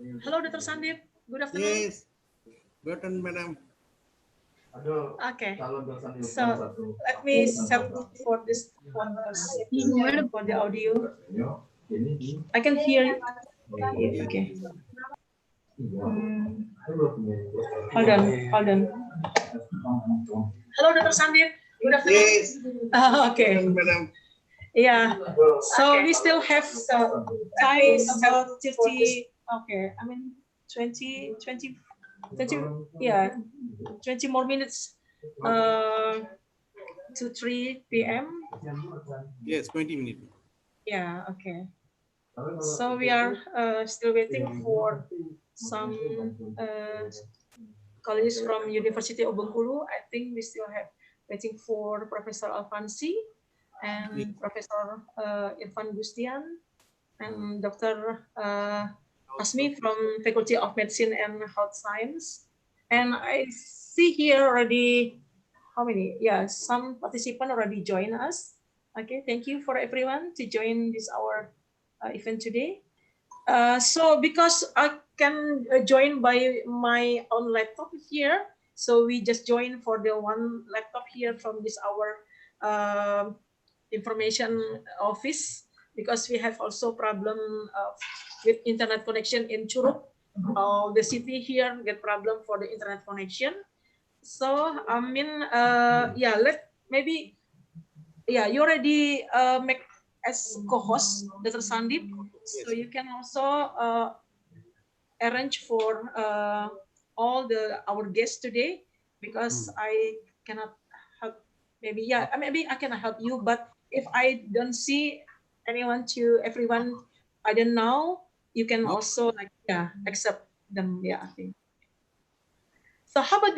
Hello, Dr. Sandeep. Good afternoon. Yes, good afternoon, madam. Okay, so let me set for this one for the audio. I can hear you. Okay. Hold on, hold on. Hello, Dr. Sandeep. Good afternoon. Yes. Okay. Good afternoon, madam. Yeah. So we still have time about 30. Okay. I mean 20, 20 more minutes. To 3 p.m. Yes, 20 minutes. Yeah. Okay. So we are still waiting for some colleagues from University of Bengkulu. I think we still have waiting for Professor Alfansi and Professor Irfan Gustian and Dr. Asmi from Faculty of Medicine and Health Science. And I see here already how many? Yeah, some participants already join us. Okay, thank you for everyone to join this our event today. So because I can join by my own laptop here, so we just join for the one laptop here from this our information office, because we have also problem with internet connection in Churuk. The city here get problem for the internet connection. So I mean, yeah, you already make as co-host, Dr. Sandeep. So you can also arrange for all our guests today, because I cannot help. Maybe I cannot help you, but if I don't see everyone I don't know, you can also accept them. Yeah, I think. So how about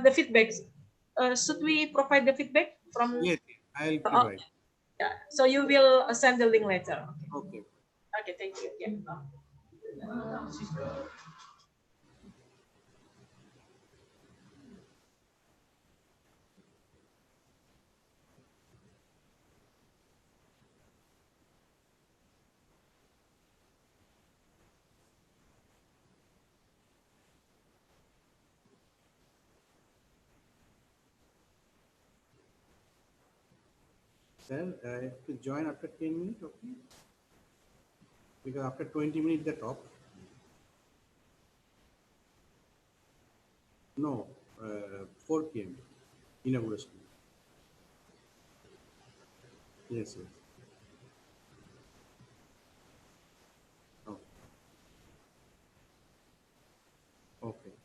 the feedback? Should we provide the feedback from? Yes, I'll Uh, provide. yeah. So you will send the link later. Okay. Okay. Thank you. Yeah. Sir, I have to join after 10 minutes, okay? Because after 20 minutes, the top. No, 4 p.m. inauguration. Yes, yes. Oh, okay.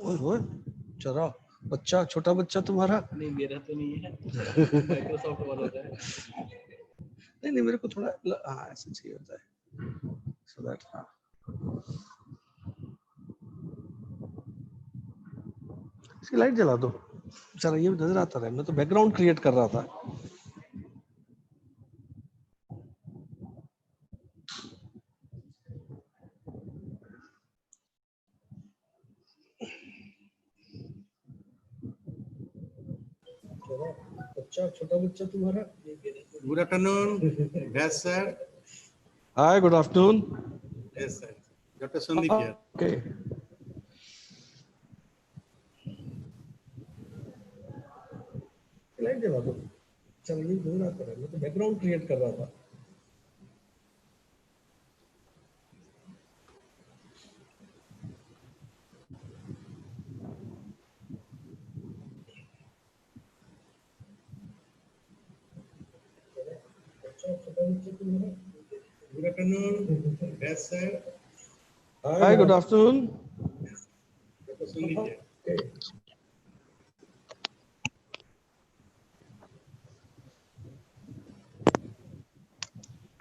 ओए चलो बच्चा, छोटा बच्चा तुम्हारा? नहीं मेरा तो नहीं है, माइक्रोसॉफ्ट वाला होता है। नहीं मेरे को थोड़ा हाँ ऐसे चाहिए होता है, सो दैट हाँ। इसकी लाइट जला दो चलो, ये नजर आता रहे। मैं तो बैकग्राउंड क्रिएट कर रहा था। बच्चा, छोटा बच्चा तुम्हारा? Good afternoon. Yes, sir. Hi, good afternoon. Yes, sir. Dr. Sandeep here. Okay. Light जला दो चलो, ये नजर आता रहे। मैं तो बैकग्राउंड क्रिएट कर रहा था। Good afternoon. Yes, sir. Hi, good afternoon. Dr. Sandeep here. Okay.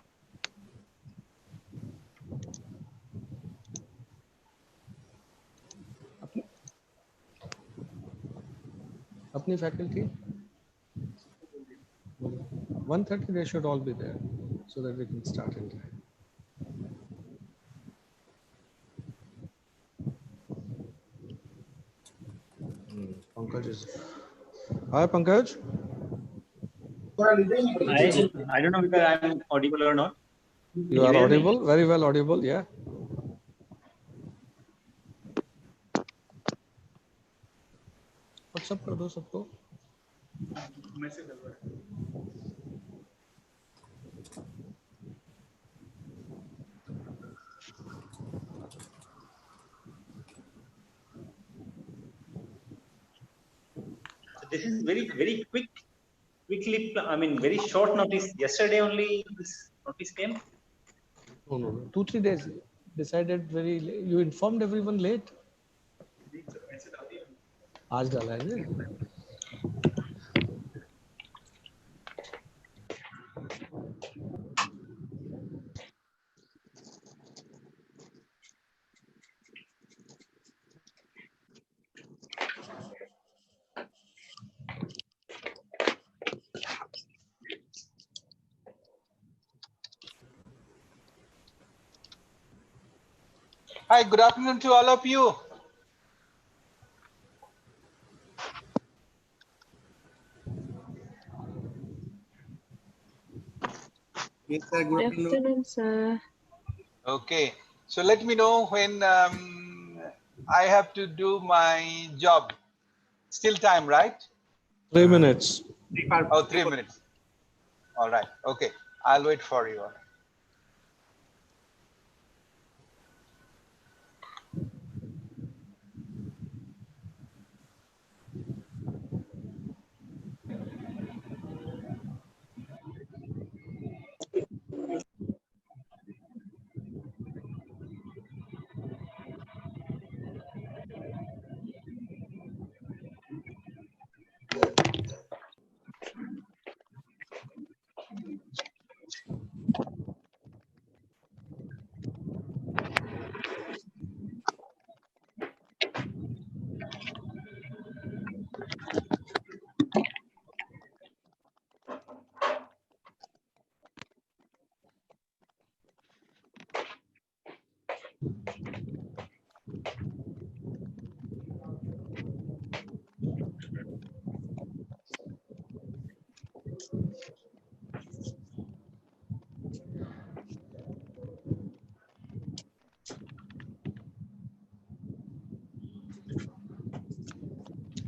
अपनी faculty 1:30 they should all be there so that we can start in time. Pankaj is. Hi Pankaj. I don't know whether I'm audible or not. You are audible, very well audible, yeah. WhatsApp कर दो सबको. This is very quickly. I mean, very short notice. Yesterday only this notice came. No. 2-3 days. Decided very late. You informed everyone late. आज डाला है ना. Hi, good afternoon to all of you. Yes, sir. Good Good afternoon. afternoon, sir. Okay, so let me know when I have to do my job. Still time, right? 3 minutes. Oh, 3 minutes. All right. Okay, I'll wait for you.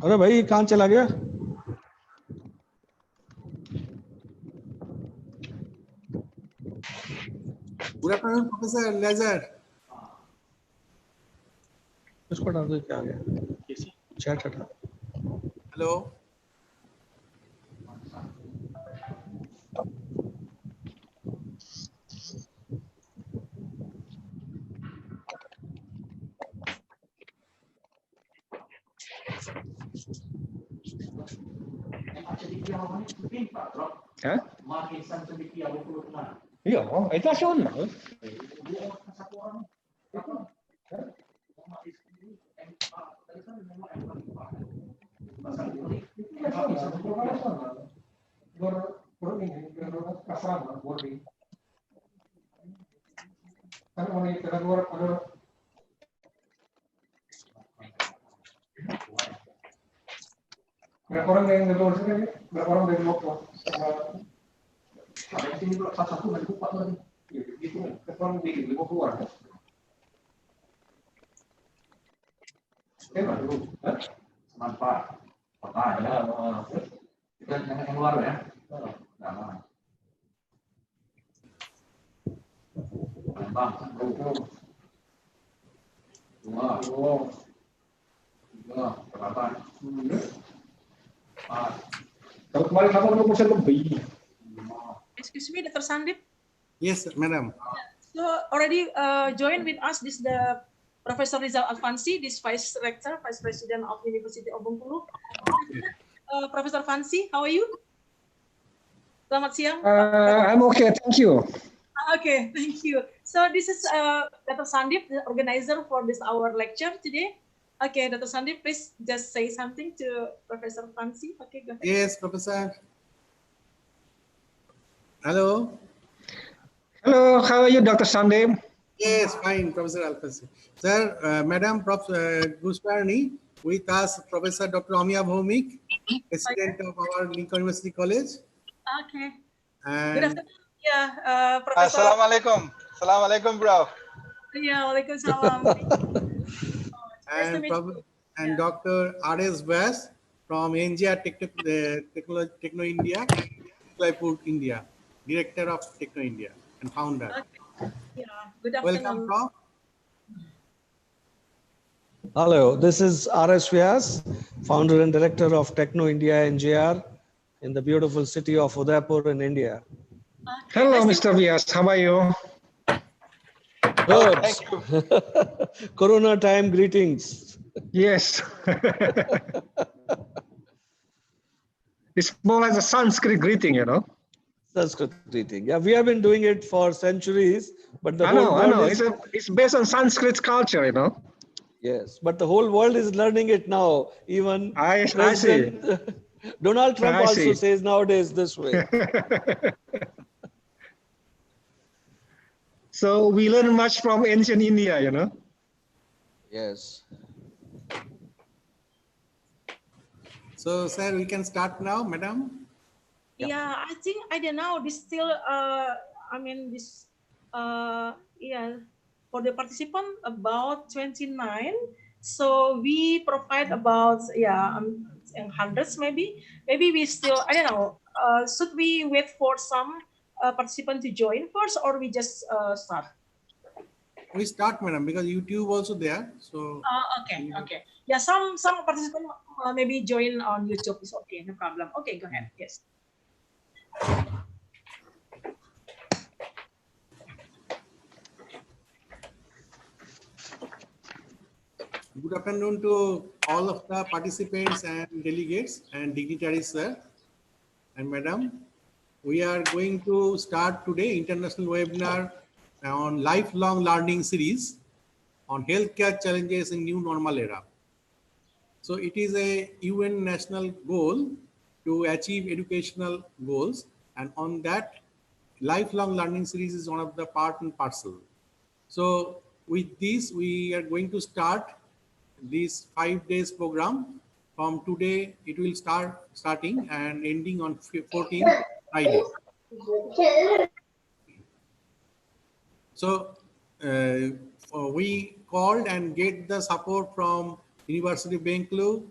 अरे भाई कहाँ चला गया? Good afternoon, Professor Lazar. इसको डाल दो क्या आ गया? चैट हटा. Hello. Hah? Iya, itu nasional. Berapa orang yang luar sini? Berapa orang dari lokal? Ada di sini satu dari empat lagi. Gitu, orang di lima keluar. Oke, dulu. Manfaat. Kota ya. Kita yang luar ya. Nah. Bang, dua. Berapa? Kalau kemarin 80% lebih. Excuse me, Dr. Sandeep. Yes, madam. So already joined with us this the Professor Rizal Alfansi, this Vice Rector, Vice President of University of Bengkulu. Professor Fansi, how are you? Selamat siang. I'm okay, thank you. Okay, thank you. So this is Dr. Sandeep, the organizer for this our lecture today. Okay, Dr. Sandeep, please just say something to Professor Fansi. Okay, go ahead. Yes, Professor. Hello. Hello, how are you, Dr. Sandeep? Yes, fine, Professor Alfasi. Sir, Madam Prof. Gusparni, with us, Professor Dr. Amia Bhomik, President of our Lincoln University College. Okay. And Good afternoon. Yeah, Professor. Assalamualaikum. Assalamualaikum, bro. Yeah, Waalaikumsalam. And Dr. R.S. Vyas from NGR Techno India, Jaipur, India, Director of Techno India and founder. Okay. Yeah, good afternoon. Welcome, Prof. Hello, this is R.S. Vyas, founder and director of Techno India NGR in the beautiful city of Udaipur in India. Okay, Hello, nice Mr. Vyas, how are you? Oh, Good. thank you. Corona time greetings. Yes. It's more like a Sanskrit greeting, you know. Sanskrit greeting. Yeah, we have been doing it for centuries, but the I whole world know. is It's based on Sanskrit culture, you know. yes, but the whole world is learning it now. Even I see. President Donald Trump I also see. says nowadays this way. So we learn much from ancient India, you know. Yes. So, sir, we can start now, madam. Yep. Yeah, I think I don't know. This still I mean this yeah, for the participant about 29. So we provide about hundreds maybe. Maybe we still I don't know. Should we wait for some participant to join first, or we just start? We start, madam, because YouTube also there. So, Okay, okay. Yeah, some participant maybe join on YouTube is okay, no problem. Okay, go ahead. Yes. good afternoon to all of the participants and delegates and dignitaries, sir and madam. We are going to start today international webinar on lifelong learning series on healthcare challenges in new normal era. So it is a UN national goal to achieve educational goals, and on that lifelong learning series is one of the part and parcel. So with this, we are going to start this 5 days program. From today, it will starting and ending on 14th Friday. So we called and get the support from University of Bengaluru,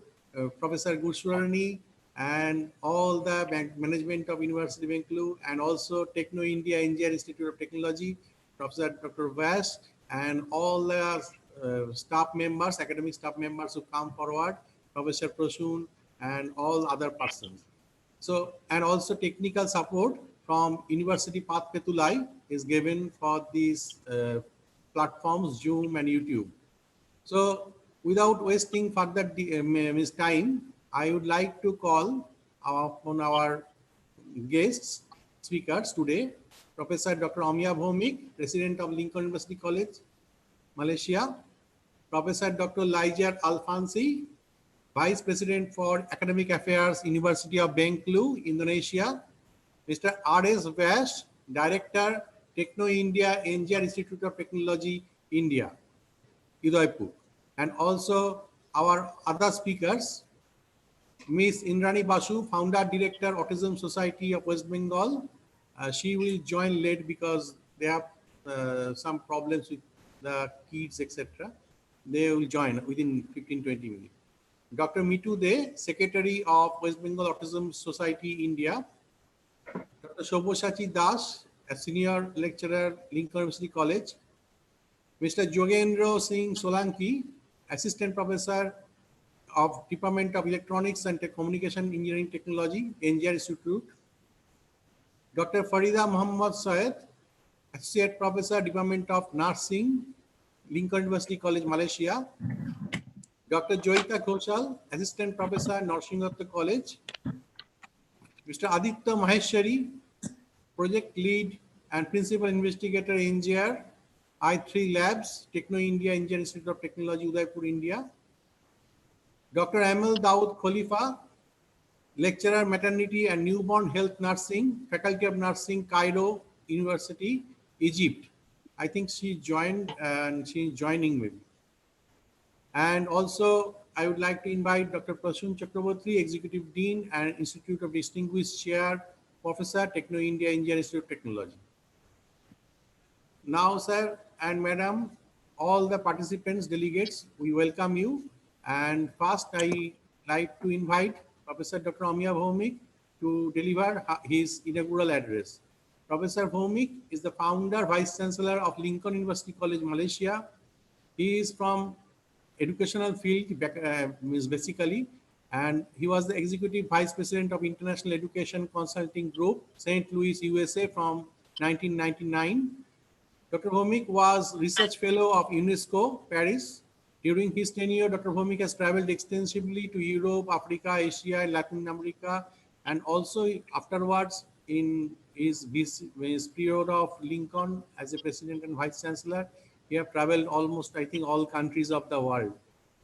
Professor Guswarani, and all the management of University of Bengaluru, and also Techno India Engineer Institute of Technology, Professor Dr. Vash, and all the staff members, academic staff members who come forward, Professor Prasoon, and all other persons. So, and also technical support from University Pat Petulai is given for these platforms, Zoom and YouTube. So, without wasting further time, I would like to call on our guests, speakers today, Professor Dr. Amia Bhomik, President of Lincoln University College, Malaysia, Professor Dr. Liger Alfansi, Vice President for Academic Affairs, University of Bengaluru, Indonesia, Mr. R.S. Vash, Director, Techno India Engineer Institute of Technology, India, Udaipur, and also our other speakers, Ms. Indrani Basu, Founder Director, Autism Society of West Bengal. She will join late because they have some problems with the kids, etc. They will join within 15-20 minutes. Dr. Mitu De, Secretary of West Bengal Autism Society, India. Dr. Shobhoshachi Das, a Senior Lecturer, Lincoln University College. Mr. Yogendra Singh Solanki, Assistant Professor of Department of Electronics and Communication Engineering Technology, Engineer Institute. Dr. Frida Muhammad Syed, Associate Professor, Department of Nursing, Lincoln University College, Malaysia. Dr. Joyita Ghoshal, Assistant Professor, Narsinghatta College. Mr. Aditya Maheshwari, Project Lead and Principal Investigator Engineer, I3 Labs, Techno India Engineering Institute of Technology, Udaipur, India. Dr. Amal Daud Khalifa, Lecturer, Maternity and Newborn Health Nursing, Faculty of Nursing, Cairo University, Egypt. I think she joined and she's joining maybe. And also, I would like to invite Dr. Prasoon Chakraborty, Executive Dean and Institute of Distinguished Chair, Professor, Techno India Engineering Institute of Technology. Now, sir and madam, all the participants, delegates, we welcome you. And first, I like to invite Professor Dr. Amia Bhomik to deliver his inaugural address. Professor Bhomik is the founder, Vice Chancellor of Lincoln University College, Malaysia. He is from educational field, basically, and he was the Executive Vice President of International Education Consulting Group, St. Louis, USA from 1999. Dr. Bhomik was Research Fellow of UNESCO, Paris. During his tenure, Dr. Bhomik has traveled extensively to Europe, Africa, Asia, and Latin America, and also afterwards in his period of Lincoln as a President and Vice Chancellor, he have traveled almost, I think, all countries of the world.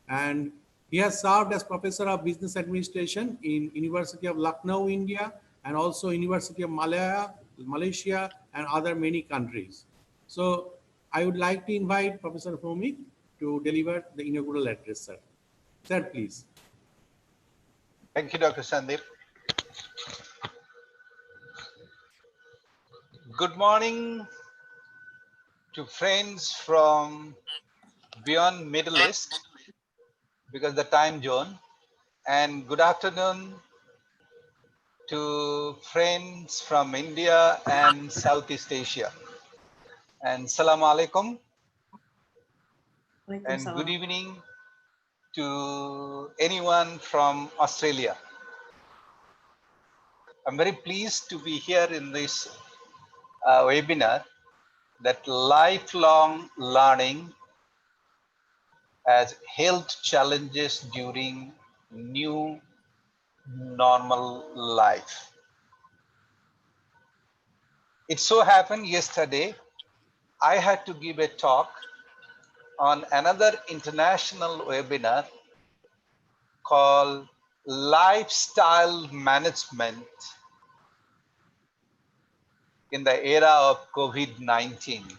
And he has served as Professor of Business Administration in University of Lucknow, India, and also University of Malaysia, and other many countries. So I would like to invite Professor Bhomik to deliver the inaugural address, sir. Sir, please. Thank you, Dr. Sandeep. Good morning to friends from beyond Middle East, because the time zone, and good afternoon to friends from India and Southeast Asia. And Salam Alaikum, and good evening to anyone from Australia. I'm very pleased to be here in this webinar, that lifelong learning as health challenges during new normal life. It so happened yesterday, I had to give a talk on another international webinar called Lifestyle Management in the era of COVID-19.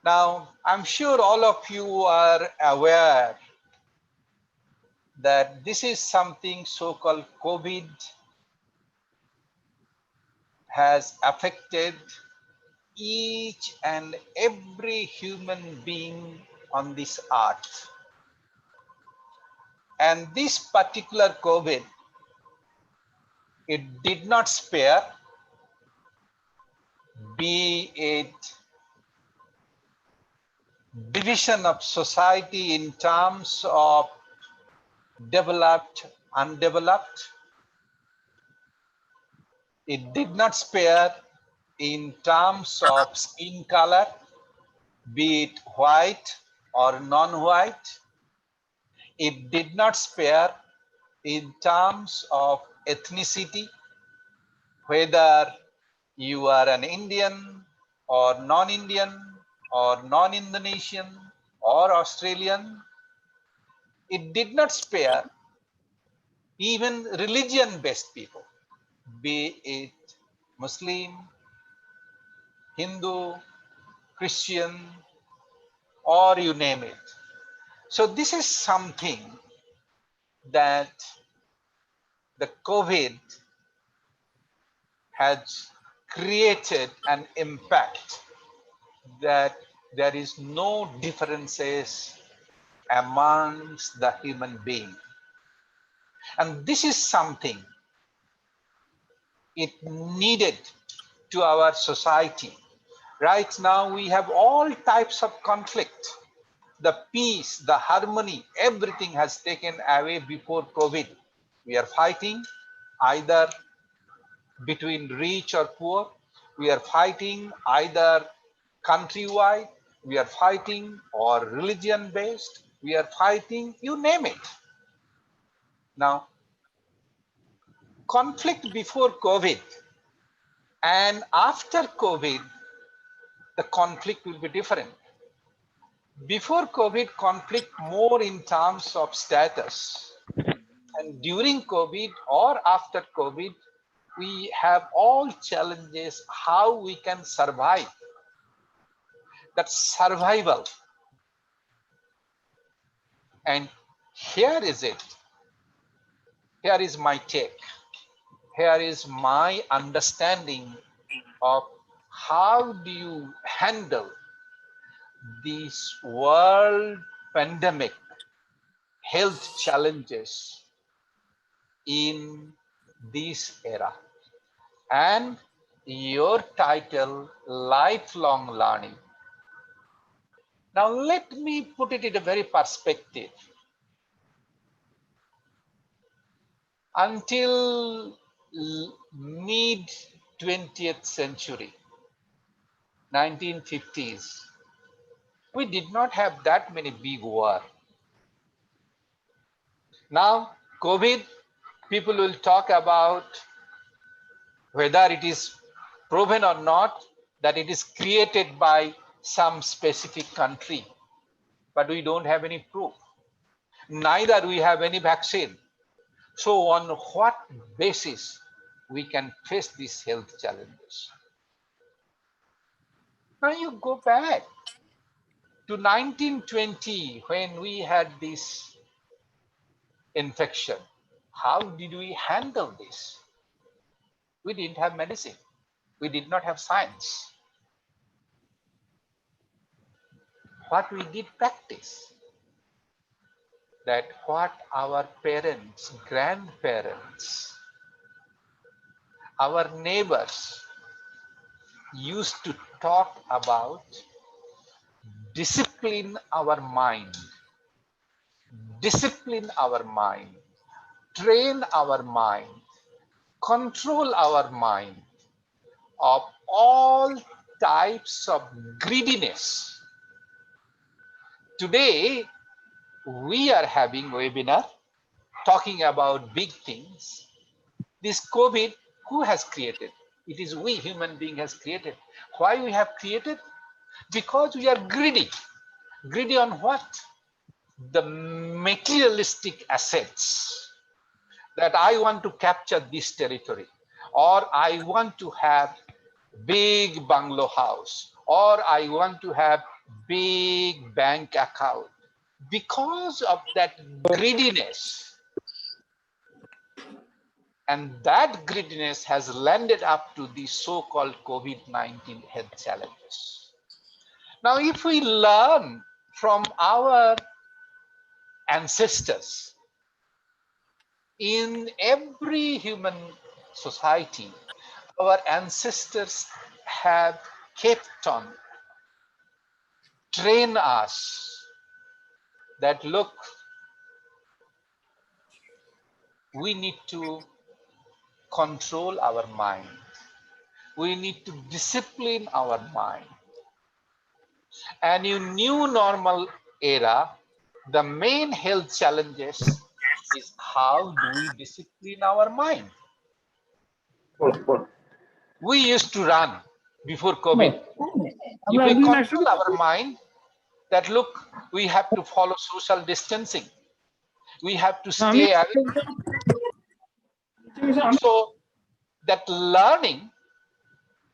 Now, I'm sure all of you are aware that this is something so-called COVID has affected each and every human being on this earth. And this particular COVID, it did not spare, be it division of society in terms of developed, undeveloped. It did not spare in terms of skin color, be it white or non-white. It did not spare in terms of ethnicity, whether you are an Indian or non-Indian or non-Indonesian or Australian. It did not spare even religion-based people, be it Muslim, Hindu, Christian, or you name it. So this is something that the COVID has created an impact, that there is no differences amongst the human being. And this is something it needed to our society. Right now we have all types of conflict. The peace, the harmony, everything has taken away before COVID. We are fighting either between rich or poor. We are fighting either countrywide. We are fighting or religion based. We are fighting, you name it. Now, conflict before COVID and after COVID, the conflict will be different. Before COVID, conflict more in terms of status. And during COVID or after COVID, we have all challenges how we can survive. That survival. And here is it. Here is my take. Here is my understanding of how do you handle this world pandemic health challenges in this era. And your title, lifelong learning. Now let me put it in a very perspective. Until mid 20th century, 1950s, we did not have that many big wars. Now, COVID, people will talk about whether it is proven or not that it is created by some specific country, but we don't have any proof. Neither we have any vaccine. So on what basis we can face these health challenges? Now you go back to 1920, when we had this infection, how did we handle this? We didn't have medicine. We did not have science. What we did practice, that what our parents, grandparents, our neighbors used to talk about, discipline our mind, train our mind, control our mind of all types of greediness. Today, we are having a webinar talking about big things. This COVID, who has created? It is we human being has created. Why we have created? Because we are greedy. Greedy on what? The materialistic assets. That I want to capture this territory, or I want to have big bungalow house, or I want to have big bank account. Because of that greediness, and that greediness has landed up to the so-called COVID-19 health challenges. Now, if we learn from our ancestors, in every human society, our ancestors have kept on train us that look, we need to control our mind. We need to discipline our mind. And in new normal era, the main health challenges is how do we discipline our mind? We used to run before COVID. If we control our mind, that look, we have to follow social distancing. We have to stay away. So that learning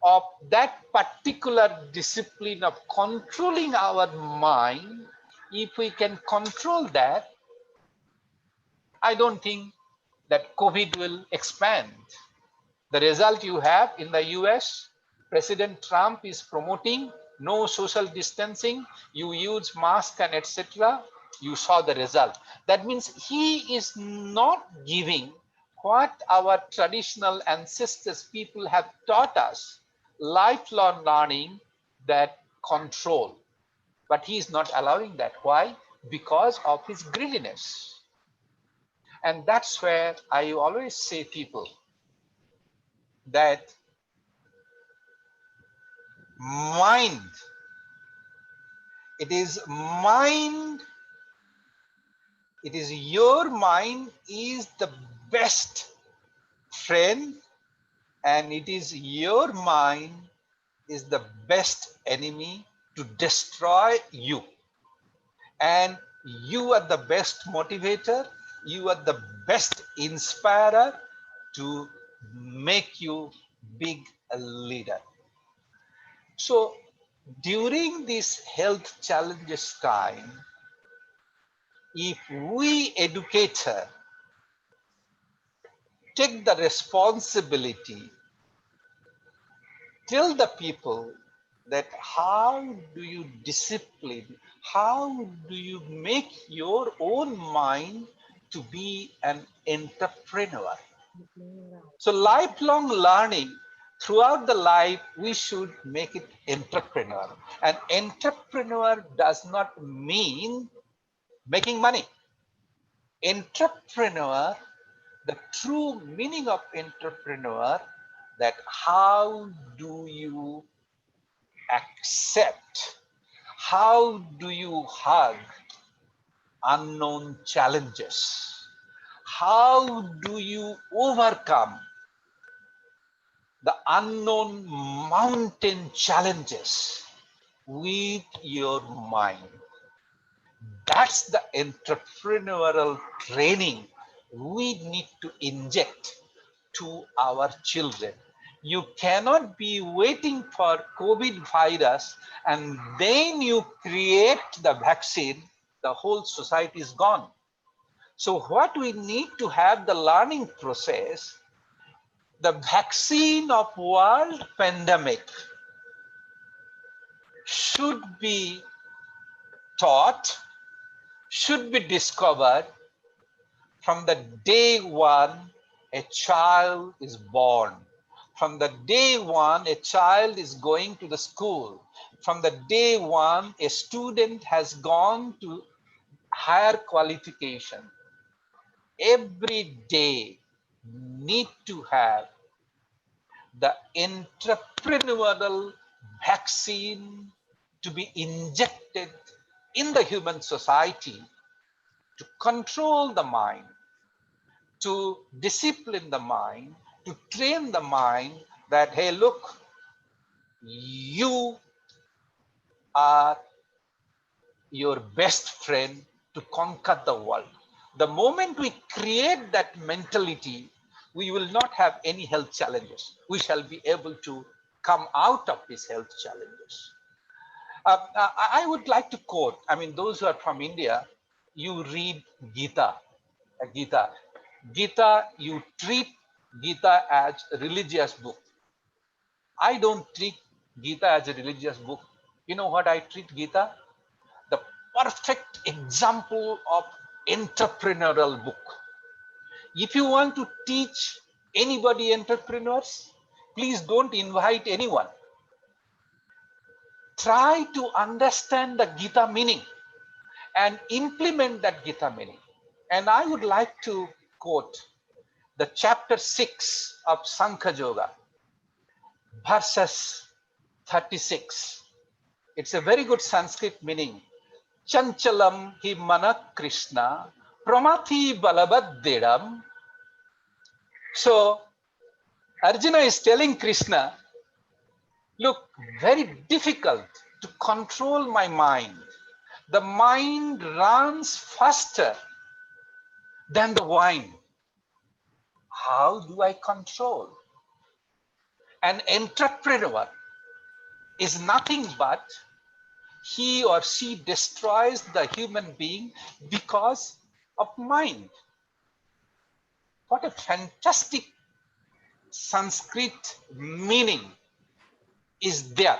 of that particular discipline of controlling our mind, if we can control that, I don't think that COVID will expand. The result you have in the US, President Trump is promoting no social distancing, you use mask and etc. You saw the result. That means he is not giving what our traditional ancestors people have taught us, lifelong learning, that control. But he is not allowing that. Why? Because of his greediness. And that's where I always say people that mind, it is mind, it is your mind is the best friend, and it is your mind is the best enemy to destroy you. And you are the best motivator, you are the best inspirer to make you big a leader. So during this health challenges time, if we educator take the responsibility, tell the people that how do you discipline, how do you make your own mind to be an entrepreneur. So lifelong learning, throughout the life, we should make it entrepreneur. And entrepreneur does not mean making money. Entrepreneur, the true meaning of entrepreneur, that how do you accept, how do you hug unknown challenges? How do you overcome the unknown mountain challenges with your mind? That's the entrepreneurial training we need to inject to our children. You cannot be waiting for COVID virus and then you create the vaccine, the whole society is gone. So what we need to have the learning process, the vaccine of world pandemic should be taught, should be discovered from the day one a child is born. From the day one a child is going to the school. From the day one a student has gone to higher qualification. Every day need to have the entrepreneurial vaccine to be injected in the human society to control the mind, to discipline the mind, to train the mind that, hey, look, you are your best friend to conquer the world. The moment we create that mentality, we will not have any health challenges. We shall be able to come out of these health challenges. I would like to quote, I mean, those who are from India, you read Gita. Gita, you treat Gita as a religious book. I don't treat Gita as a religious book. You know what I treat Gita? The perfect example of entrepreneurial book. If you want to teach anybody entrepreneurs, please don't invite anyone. Try to understand the Gita meaning and implement that Gita meaning. And I would like to quote the chapter 6 of Sankhya Yoga, verses 36. It's a very good Sanskrit meaning. Chanchalam hi mana Krishna pramati balabadderam. So Arjuna is telling Krishna, look, very difficult to control my mind. The mind runs faster than the wine. How do I control? An entrepreneur is nothing but he or she destroys the human being because of mind. What a fantastic Sanskrit meaning is there.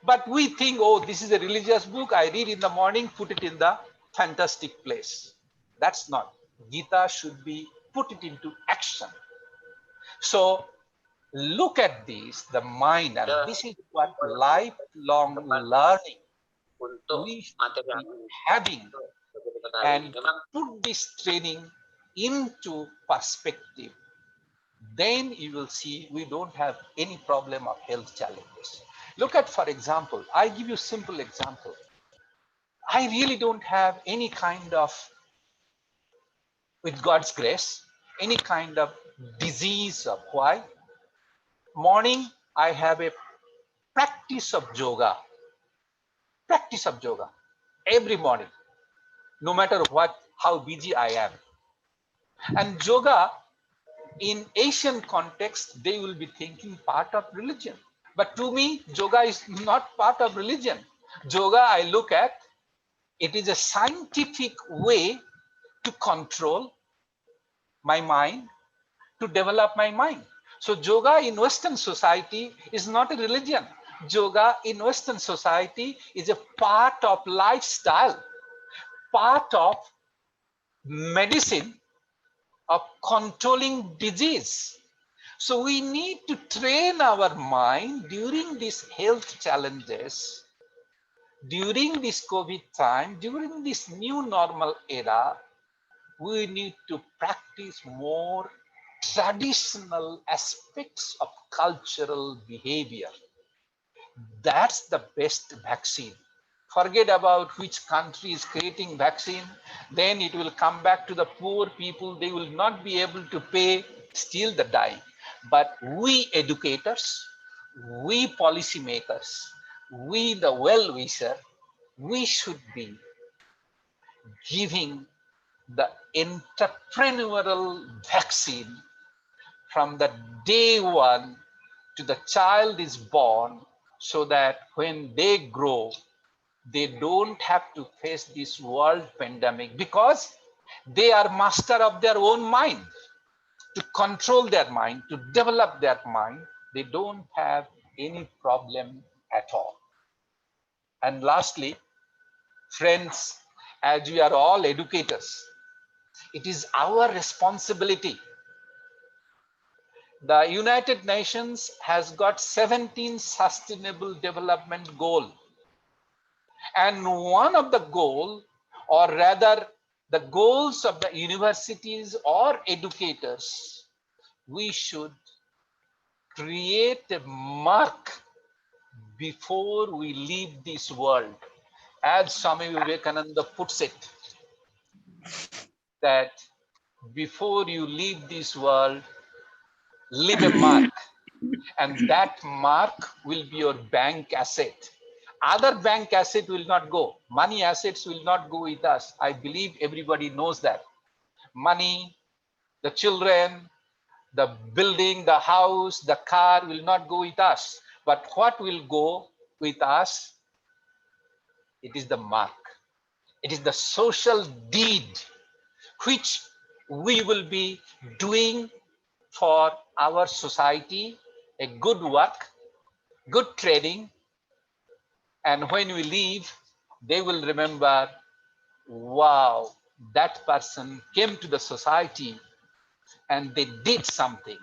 But we think, oh, this is a religious book. I read in the morning, put it in the fantastic place. That's not. Gita should be put it into action. So look at this, the mind, and this is what lifelong learning we should be having, and put this training into perspective. Then you will see we don't have any problem of health challenges. Look at, for example, I give you a simple example. I really don't have any kind of, with God's grace, any kind of disease of why. Morning, I have a practice of yoga every morning, no matter what, how busy I am. And yoga in Asian context, they will be thinking part of religion. But to me, yoga is not part of religion. Yoga, I look at, it is a scientific way to control my mind, to develop my mind. So yoga in Western society is not a religion. Yoga in Western society is a part of lifestyle, part of medicine, of controlling disease. So we need to train our mind during these health challenges, during this COVID time, during this new normal era. We need to practice more traditional aspects of cultural behavior. That's the best vaccine. Forget about which country is creating vaccine. Then it will come back to the poor people. They will not be able to pay, still the dying. But we educators, we policymakers, we the well-wisher, we should be giving the entrepreneurial vaccine from the day one to the child is born, so that when they grow, they don't have to face this world pandemic, because they are master of their own mind. To control their mind, to develop their mind, they don't have any problem at all. And lastly, friends, as we are all educators, it is our responsibility. The United Nations has got 17 sustainable development goals. And one of the goals, or rather the goals of the universities or educators, we should create a mark before we leave this world. As Swami Vivekananda puts it, that before you leave this world, leave a mark, and that mark will be your bank asset. Other bank asset will not go. Money assets will not go with us. I believe everybody knows that. Money, the children, the building, the house, the car will not go with us. But what will go with us? It is the mark. It is the social deed which we will be doing for our society, a good work, good trading. And when we leave, they will remember, wow, that person came to the society and they did something.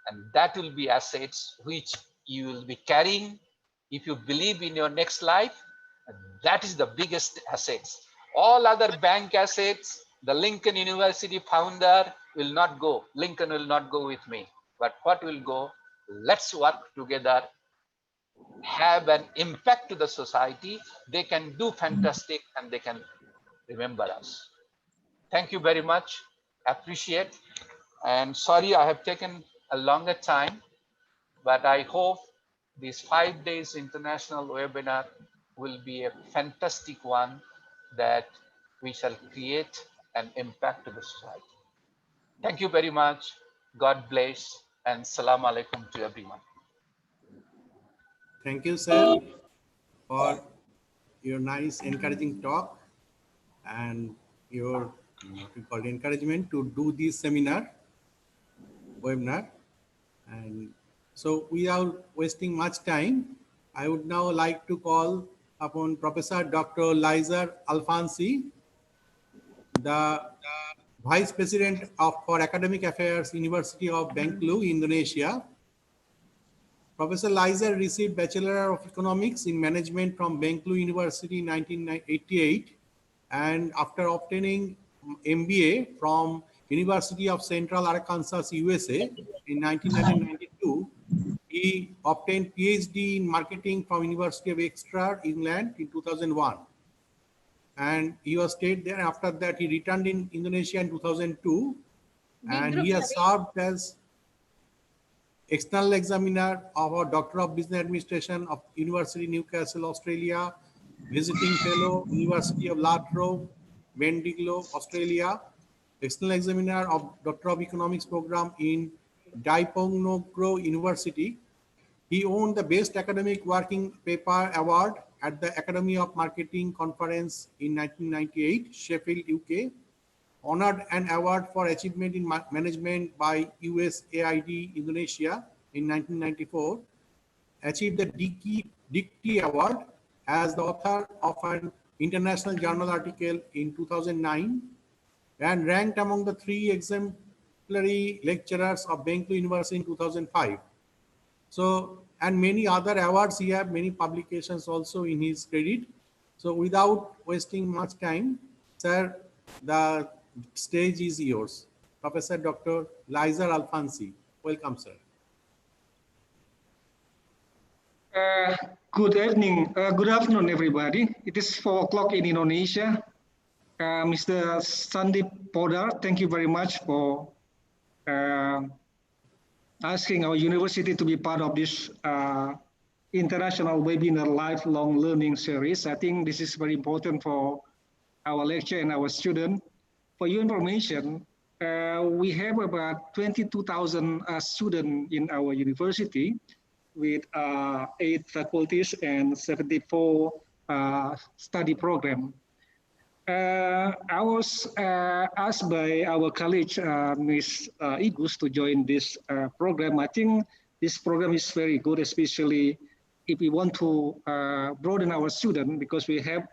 And that will be assets which you will be carrying if you believe in your next life. That is the biggest assets. All other bank assets, the Lincoln University founder will not go. Lincoln will not go with me. But what will go? Let's work together, have an impact to the society. They can do fantastic and they can remember us. Thank you very much. Appreciate. And sorry I have taken a longer time, but I hope this 5 days international webinar will be a fantastic one that we shall create an impact to the society. Thank you very much. God bless and salam alaikum to everyone. Thank you, sir, for your nice encouraging talk and your what we call encouragement to do this webinar. And so without wasting much time, I would now like to call upon Professor Dr. Liza Alfonsi, the Vice President for Academic Affairs, University of Bengkulu, Indonesia. Professor Liza received Bachelor of Economics in Management from Bengkulu University in 1988, and after obtaining MBA from University of Central Arkansas, USA in 1992, he obtained PhD in Marketing from University of Exeter, England in 2001. And he was stayed there. After that, he returned in Indonesia in 2002, and he has served as external examiner of our Doctor of Business Administration of University Newcastle, Australia, visiting fellow, University of Latrobe, Bendigo, Australia, external examiner of Doctor of Economics program in Diponegoro University. He won the Best Academic Working Paper Award at the Academy of Marketing Conference in 1998, Sheffield, UK. Honored an award for achievement in management by USAID Indonesia in 1994. Achieved the Dikti Award as the author of an international journal article in 2009, and ranked among the 3 exemplary lecturers of Bengkulu University in 2005. So, and many other awards, he have many publications also in his credit. So without wasting much time, sir, the stage is yours. Professor Dr. Liza Alfonsi. Welcome, sir. Good evening, good afternoon, everybody. It is 4 o'clock in Indonesia. Mr. Sandeep Poddar, thank you very much for asking our university to be part of this international webinar lifelong learning series. I think this is very important for our lecturer and our student. For your information, we have about 22,000 students in our university. with 8 faculties and 74 study program. I was asked by our colleague, Ms. Igus, to join this program. I think this program is very good, especially if we want to broaden our student, because we have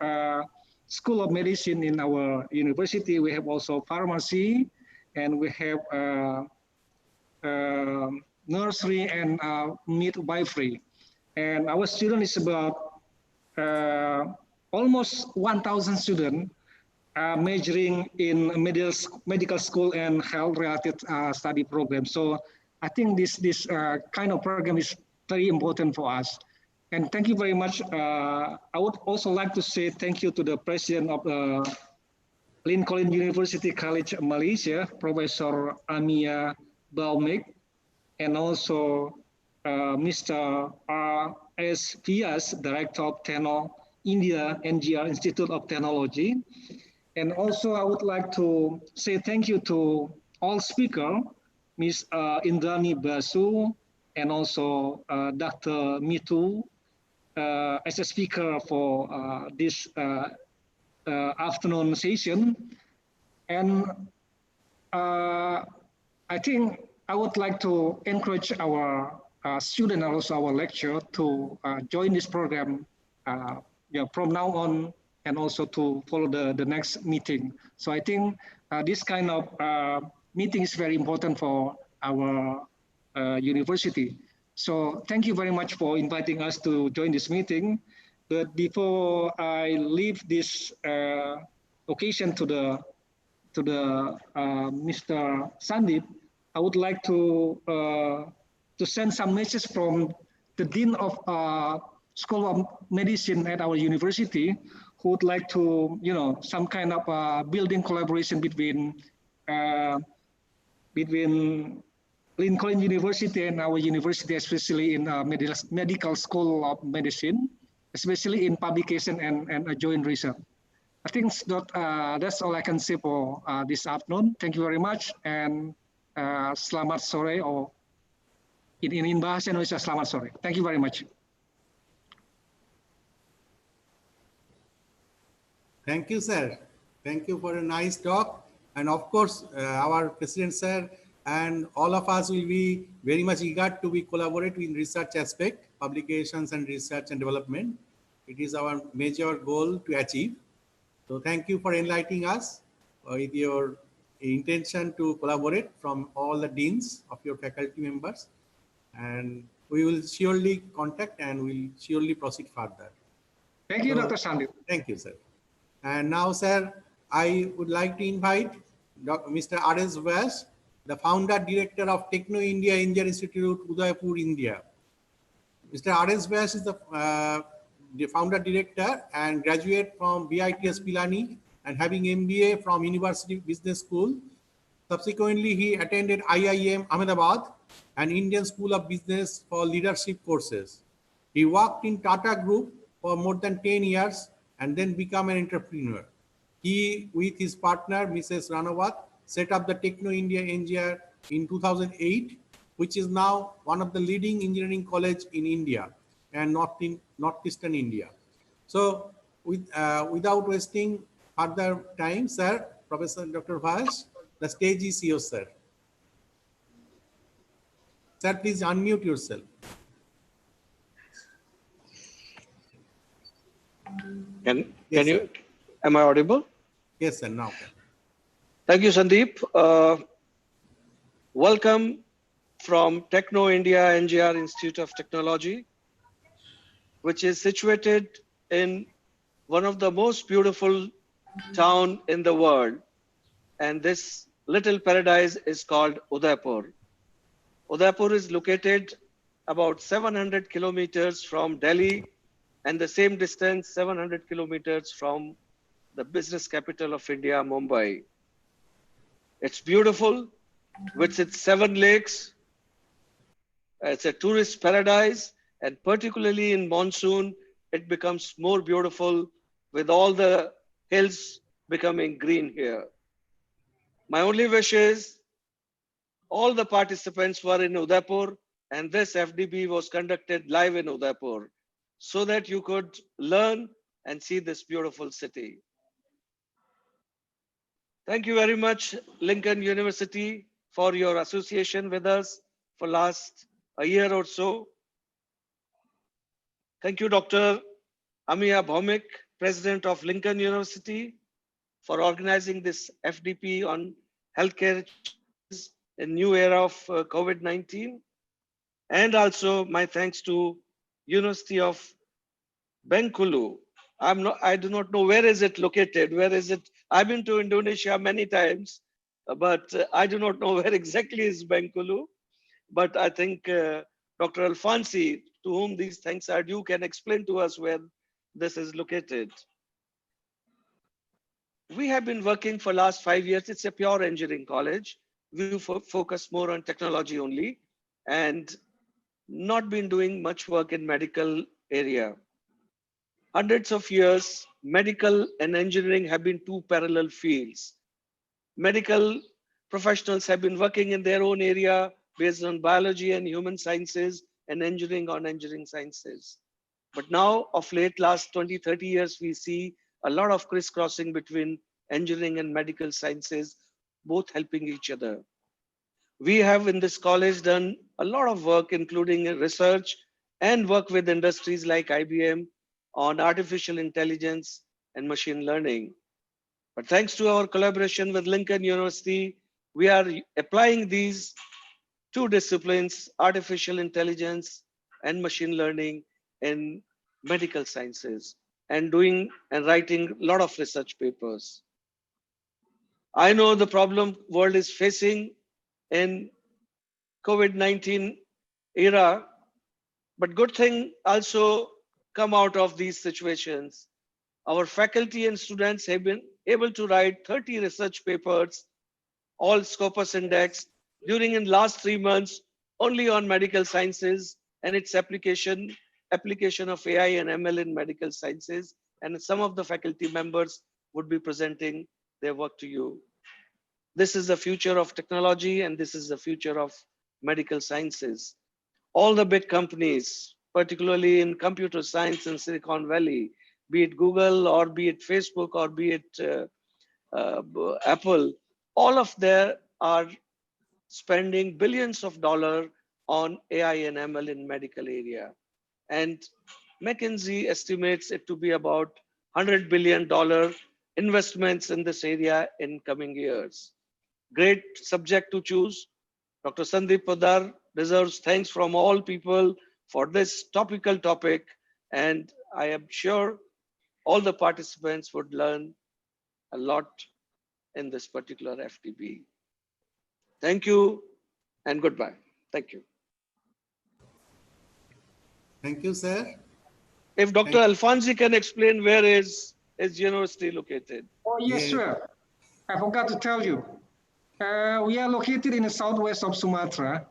School of Medicine in our university. We have also pharmacy, and we have nursery and midwifery. And our student is about almost 1,000 students majoring in medical school and health-related study program. So I think this kind of program is very important for us. And thank you very much. I would also like to say thank you to the president of Lincoln University College Malaysia, Professor Amia Baumik, and also Mr. R.S. Pias, Director of Teno India NGR Institute of Technology. And also I would like to say thank you to all speakers, Ms. Indrani Basu, and also Dr. Mitu, as a speaker for this afternoon session. And I think I would like to encourage our students and also our lecturer to join this program from now on, and also to follow the next meeting. So I think this kind of meeting is very important for our university. So thank you very much for inviting us to join this meeting. But before I leave this occasion to the Mr. Sandeep, I would like to send some messages from the Dean of School of Medicine at our university, who would like to, some kind of building collaboration between Lincoln University and our university, especially in medical school of medicine, especially in publication and joint research. I think that's all I can say for this afternoon. Thank you very much, and selamat sore, or in bahasa Indonesia, selamat sore. Thank you very much. Thank you, sir. Thank you for a nice talk. And of course, our President, sir, and all of us will be very much eager to be collaborate in research aspect, publications and research and development. It is our major goal to achieve. So thank you for enlightening us with your intention to collaborate from all the deans of your faculty members. And we will surely contact and we'll surely proceed further. Thank you, Dr. Sandeep. Thank you, sir. And now, sir, I would like to invite Mr. R.S. Vyas, the founder director of Techno India Engineer Institute, Udaipur, India. Mr. R.S. Vyas is the founder director and graduate from BITS Pilani and having MBA from University Business School. Subsequently, he attended IIM Ahmedabad and Indian School of Business for leadership courses. He worked in Tata Group for more than 10 years and then become an entrepreneur. He, with his partner, Mrs. Ranawat, set up the Techno India NGR in 2008, which is now one of the leading engineering college in India and northeastern India. So without wasting further time, sir, Professor Dr. Vyas, the stage is yours, sir. Sir, please unmute yourself. Am I audible? Yes, sir, now. Thank you, Sandeep. Welcome from Techno India NGR Institute of Technology, which is situated in one of the most beautiful town in the world. And this little paradise is called Udaipur. Udaipur is located about 700 kilometers from Delhi, and the same distance, 700 kilometers from the business capital of India, Mumbai. It's beautiful with its 7 lakes. It's a tourist paradise, and particularly in monsoon, it becomes more beautiful with all the hills becoming green here. My only wish is all the participants who are in Udaipur And this FDP was conducted live in Udaipur so that you could learn and see this beautiful city. Thank you very much, Lincoln University, for your association with us for last a year or so. Thank you, Dr. Amiya Bhaumik, President of Lincoln University, for organizing this FDP on healthcare in new era of COVID-19. And also my thanks to University of Bengkulu. I do not know where is it located. Where is it? I've been to Indonesia many times, but I do not know where exactly is Bengkulu. But I think Dr. Alfonsi, to whom these thanks are due, can explain to us where this is located. We have been working for last 5 years. It's a pure engineering college. We focus more on technology only and not been doing much work in medical area. Hundreds of years, medical and engineering have been two parallel fields. Medical professionals have been working in their own area based on biology and human sciences and engineering on engineering sciences. But now, of late, last 20, 30 years, we see a lot of crisscrossing between engineering and medical sciences, both helping each other. We have in this college done a lot of work, including research and work with industries like IBM on artificial intelligence and machine learning. But thanks to our collaboration with Lincoln University, we are applying these two disciplines, artificial intelligence and machine learning, in medical sciences and doing and writing a lot of research papers. I know the problem world is facing in COVID-19 era, but good thing also come out of these situations. Our faculty and students have been able to write 30 research papers, all Scopus indexed, during in last 3 months only on medical sciences and its application of AI and ML in medical sciences. And some of the faculty members would be presenting their work to you. This is the future of technology and this is the future of medical sciences. All the big companies, particularly in computer science in Silicon Valley, be it Google or be it Facebook or be it Apple, all of them are spending billions of dollars on AI and ML in medical area. And McKinsey estimates it to be about $100 billion investments in this area in coming years. Great subject to choose. Dr. Sandeep Poddar deserves thanks from all people for this topical topic. And I am sure all the participants would learn a lot in this particular FTP. Thank you and goodbye. Thank you. Thank you, sir. If Dr. Alfonsi can explain where is his university located. Oh, yes, sir. I forgot to tell you. We are located in the southwest of Sumatra.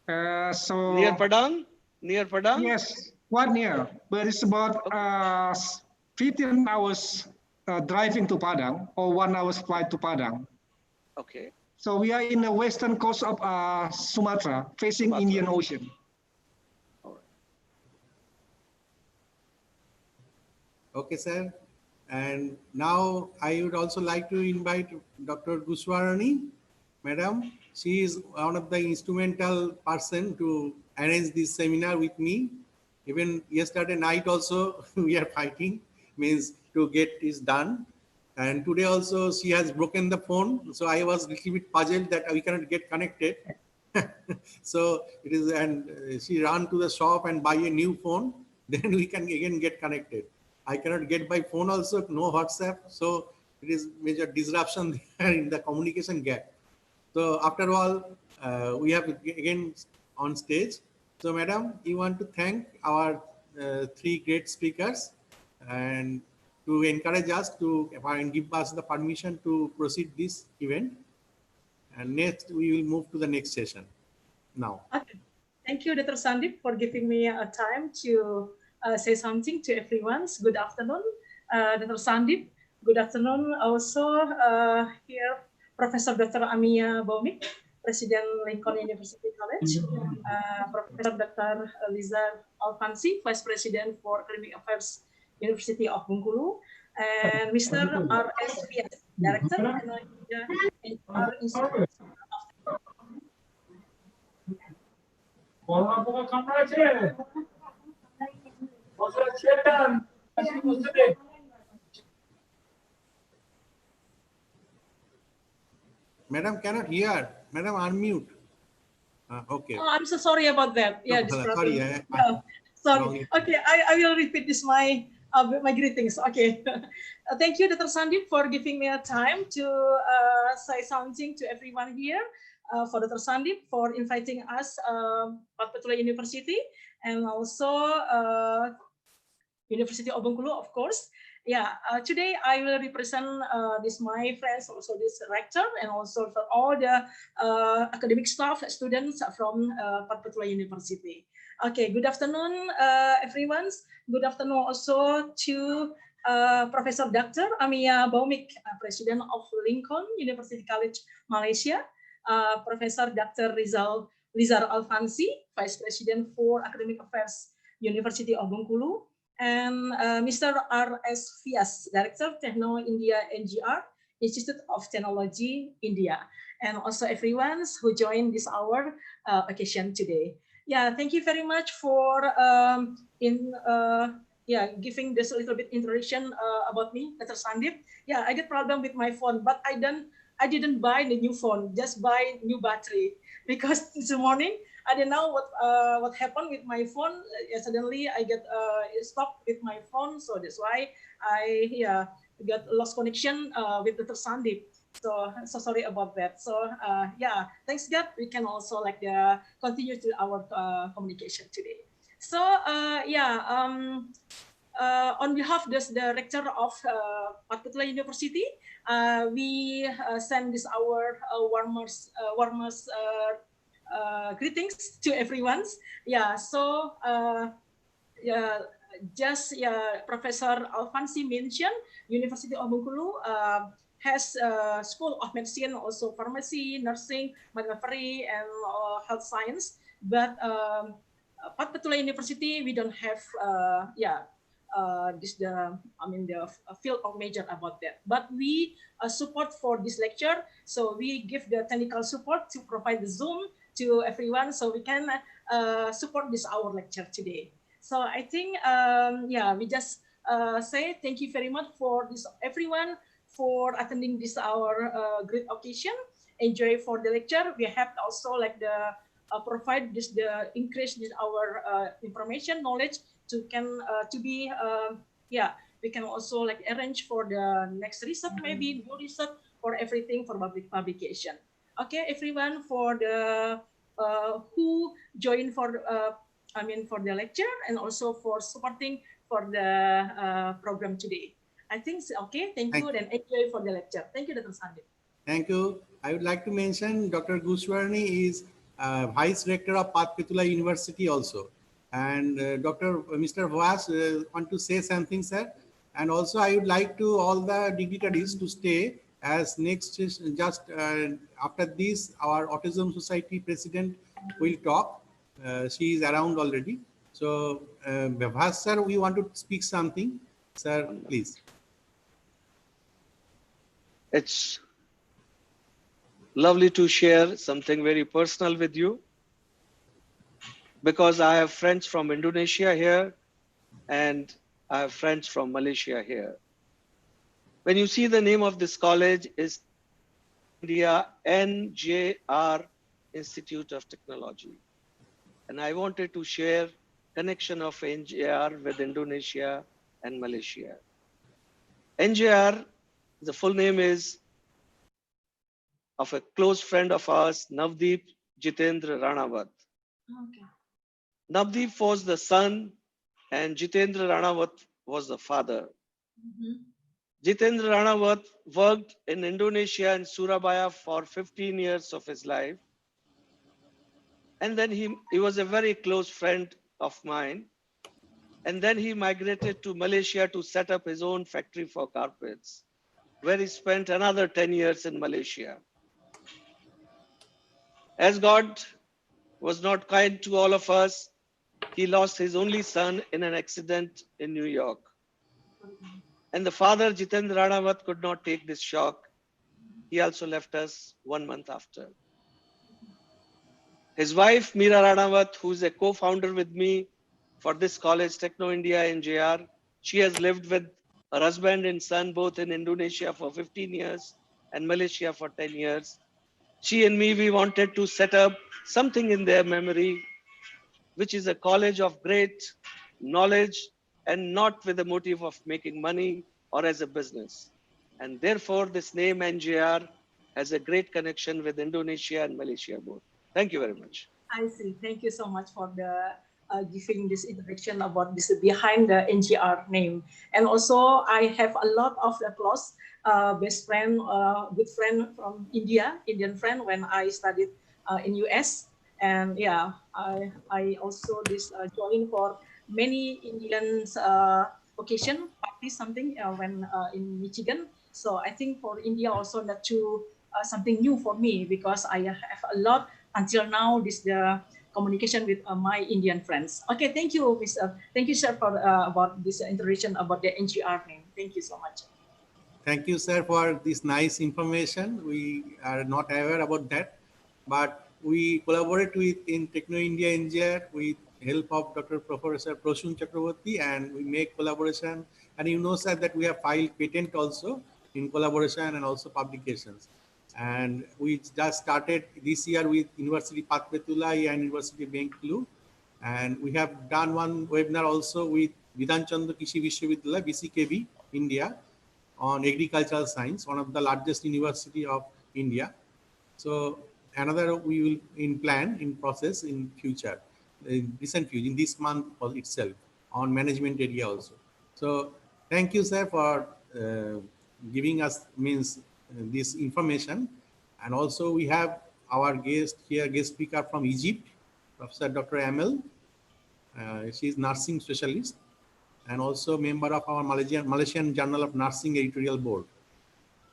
So near Padang? Near Padang? Yes, quite near. But it's about 15 hours driving to Padang or 1 hour's flight to Padang. Okay. So we are in the western coast of Sumatra, facing Indian Ocean. Okay, sir. And now I would also like to invite Dr. Guswarani, madam. She is one of the instrumental person to arrange this seminar with me. Even yesterday night also we are fighting, means to get this done. And today also she has broken the phone. So I was a little bit puzzled that we cannot get connected. So it is, and she ran to the shop and buy a new phone. Then we can again get connected. I cannot get by phone also, no WhatsApp. So it is major disruption there in the communication gap. So after all, we have again on stage. So madam, you want to thank our 3 great speakers and to encourage us to and give us the permission to proceed this event. And next, we will move to the next session now. Okay. Thank you, Dr. Sandeep, for giving me a time to say something to everyone. Good afternoon, Dr. Sandeep. Good afternoon also here, Professor Dr. Amiya Bhaumik, President Lincoln University College, Professor Dr. Liza Alfansi, Vice President for Academic Affairs, University of Bengkulu, and Mr. R.S. Fias, Director and our Institute. Madam cannot hear. Madam, unmute. Okay. Oh, I'm so sorry about that. Yeah, this Sorry. no, sorry. Okay, I will repeat this my greetings. Okay. Thank you, Dr. Sandeep, for giving me a time to say something to everyone here. For Dr. Sandeep for inviting us Pat Petulai University and also University of Bengkulu, of course. Yeah, today I will represent this my friends, also this rector, and also for all the academic staff, students from Pat Petulai University. Okay, good afternoon, everyone. Good afternoon also to Professor Dr. Amia Baumik, President of Lincoln University College, Malaysia. Professor Dr. Rizal Alfansi, Vice President for Academic Affairs, University of Bengkulu, and Mr. R.S. Fias, Director, Techno India NGR, Institute of Technology, India, and also everyone who joined this our occasion today. Yeah, thank you very much for giving this little bit introduction about me, Dr. Sandeep. Yeah, I get problem with my phone, but I didn't buy the new phone, just buy new battery, because this morning I don't know what happened with my phone. Suddenly I get stopped with my phone, so that's why I got lost connection with Dr. Sandeep. So sorry about that. So thanks God, we can also continue to our communication today. So on behalf of the rector of Pat Petulai University, we send this our warmest greetings to everyone. Professor Alfansi mentioned University of Bengkulu has School of Medicine, also pharmacy, nursing, midwifery, and health science. But Pat Petulai University, we don't have the field of major about that. But we support for this lecture, so we give the technical support to provide the Zoom to everyone, so we can support this our lecture today. So I think we just say thank you very much for this everyone for attending this our great occasion. Enjoy for the lecture. We have also provide this the increase this our information knowledge we can also arrange for the next research, maybe new research for everything for publication. Okay, everyone for the who joined for the lecture and also for supporting for the program today. I think okay. Thank you and enjoy for the lecture. Thank you, Dr. Sandeep. Thank you. I would like to mention Dr. Guswarni is Vice Rector of Pat Petulai University also. And Mr. Vas want to say something, sir. And also I would like to all the dignitaries to stay as next is just after this our Autism Society President will talk. She is around already. So Vas sir, we want to speak something. Sir, please. It's lovely to share something very personal with you, because I have friends from Indonesia here and I have friends from Malaysia here. When you see the name of this college is India NJR Institute of Technology. And I wanted to share connection of NJR with Indonesia and Malaysia. NJR, the full name is of a close friend of ours, Navdeep Jitendra Ranawat. Okay. Navdeep was the son and Jitendra Ranawat was the father. Jitendra Ranawat worked in Indonesia and Surabaya for 15 years of his life. And then he was a very close friend of mine. And then he migrated to Malaysia to set up his own factory for carpets, where he spent another 10 years in Malaysia. As God was not kind to all of us, he lost his only son in an accident in New York. And the father, Jitendra Ranawat, could not take this shock. He also left us 1 month after. His wife, Meera Ranawat, who is a co-founder with me for this college, Techno India NJR, she has lived with her husband and son both in Indonesia for 15 years and Malaysia for 10 years. She and me, we wanted to set up something in their memory, which is a college of great knowledge and not with the motive of making money or as a business. And therefore, this name NJR has a great connection with Indonesia and Malaysia both. Thank you very much. I see. Thank you so much for the giving this introduction about this behind the NGR name. And also, I have a lot of close best friend, good friend from India, Indian friend when I studied in US. And yeah, I also this join for many Indians occasion party something when in Michigan. So I think for India also that too something new for me because I have a lot until now this the communication with my Indian friends. Okay, thank you, Mr. Thank you, sir, for about this introduction about the NGR name. Thank you so much. Thank you, sir, for this nice information. We are not aware about that, but we collaborate with in Techno India NGR with help of Dr. Professor Prosun Chakraborty, and we make collaboration. And you know, sir, that we have filed patent also in collaboration and also publications. And we just started this year with University Pat Petulai and University Bengkulu. And we have done one webinar also with Vidhan Chandra Kishi Vishwavidyalaya, BCKV, India, on agricultural science, one of the largest university of India. So another we will in plan, in process in future, in recent future, in this month itself, on management area also. So thank you, sir, for giving us this information. And also we have our guest here, guest speaker from Egypt, Professor Dr. Amel. She is nursing specialist and also member of our Malaysian Journal of Nursing Editorial Board.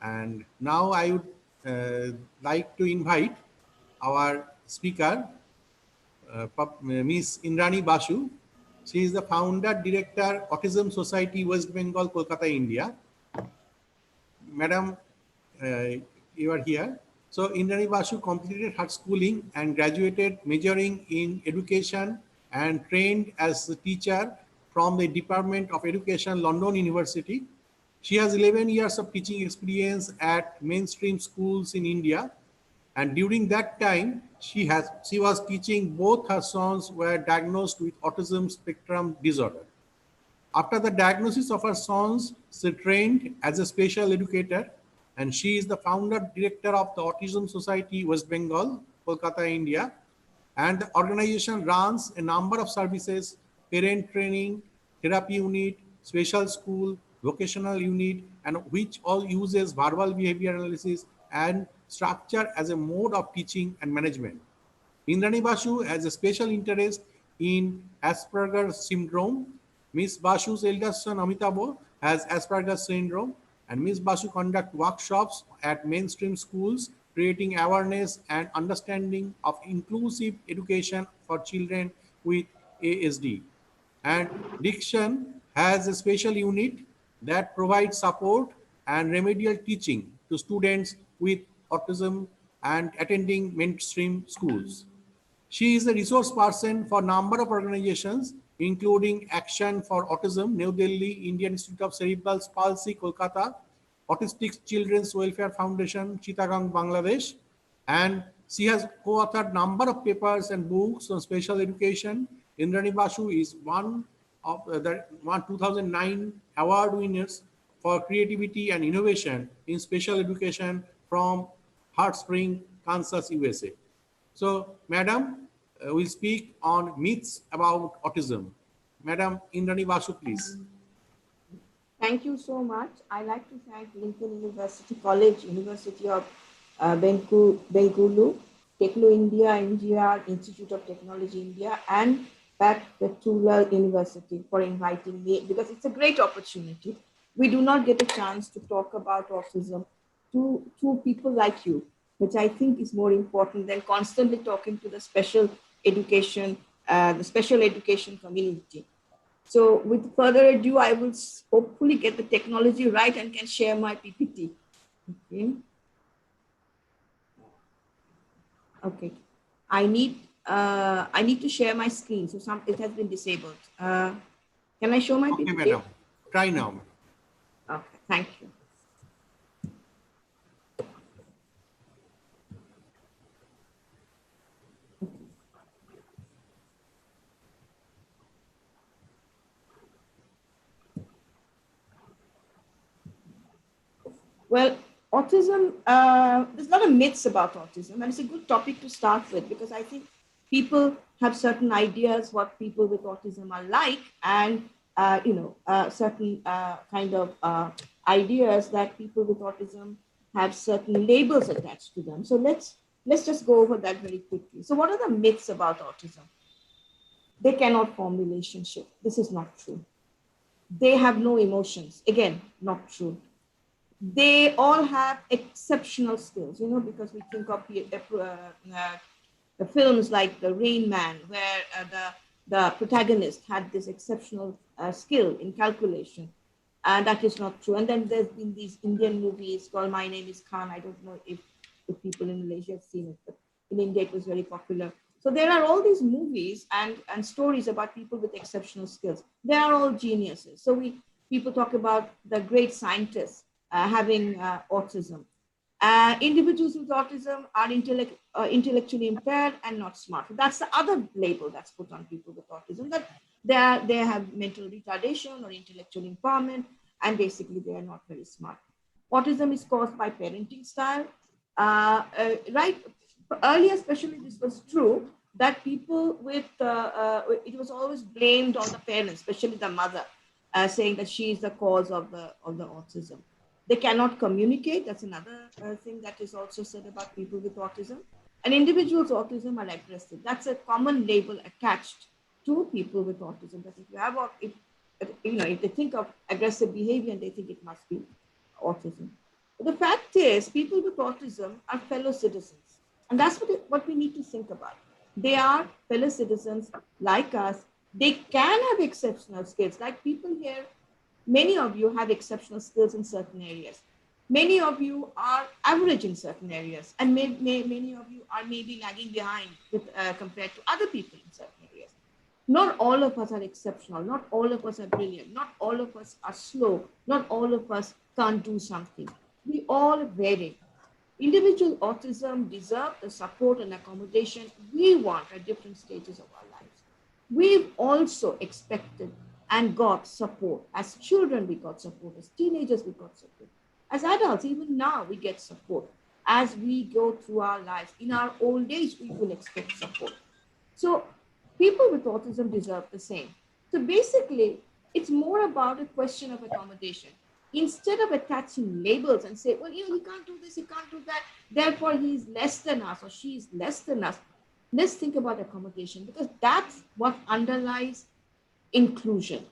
And now I would like to invite our speaker, Ms. Indrani Basu. She is the founder, director, Autism Society, West Bengal, Kolkata, India. Madam, you are here. So Indrani Basu completed her schooling and graduated majoring in education and trained as a teacher from the Department of Education, London University. She has 11 years of teaching experience at mainstream schools in India. And during that time, she was teaching. Both her sons were diagnosed with autism spectrum disorder. After the diagnosis of her sons, she trained as a special educator, and she is the founder director of the Autism Society West Bengal, Kolkata, India. And the organization runs a number of services: parent training, therapy unit, special school, vocational unit, and which all uses verbal behavior analysis and structure as a mode of teaching and management. Indrani Basu has a special interest in Asperger's syndrome. Ms. Basu's eldest son Amitabh has Asperger's syndrome, and Ms. Basu conducts workshops at mainstream schools, creating awareness and understanding of inclusive education for children with ASD. And Diction has a special unit that provides support and remedial teaching to students with autism and attending mainstream schools. She is a resource person for a number of organizations, including Action for Autism, New Delhi, Indian Institute of Cerebral Palsy, Kolkata, Autistic Children's Welfare Foundation, Chittagong, Bangladesh, and she has co-authored a number of papers and books on special education. Indrani Basu is one of the 2009 award winners for creativity and innovation in special education from Hot Spring, Kansas, USA. So, Madam, will speak on myths about autism. Madam Indrani Basu, please. Thank you so much. I'd like to thank Lincoln University College, University of Bengkulu, Techno India, NGR, Institute of Technology India, and Pat Petulai University for inviting me, because it's a great opportunity. We do not get a chance to talk about autism to people like you. which I think is more important than constantly talking to the special education community. So with further ado, I will hopefully get the technology right and can share my PPT. Okay. Okay. I need to share my screen. So it has been disabled. Can I show my Okay, PPT? madam. Try now. Okay, thank you. Well, autism, there's a lot of myths about autism, and it's a good topic to start with because I think people have certain ideas what people with autism are like, and certain kind of ideas that people with autism have certain labels attached to them. So let's just go over that very quickly. So what are the myths about autism? They cannot form relationship. This is not true. They have no emotions. Again, not true. They all have exceptional skills, because we think of the films like The Rain Man, where the protagonist had this exceptional skill in calculation. And that is not true. And then there's been these Indian movies called My Name is Khan. I don't know if people in Malaysia have seen it, but in India it was very popular. So there are all these movies and stories about people with exceptional skills. They are all geniuses. So people talk about the great scientists having autism. Individuals with autism are intellectually impaired and not smart. So that's the other label that's put on people with autism, that they have mental retardation or intellectual impairment, and basically they are not very smart. Autism is caused by parenting style. Right? Earlier, especially, this was true that people with, it was always blamed on the parents, especially the mother, saying that she is the cause of the autism. They cannot communicate. That's another thing that is also said about people with autism. And individuals with autism are aggressive. That's a common label attached to people with autism. That if you have, if they think of aggressive behavior, and they think it must be autism. But the fact is, people with autism are fellow citizens, and that's what we need to think about. They are fellow citizens like us. They can have exceptional skills, like people here. Many of you have exceptional skills in certain areas. Many of you are average in certain areas, and many of you are maybe lagging behind compared to other people in certain areas. Not all of us are exceptional. Not all of us are brilliant. Not all of us are slow. Not all of us can't do something. We all vary. Individual autism deserve the support and accommodation we want at different stages of our lives. We've also expected and got support. As children, we got support. As teenagers, we got support. As adults, even now, we get support. As we go through our lives, in our old age, we will expect support. So people with autism deserve the same. So basically, it's more about a question of accommodation. Instead of attaching labels and say, well, he can't do this, he can't do that, therefore he's less than us or she's less than us. Let's think about accommodation, because that's what underlies inclusion.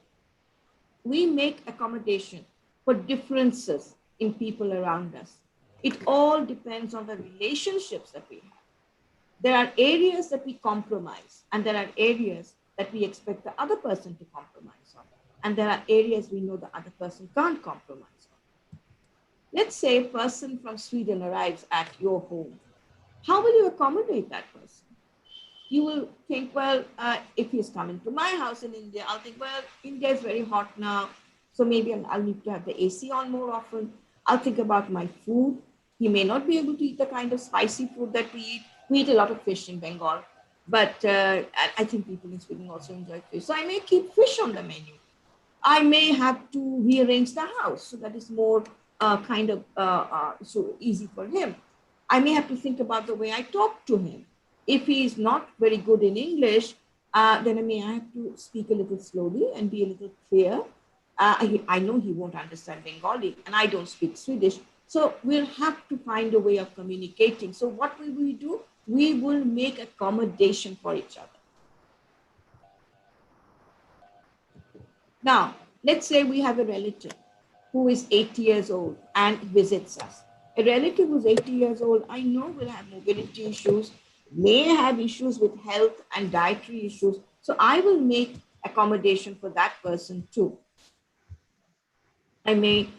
We make accommodation for differences in people around us. It all depends on the relationships that we have. There are areas that we compromise, and there are areas that we expect the other person to compromise on. And there are areas we know the other person can't compromise on. Let's say a person from Sweden arrives at your home. How will you accommodate that person? You will think, well, if he's coming to my house in India, I'll think, well, India is very hot now, so maybe I'll need to have the AC on more often. I'll think about my food. He may not be able to eat the kind of spicy food that we eat. We eat a lot of fish in Bengal, but I think people in Sweden also enjoy fish. So I may keep fish on the menu. I may have to rearrange the house so that it's more so easy for him. I may have to think about the way I talk to him. If he is not very good in English, then I have to speak a little slowly and be a little clear. I know he won't understand Bengali, and I don't speak Swedish. So we'll have to find a way of communicating. So what will we do? We will make accommodation for each other. Now, let's say we have a relative who is 80 years old and visits us. A relative who's 80 years old, I know will have mobility issues, may have issues with health and dietary issues. So I will make accommodation for that person too. I may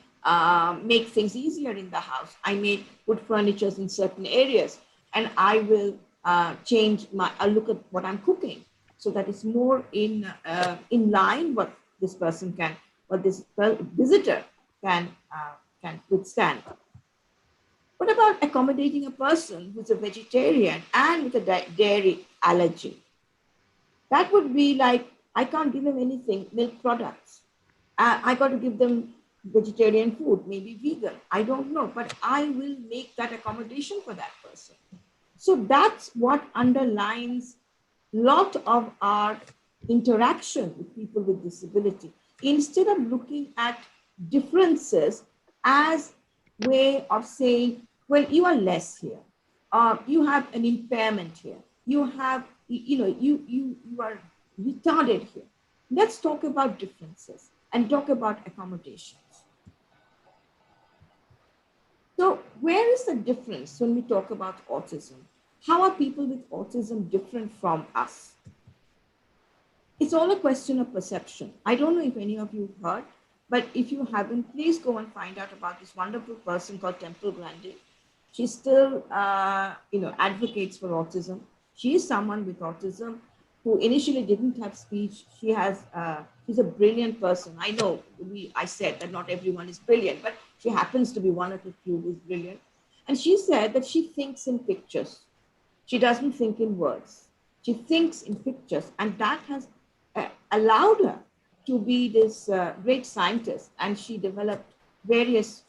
make things easier in the house. I may put furniture in certain areas, and I will change I'll look at what I'm cooking so that it's more in line what this person can, what this visitor can withstand. What about accommodating a person who's a vegetarian and with a dairy allergy? That would be like, I can't give them anything, milk products. I got to give them vegetarian food, maybe vegan. I don't know, but I will make that accommodation for that person. So that's what underlines a lot of our interaction with people with disability. Instead of looking at differences as way of saying, well, you are less here, you have an impairment here, you have, you are retarded here. Let's talk about differences and talk about accommodations. So where is the difference when we talk about autism? How are people with autism different from us? It's all a question of perception. I don't know if any of you have heard, but if you haven't, please go and find out about this wonderful person called Temple Grandin. She still, advocates for autism. She is someone with autism who initially didn't have speech. She's a brilliant person. I know I said that not everyone is brilliant, but she happens to be one of the few who's brilliant. And she said that she thinks in pictures. She doesn't think in words. She thinks in pictures, and that has allowed her to be this great scientist. And she developed various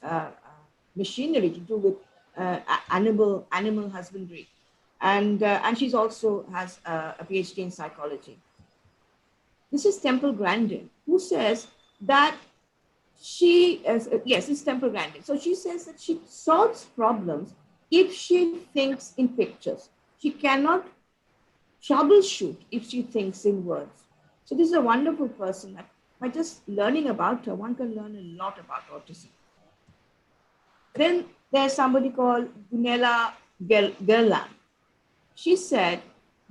machinery to do with animal husbandry. And she's also has a PhD in psychology. This is Temple Grandin, who says that it's Temple Grandin. So she says that she solves problems if she thinks in pictures. She cannot troubleshoot if she thinks in words. So this is a wonderful person that by just learning about her, one can learn a lot about autism. Then there's somebody called Gunela Gerland. She said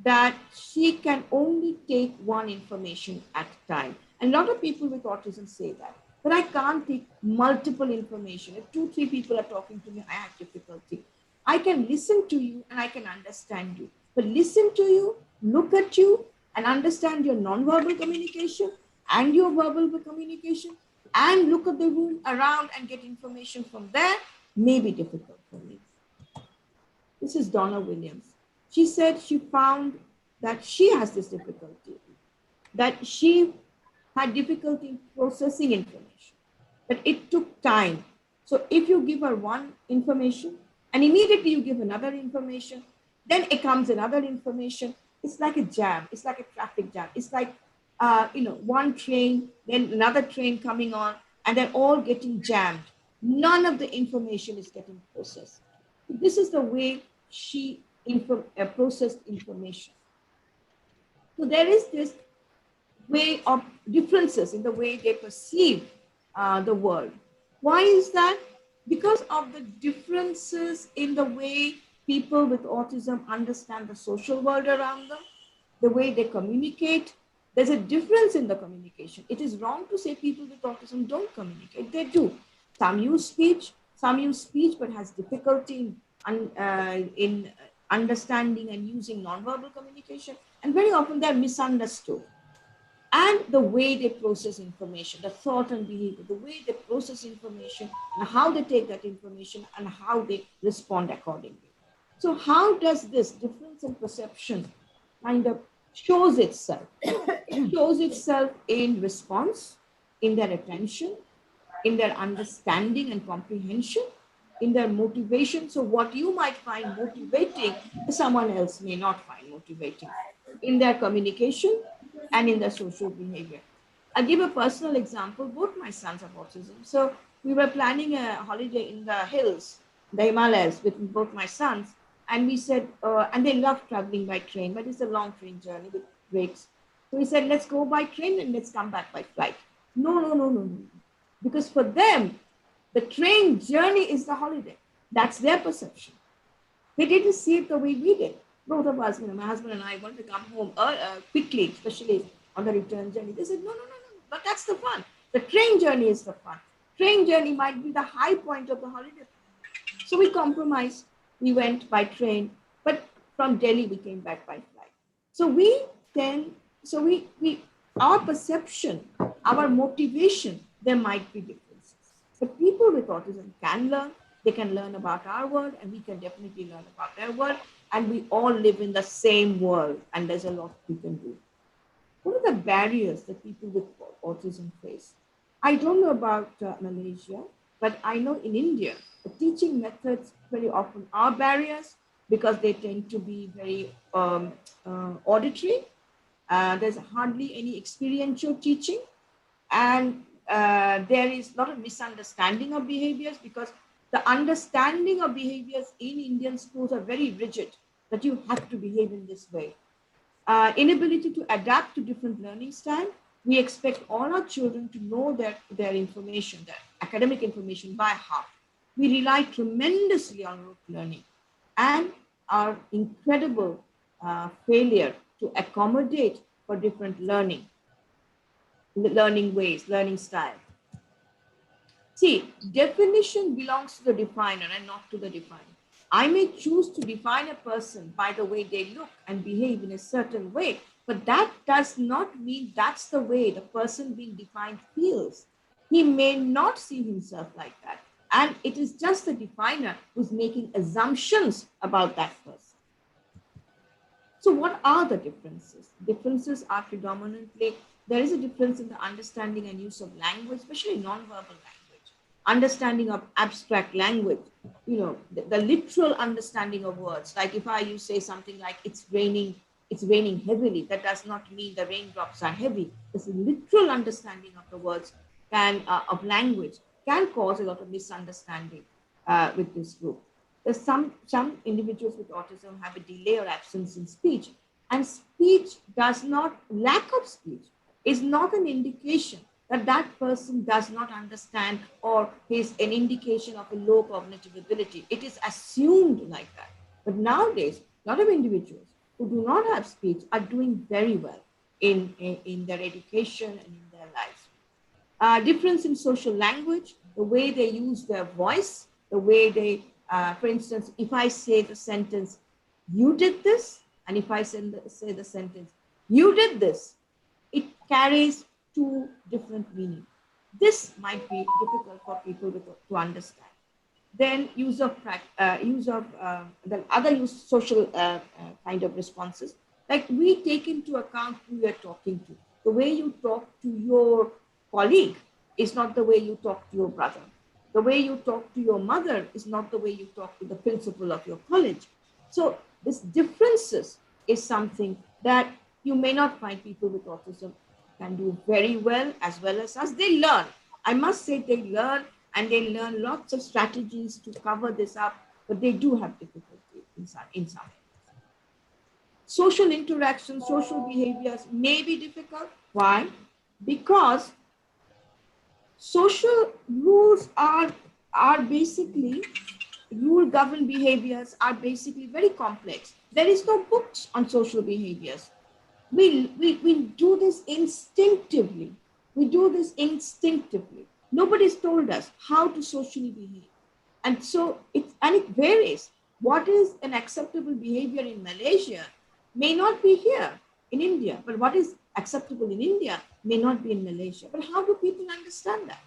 that she can only take one information at a time. And a lot of people with autism say that. But I can't take multiple information. If 2-3 people are talking to me, I have difficulty. I can listen to you and I can understand you. But listen to you, look at you, and understand your nonverbal communication and your verbal communication, and look at the room around and get information from there may be difficult for me. This is Donna Williams. She said she found that she has this difficulty, that she had difficulty in processing information, that it took time. So if you give her one information and immediately you give another information, then it comes another information. It's like a jam. It's like a traffic jam. It's like, one train, then another train coming on, and they're all getting jammed. None of the information is getting processed. This is the way she processed information. So there is this way of differences in the way they perceive the world. Why is that? Because of the differences in the way people with autism understand the social world around them, the way they communicate. There's a difference in the communication. It is wrong to say people with autism don't communicate. They do. Some use speech, but has difficulty in understanding and using nonverbal communication. And very often they're misunderstood. And the way they process information, the thought and behavior, the way they process information, and how they take that information and how they respond accordingly. So how does this difference in perception kind of shows itself? It shows itself in response, in their attention, in their understanding and comprehension, in their motivation. So what you might find motivating, someone else may not find motivating, in their communication and in their social behavior. I'll give a personal example. Both my sons have autism. So we were planning a holiday in the hills, the Himalayas, with both my sons. And we said, and they love traveling by train, but it's a long train journey with breaks. So we said, let's go by train and let's come back by flight. No. Because for them, the train journey is the holiday. That's their perception. They didn't see it the way we did. Both of us, my husband and I wanted to come home quickly, especially on the return journey. They said, no, no, no, no, but that's the fun. The train journey is the fun. Train journey might be the high point of the holiday. So we compromised. We went by train, but from Delhi, we came back by flight. So our perception, our motivation, there might be differences. But people with autism can learn. They can learn about our world, and we can definitely learn about their world. And we all live in the same world, and there's a lot we can do. What are the barriers that people with autism face? I don't know about Malaysia, but I know in India, the teaching methods very often are barriers because they tend to be very auditory. There's hardly any experiential teaching. And there is a lot of misunderstanding of behaviors because the understanding of behaviors in Indian schools are very rigid, that you have to behave in this way. Inability to adapt to different learning style. We expect all our children to know their information, their academic information by heart. We rely tremendously on rote learning and our incredible failure to accommodate for different learning ways, learning style. See, definition belongs to the definer and not to the definer. I may choose to define a person by the way they look and behave in a certain way, but that does not mean that's the way the person being defined feels. He may not see himself like that. And it is just the definer who's making assumptions about that person. So what are the differences? Differences are predominantly, there is a difference in the understanding and use of language, especially non-verbal language, understanding of abstract language, the literal understanding of words. Like if you say something like it's raining heavily, that does not mean the raindrops are heavy. This literal understanding of the words of language can cause a lot of misunderstanding with this group. There's some individuals with autism have a delay or absence in speech, and lack of speech is not an indication that that person does not understand or is an indication of a low cognitive ability. It is assumed like that. But nowadays, a lot of individuals who do not have speech are doing very well in their education and in their lives. Difference in social language, the way they use their voice, the way they for instance, if I say the sentence, you did this, and if I say the sentence, you did this, it carries two different meanings. This might be difficult for people to understand. Then use of social kind of responses. Like we take into account who you're talking to. The way you talk to your colleague is not the way you talk to your brother. The way you talk to your mother is not the way you talk to the principal of your college. So this differences is something that you may not find people with autism can do very well as us. They learn. I must say they learn, and they learn lots of strategies to cover this up, but they do have difficulty in some areas. Social interactions, social behaviors may be difficult. Why? Because social rules are basically, rule-governed behaviors are basically very complex. There is no books on social behaviors. We do this instinctively. Nobody's told us how to socially behave. And so it varies. What is an acceptable behavior in Malaysia may not be here in India, but what is acceptable in India may not be in Malaysia. But how do people understand that?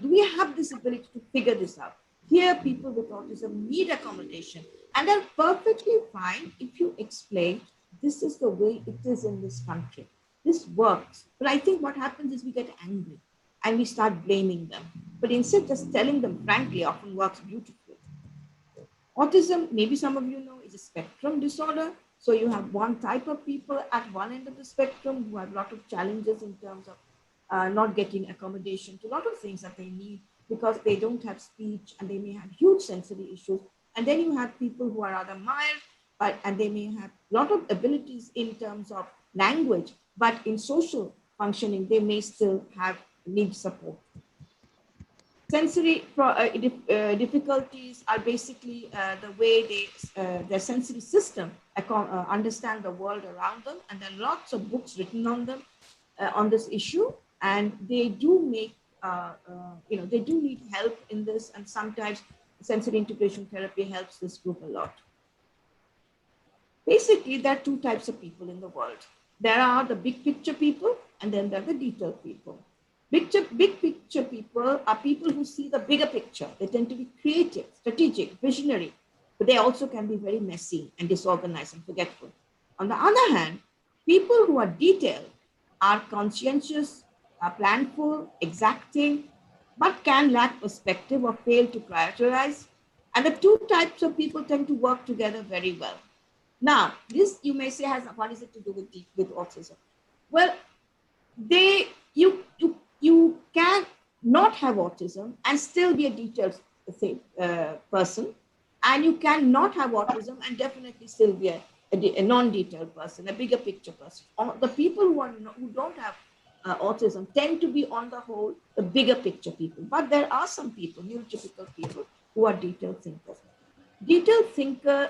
We have this ability to figure this out. Here, people with autism need accommodation, and they're perfectly fine if you explain this is the way it is in this country. This works. But I think what happens is we get angry and we start blaming them. But instead, just telling them frankly often works beautifully. Autism, maybe some of you know, is a spectrum disorder. So you have one type of people at one end of the spectrum who have a lot of challenges in terms of not getting accommodation to a lot of things that they need because they don't have speech and they may have huge sensory issues. And then you have people who are rather mild, and they may have a lot of abilities in terms of language, but in social functioning, they may still need support. Sensory difficulties are basically the way their sensory system understand the world around them, and there are lots of books written on them on this issue, and they do make they do need help in this, and sometimes sensory integration therapy helps this group a lot. Basically, there are two types of people in the world. There are the big picture people, and then there are the detailed people. Big picture people are people who see the bigger picture. They tend to be creative, strategic, visionary, but they also can be very messy and disorganized and forgetful. On the other hand, people who are detailed are conscientious, are planful, exacting, but can lack perspective or fail to prioritize. And the two types of people tend to work together very well. Now, this you may say what is it to do with autism? Well, you can not have autism and still be a detailed person, and you can not have autism and definitely still be a non-detailed person, a bigger picture person. The people who don't have autism tend to be, on the whole, the bigger picture people. But there are some people, neurotypical people, who are detailed thinkers. Detailed thinker,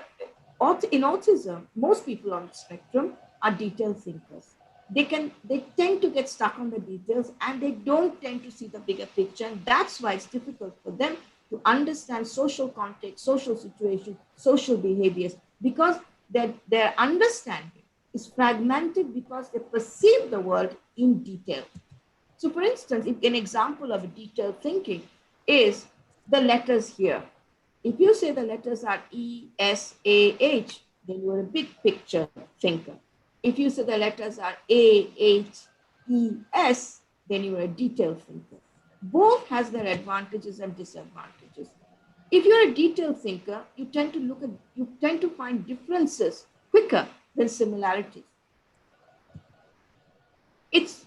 in autism, most people on the spectrum are detailed thinkers. They tend to get stuck on the details, and they don't tend to see the bigger picture. And that's why it's difficult for them to understand social context, social situation, social behaviors, because their understanding is fragmented because they perceive the world in detail. So for instance, an example of a detailed thinking is the letters here. If you say the letters are E, S, A, H, then you're a big picture thinker. If you say the letters are A, H, E, S, then you're a detailed thinker. Both has their advantages and disadvantages. If you're a detailed thinker, you tend to find differences quicker than similarities. It's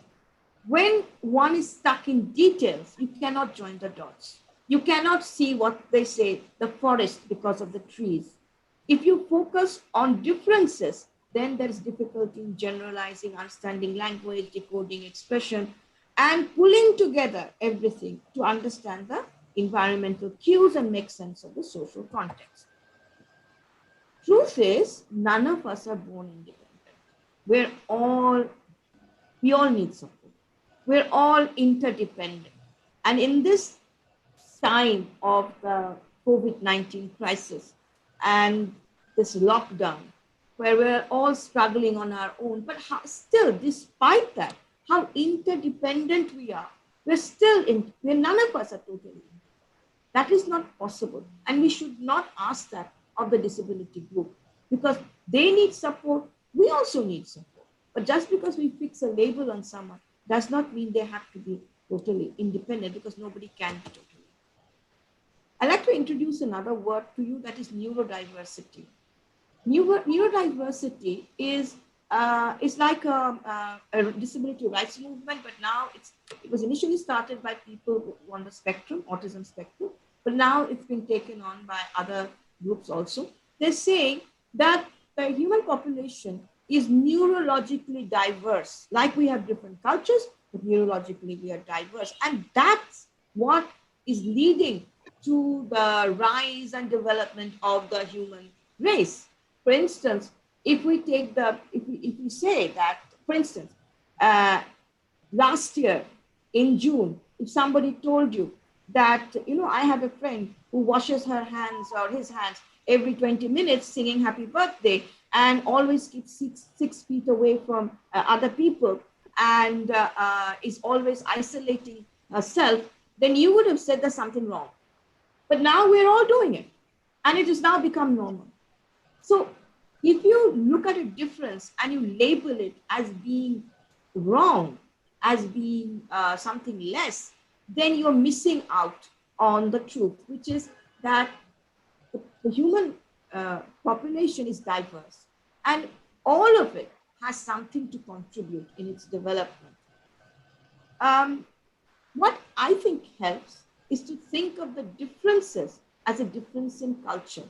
when one is stuck in details, you cannot join the dots. You cannot see what they say, the forest, because of the trees. If you focus on differences, then there is difficulty in generalizing, understanding language, decoding expression, and pulling together everything to understand the environmental cues and make sense of the social context. Truth is, none of us are born independent. We all need support. We're all interdependent. And in this time of the COVID-19 crisis and this lockdown, where we're all struggling on our own, but still, despite that, how interdependent we are, none of us are totally independent. That is not possible. And we should not ask that of the disability group, because they need support, we also need support. But just because we fix a label on someone does not mean they have to be totally independent, because nobody can be totally. I'd like to introduce another word to you, that is neurodiversity. Neurodiversity is like a disability rights movement, but now it was initially started by people on the spectrum, autism spectrum, but now it's been taken on by other groups also. They're saying that the human population is neurologically diverse. Like we have different cultures, but neurologically we are diverse. And that's what is leading to the rise and development of the human race. For instance, if we say that, for instance, last year in June, if somebody told you that, I have a friend who washes her hands or his hands every 20 minutes singing happy birthday and always keeps 6 feet away from other people and is always isolating herself, then you would have said there's something wrong. But now we're all doing it, and it has now become normal. So if you look at a difference and you label it as being wrong, as being something less, then you're missing out on the truth, which is that the human population is diverse, and all of it has something to contribute in its development. What I think helps is to think of the differences as a difference in culture.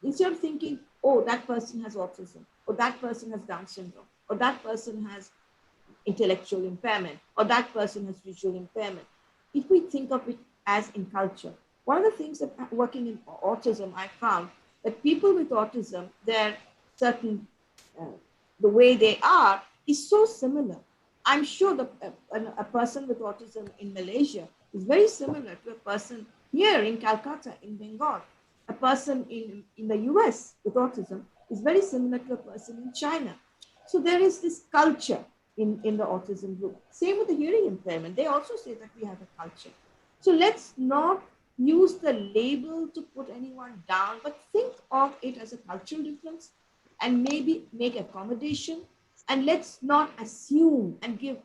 Instead of thinking, oh, that person has autism, or that person has Down syndrome, or that person has intellectual impairment, or that person has visual impairment. If we think of it as in culture. One of the things that working in autism, I found that people with autism, their certain, the way they are is so similar. I'm sure a person with autism in Malaysia is very similar to a person here in Calcutta, in Bengal. A person in the US with autism is very similar to a person in China. So there is this culture in the autism group. Same with the hearing impairment. They also say that we have a culture. So let's not use the label to put anyone down, but think of it as a cultural difference and maybe make accommodation. And let's not assume and give,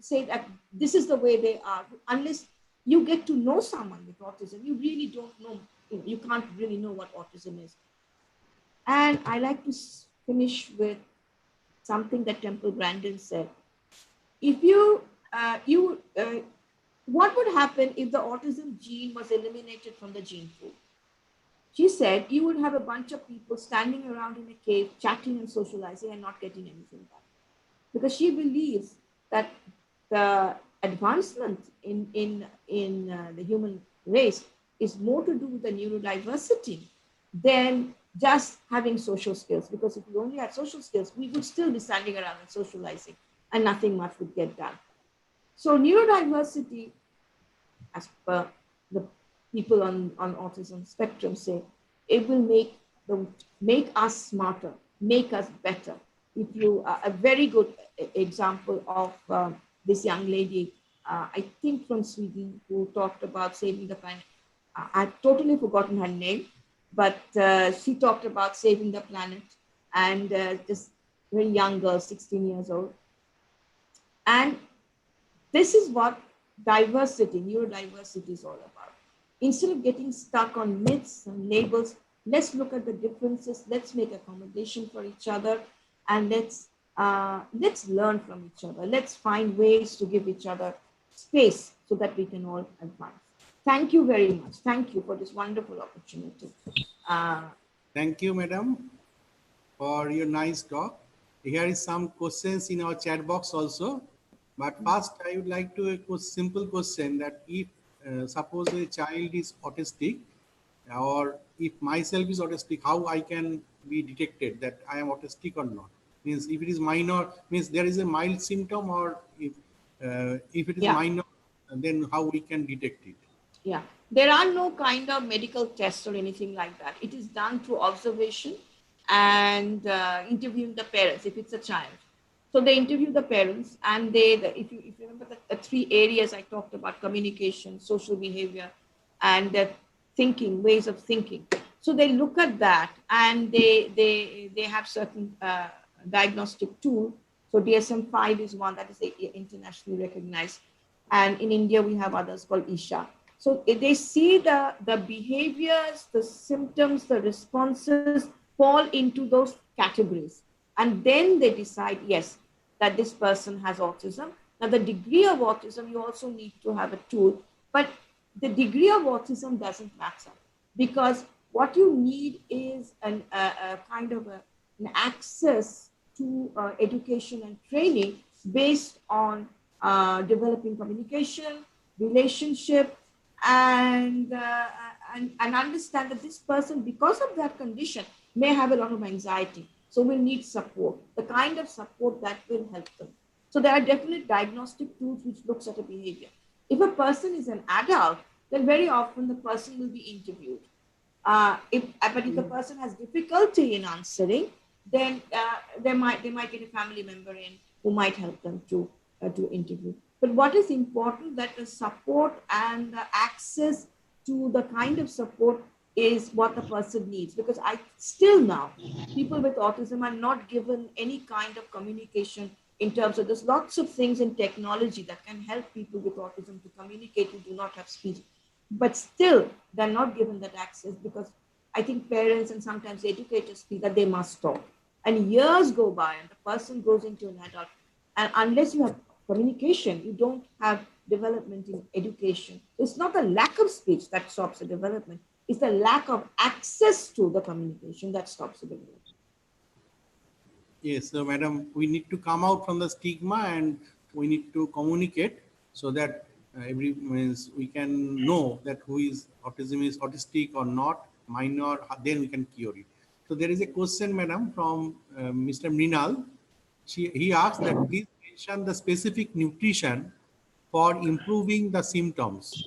say that this is the way they are. Unless you get to know someone with autism, you really don't know, you can't really know what autism is. And I like to finish with something that Temple Grandin said. If what would happen if the autism gene was eliminated from the gene pool? She said you would have a bunch of people standing around in a cave, chatting and socializing and not getting anything done. Because she believes that the advancement in the human race is more to do with the neurodiversity than just having social skills. Because if we only had social skills, we would still be standing around and socializing and nothing much would get done. So neurodiversity, as per the people on autism spectrum say, it will make us smarter, make us better. If you a very good example of this young lady, I think from Sweden, who talked about saving the planet. I've totally forgotten her name, but she talked about saving the planet, and this very young girl, 16 years old. And this is what diversity, neurodiversity is all about. Instead of getting stuck on myths and labels, let's look at the differences, let's make accommodation for each other, and let's learn from each other. Let's find ways to give each other space so that we can all advance. Thank you very much. Thank you for this wonderful opportunity. Thank you, madam, for your nice talk. Here is some questions in our chat box also. But first, I would like to ask a simple question that if suppose a child is autistic, or if myself is autistic, how I can be detected that I am autistic or not? Means if it is minor, means there is a mild symptom, or if it is minor, then how we can detect it? Yeah, there are no kind of medical tests or anything like that. It is done through observation and interviewing the parents if it's a child. So they interview the parents, and if you remember the three areas I talked about: communication, social behavior, and thinking, ways of thinking. So they look at that, and they have certain diagnostic tool. So DSM-5 is one that is internationally recognized, and in India we have others called ISHA. So they see the behaviors, the symptoms, the responses fall into those categories. And then they decide, yes, that this person has autism. Now, the degree of autism, you also need to have a tool. But the degree of autism doesn't matter, because what you need is a kind of an access to education and training based on developing communication, relationship, and understand that this person, because of that condition, may have a lot of anxiety. So we'll need support, the kind of support that will help them. So there are definite diagnostic tools which looks at a behavior. If a person is an adult, then very often the person will be interviewed. But if the person has difficulty in answering, then they might get a family member in who might help them to interview. But what is important, that the support and the access to the kind of support is what the person needs. Because still now, people with autism are not given any kind of communication in terms of, there's lots of things in technology that can help people with autism to communicate who do not have speech. But still, they're not given that access, because I think parents and sometimes educators feel that they must talk. And years go by and the person grows into an adult. And unless you have communication, you don't have development in education. It's not the lack of speech that stops the development. It's the lack of access to the communication that stops the development. Yes, so madam, we need to come out from the stigma and we need to communicate so that every means we can know that who is autism is autistic or not, minor, then we can cure it. So there is a question, madam, from Mr. Mrinal. He asked that please mention the specific nutrition for improving the symptoms.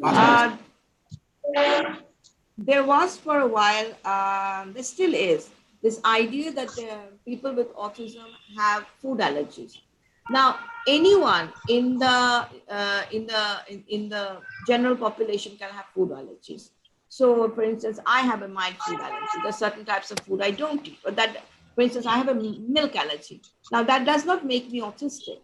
Uh, there was for a while, there still is, this idea that the people with autism have food allergies. Now, anyone in the general population can have food allergies. So, for instance, I have a mild food allergy. There's certain types of food I don't eat. But that, for instance, I have a milk allergy. Now, that does not make me autistic.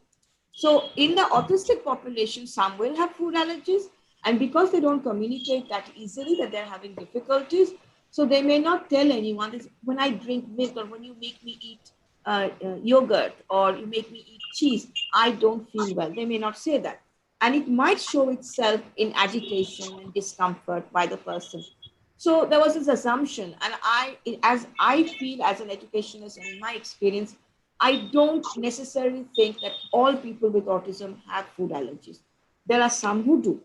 So, in the autistic population, some will have food allergies, and because they don't communicate that easily, that they're having difficulties, so they may not tell anyone, this, when I drink milk or when you make me eat yogurt or you make me eat cheese, I don't feel well. They may not say that. And it might show itself in agitation and discomfort by the person. So there was this assumption, and as I feel as an educationist and in my experience, I don't necessarily think that all people with autism have food allergies. There are some who do.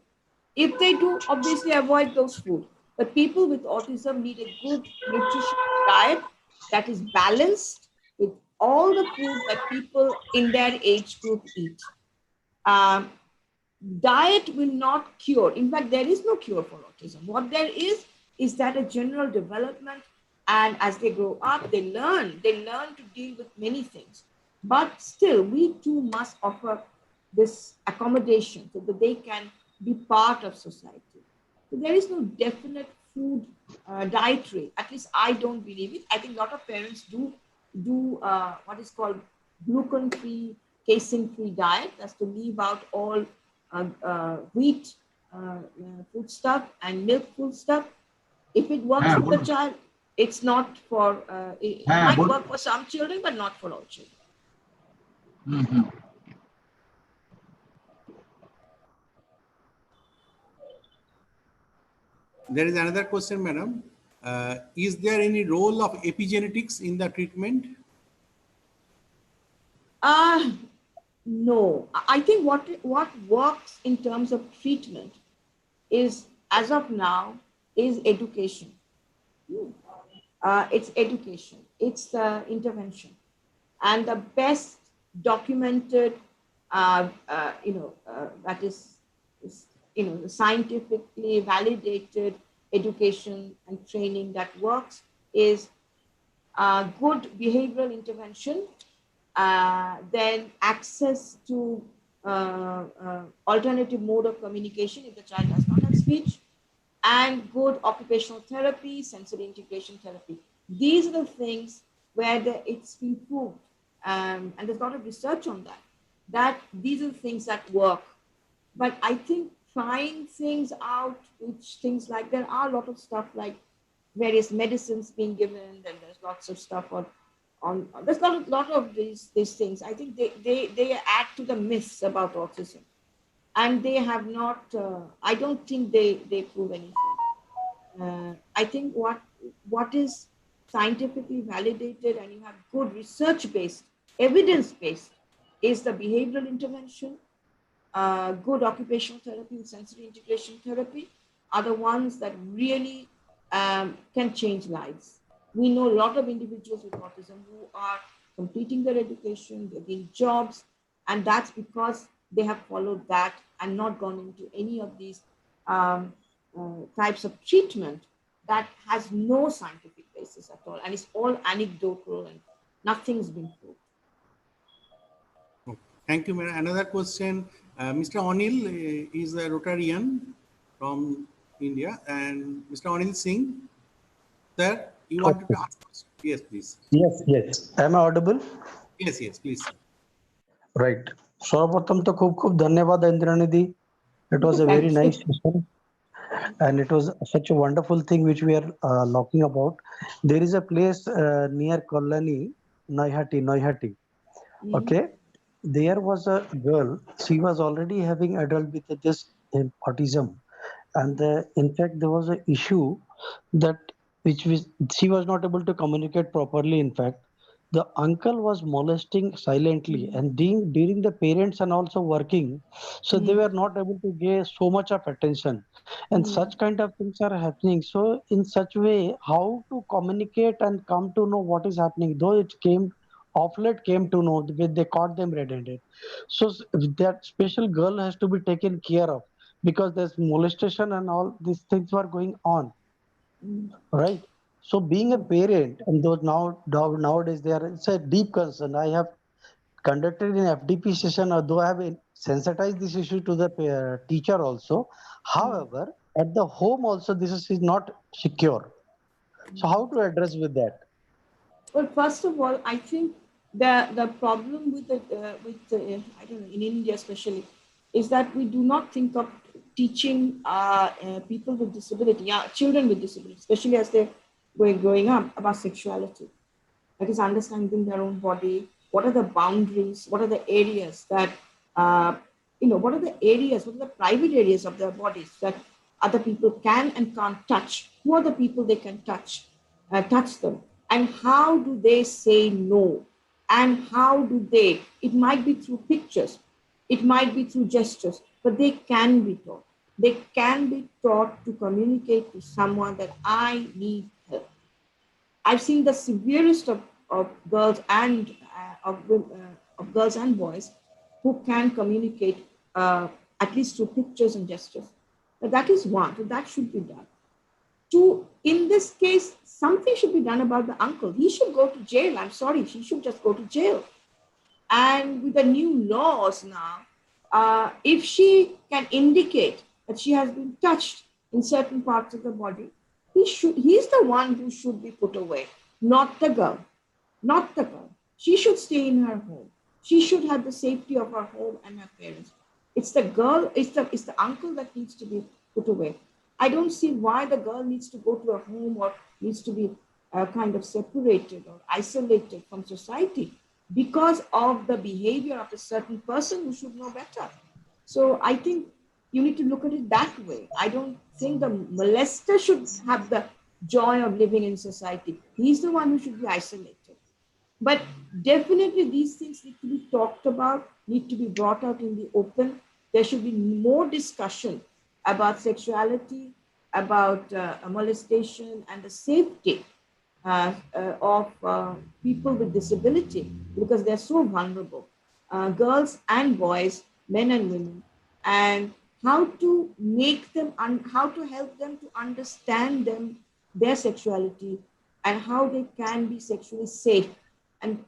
If they do, obviously avoid those food. But people with autism need a good nutritious diet that is balanced with all the food that people in their age group eat. Um, Diet will not cure. In fact, there is no cure for autism. What there is that a general development, and as they grow up, they learn to deal with many things. But still, we too must offer this accommodation so that they can be part of society. So there is no definite food dietary. At least I don't believe it. I think a lot of parents do what is called gluten-free, casein-free diet. That's to leave out all wheat food stuff and milk food stuff. If it works with the child, it's not for, it might work for some children, but not for all children. There is another question, madam. Is there any role of epigenetics in the treatment? No. I think what works in terms of treatment is, as of now, is education. It's education. It's the intervention. And the best documented, that is scientifically validated education and training that works is good behavioral intervention, then access to alternative mode of communication if the child does not have speech, and good occupational therapy, sensory integration therapy. These are the things where it's been proved, and there's a lot of research on that these are the things that work. But I think trying things out, things like, there are a lot of stuff like various medicines being given, and there's lots of stuff on there's a lot of these things. I think they add to the myths about autism, and they have not, I don't think they prove anything. I think what is scientifically validated and you have good research-based, evidence-based, is the behavioral intervention, good occupational therapy and sensory integration therapy are the ones that really can change lives. We know a lot of individuals with autism who are completing their education, they're getting jobs, and that's because they have followed that and not gone into any of these types of treatment that has no scientific basis at all, and it's all anecdotal and nothing's been proved. Thank you, madam. Another question. Mr. Anil is a Rotarian from India, and Mr. Anil Singh, sir, you wanted to ask us? Yes, please. Yes. Am I audible? Yes, please. Right. सर्वप्रथम तो खूब धन्यवाद इंद्रानिधि. It was a very nice session, and it was such a wonderful thing which we are talking about. There is a place near Colle, Novianti. Okay, there was a girl. She was already having adult with this autism, and in fact there was an issue that she was not able to communicate properly. In fact, the uncle was molesting silently, and during the parents and also working, so they were not able to give so much of attention, and such kind of things are happening. So in such way, how to communicate and come to know what is happening, though it came of late came to know when they caught them red-handed. So that special girl has to be taken care of, because there's molestation and all these things were going on, right? So being a parent, and those nowadays they are, it's a deep concern. I have conducted in FDP session, although I have sensitized this issue to the teacher also. However, at the home also this is not secure. So how to address with that? Well, first of all, I think the problem with I don't know, in India especially, is that we do not think of teaching people with disability, children with disability, especially as they're growing up, about sexuality. That is understanding their own body. What are the boundaries? What are the areas that what are the areas? What are the private areas of their bodies that other people can and can't touch? Who are the people they can touch them? And how do they say no? And how do they? It might be through pictures, it might be through gestures, but they can be taught. They can be taught to communicate to someone that I need help. I've seen the severest of girls and of girls and boys who can communicate at least through pictures and gestures. But that is one. So that should be done. Two, in this case, something should be done about the uncle. He should go to jail. I'm sorry, she should just go to jail. And with the new laws now, if she can indicate that she has been touched in certain parts of the body, he's the one who should be put away, not the girl. Not the girl. She should stay in her home. She should have the safety of her home and her parents. It's the girl, it's the uncle that needs to be put away. I don't see why the girl needs to go to a home or needs to be kind of separated or isolated from society because of the behavior of a certain person who should know better. So I think you need to look at it that way. I don't think the molester should have the joy of living in society. He's the one who should be isolated. But definitely these things need to be talked about, need to be brought out in the open. There should be more discussion about sexuality, about molestation and the safety of people with disability, because they're so vulnerable, girls and boys, men and women, and how to make them, how to help them to understand their sexuality and how they can be sexually safe. And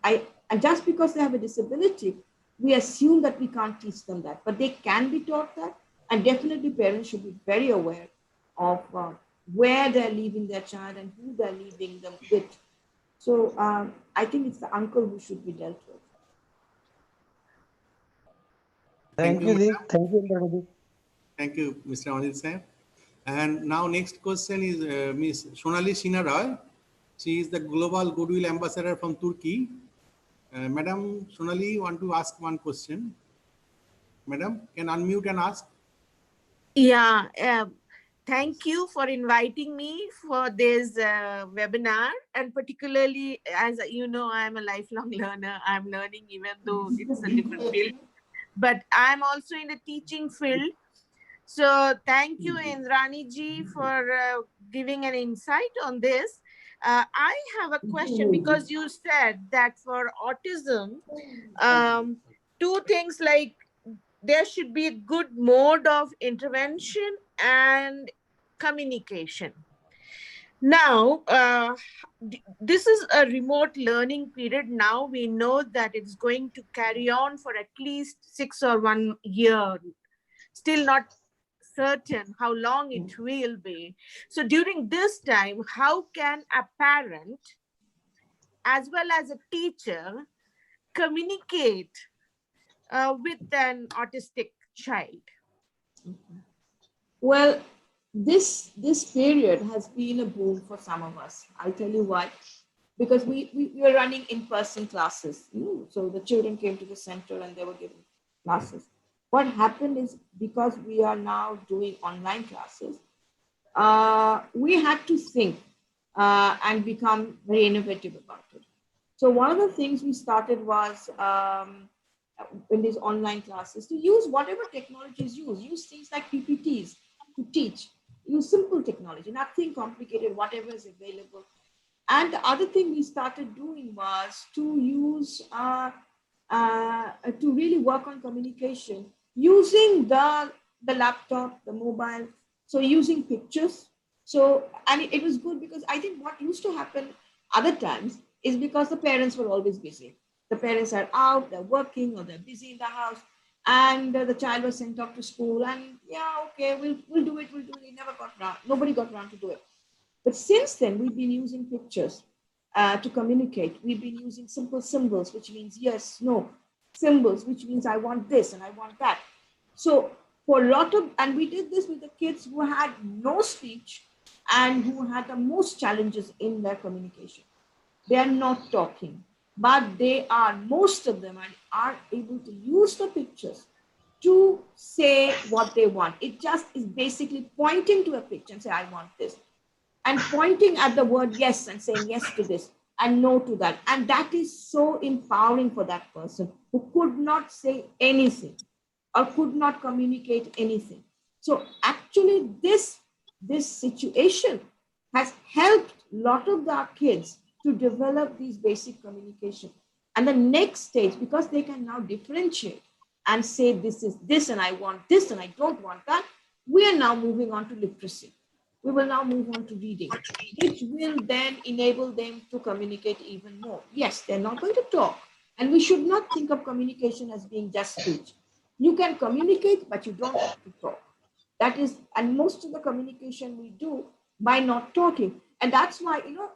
just because they have a disability, we assume that we can't teach them that, but they can be taught that. And definitely parents should be very aware of where they're leaving their child and who they're leaving them with. So I think it's the uncle who should be dealt with. Thank you, Deep. Thank you, Indranidhi. Thank you, Mr. Anil Sahib. And now next question is Ms. Sonali Sinha Roy. She is the Global Goodwill Ambassador from Turkey. Madam Sonali, want to ask one question? Madam, can unmute and ask? Yeah, thank you for inviting me for this webinar. And particularly, as you know, I'm a lifelong learner. I'm learning even though it's a different field. But I'm also in the teaching field. So thank you, Indrani ji, for giving an insight on this. I have a question, because you said that for autism, two things, like there should be a good mode of intervention and communication. Now, this is a remote learning period. Now we know that it's going to carry on for at least 6 or 1 year. Still not certain how long it will be. So during this time, how can a parent as well as a teacher communicate with an autistic child? Well, this period has been a boom for some of us. I'll tell you why. Because we were running in-person classes. So the children came to the center and they were given classes. What happened is, because we are now doing online classes, we had to think and become very innovative about it. So one of the things we started was in these online classes to use whatever technologies use things like PPTs to teach, use simple technology, nothing complicated, whatever is available. And the other thing we started doing was to use, to really work on communication using the laptop, the mobile, so using pictures. So, and it was good because I think what used to happen other times is because the parents were always busy. The parents are out, they're working, or they're busy in the house, and the child was sent off to school, and yeah, okay, we'll do it. It never got round, nobody got around to do it. But since then, we've been using pictures to communicate. We've been using simple symbols, which means yes, no, symbols, which means I want this and I want that. So for a lot of, and we did this with the kids who had no speech and who had the most challenges in their communication. They are not talking, but they are, most of them are able to use the pictures to say what they want. It just is basically pointing to a picture and say, I want this. And pointing at the word yes and saying yes to this and no to that. And that is so empowering for that person who could not say anything or could not communicate anything. So actually this situation has helped a lot of our kids to develop these basic communication. And the next stage, because they can now differentiate and say this is this and I want this and I don't want that, we are now moving on to literacy. We will now move on to reading, which will then enable them to communicate even more. Yes, they're not going to talk. And we should not think of communication as being just speech. You can communicate, but you don't have to talk. That is, and most of the communication we do by not talking. And that's why, you know,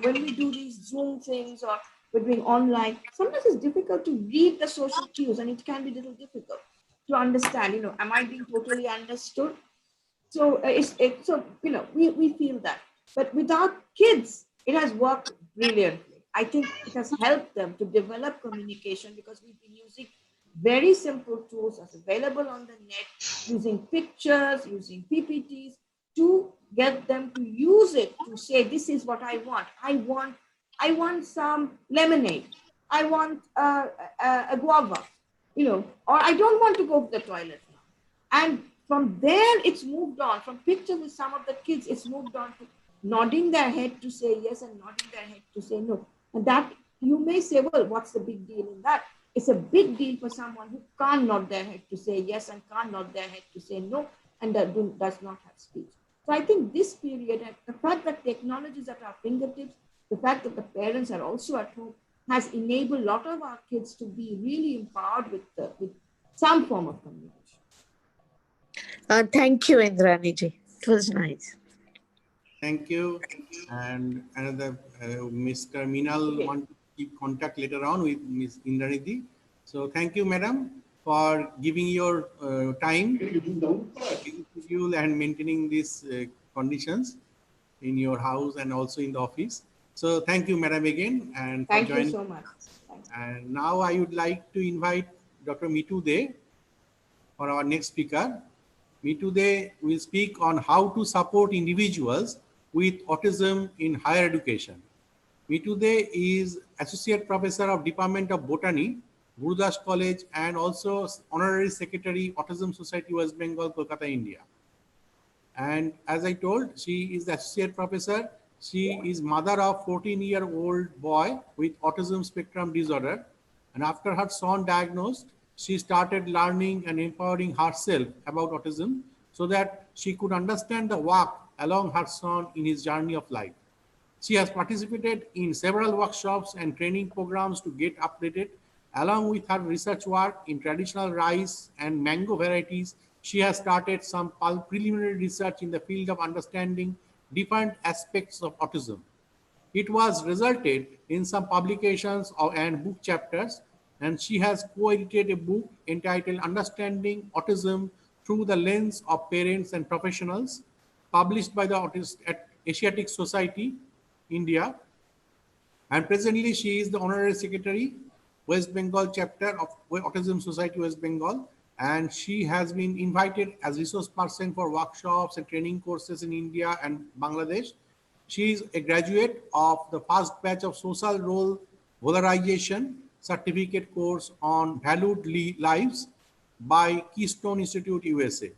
when we do these Zoom things or we're doing online, sometimes it's difficult to read the social cues, and it can be a little difficult to understand, you know, am I being totally understood? So so you know, we feel that. But with our kids, it has worked brilliantly. I think it has helped them to develop communication because we've been using very simple tools as available on the net, using pictures, using PPTs to get them to use it to say, this is what I want. I want some lemonade. I want a guava, you know, or I don't want to go to the toilet now. And from there, it's moved on. From pictures with some of the kids, it's moved on to nodding their head to say yes and nodding their head to say no. And that, you may say, well, what's the big deal in that? It's a big deal for someone who can't nod their head to say yes and can't nod their head to say no, and that does not have speech. So I think this period, and the fact that technology is at our fingertips, the fact that the parents are also at home, has enabled a lot of our kids to be really empowered with some form of communication. Thank you, Indraniji. It was nice. Thank you. And another Mr. Minal want to keep contact later on with Ms. Indranidhi. So thank you, madam, for giving your time and maintaining these conditions in your house and also in the office. So thank you, madam, again, and for joining. Thank you so much. Thanks. And now I would like to invite Dr. Mitu De for our next speaker. Mitu De will speak on how to support individuals with autism in higher education. Mitu De is Associate Professor of Department of Botany, Gurudas College, and also Honorary Secretary, Autism Society, West Bengal, Kolkata, India. And as I told, she is the Associate Professor. She is mother of 14-year-old boy with autism spectrum disorder. And after her son diagnosed, she started learning and empowering herself about autism so that she could understand the walk along her son in his journey of life. She has participated in several workshops and training programs to get updated. Along with her research work in traditional rice and mango varieties, she has started some preliminary research in the field of understanding different aspects of autism. It was resulted in some publications and book chapters, and she has co-edited a book entitled Understanding Autism Through the Lens of Parents and Professionals, published by the Asiatic Society, India. And presently she is the Honorary Secretary, West Bengal chapter of Autism Society West Bengal, and she has been invited as resource person for workshops and training courses in India and Bangladesh. She is a graduate of the first batch of social role Valorization Certificate Course on Valued Lives by Keystone Institute USA.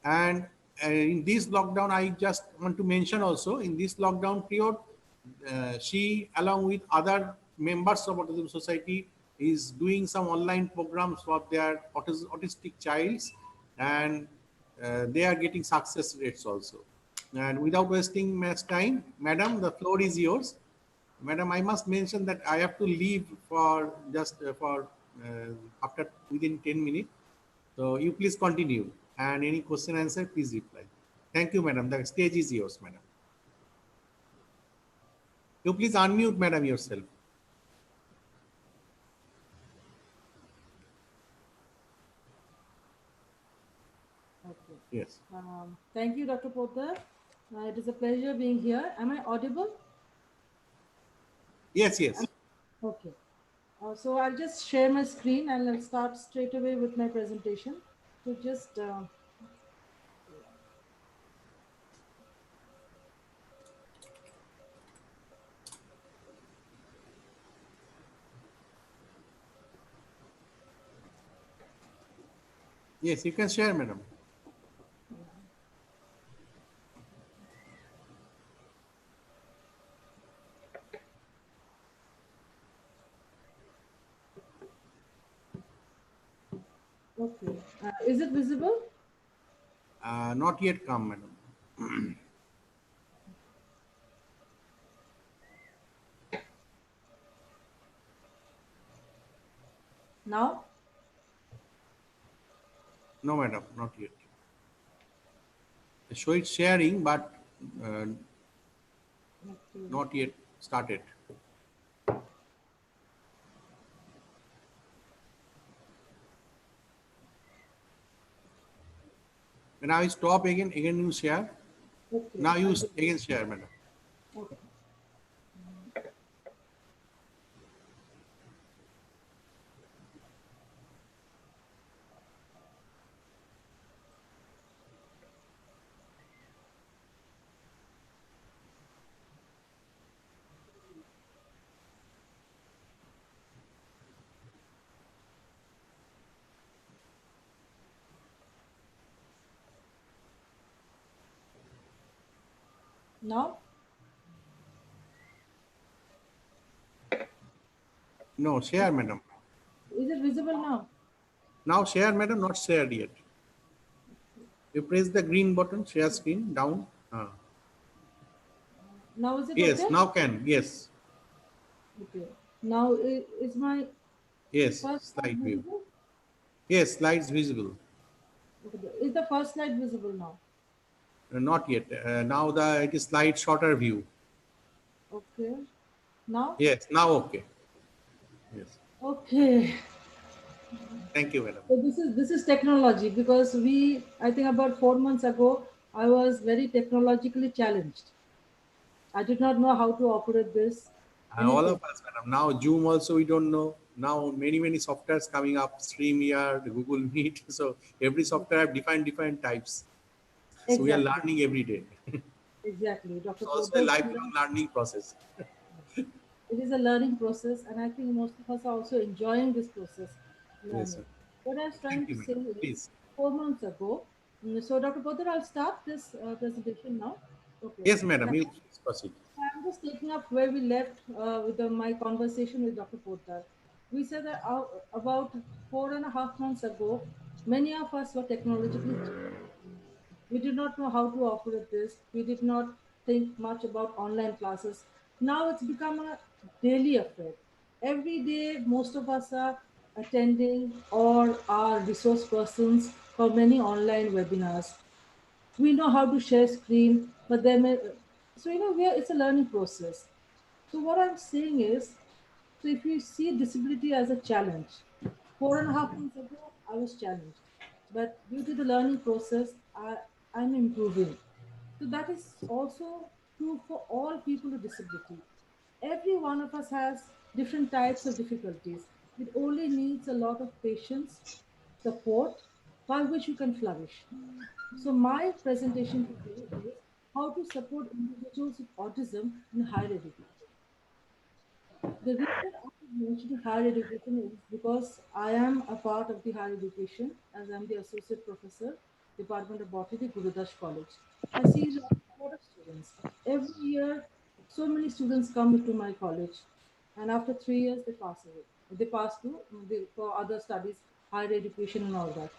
And in this lockdown, I just want to mention also, in this lockdown period, she, along with other members of Autism Society, is doing some online programs for their autistic childs, and they are getting success rates also. And without wasting much time, Madam, the floor is yours. Madam, I must mention that I have to leave for just after within 10 minutes. So you please continue, and any question answer, please reply. Thank you, Madam. The stage is yours, Madam. You please unmute, Madam, yourself. Okay. Yes. Thank you, Dr. Poddar. It is a pleasure being here. Am I audible? Yes, yes. Okay. So I'll just share my screen and I'll start straight away with my presentation. So just Yes, you can share, Madam. okay. Is it visible? Not yet come, Madam. Now? No, Madam, not yet. Show it sharing, but not yet started. When I stop again you share. Okay. Now you again share, Madam. Okay. Now? No, share, Madam. Is it visible now? Now share, Madam, not shared yet. You press the green button, share screen, down. Now is it Yes, okay? now can, yes. Okay. Now is my Yes, first slide slide view. visible? Yes, slides visible. Okay. Is the first slide visible now? Not yet. Now it is slide shorter view. Okay. Now? Yes, now okay. Yes. Okay. Thank you, Madam. So this is technology, because I think about 4 months ago, I was very technologically challenged. I did not know how to operate this. All Anything. of us, Madam. Now Zoom also we don't know. Now many softwares coming up, StreamYard, Google Meet. So every software have different types. So we are Exactly. learning every day. Exactly. It's Dr. also a Poddar, lifelong learning process. it is a learning process, and I think most of us are also enjoying this process, Yes, learning. sir. What I was trying Thank to you, say Madam. is, Please. 4 months ago, so Dr. Poddar, I'll start this presentation now. Okay. Yes, Madam. You please proceed. I'm just taking up where we left with my conversation with Dr. Poddar. We said that about 4.5 months ago, many of us were technologically. We did not know how to operate this. We did not think much about online classes. Now it's become a daily affair. Every day, most of us are attending or are resource persons for many online webinars. We know how to share screen, but so it's a learning process. So what I'm saying is, so if you see disability as a challenge, 4.5 months ago I was challenged, but due to the learning process, I'm improving. So that is also true for all people with disability. Every one of us has different types of difficulties. It only needs a lot of patience, support, by which you can flourish. So my presentation today is how to support individuals with autism in higher education. The reason I'm mentioning higher education is because I am a part of the higher education as I'm the associate professor, Department of Botany, Gurudas College. I see a lot of students. Every year, so many students come into my college, and after 3 years, they pass away. They pass to for other studies, higher education, and all that.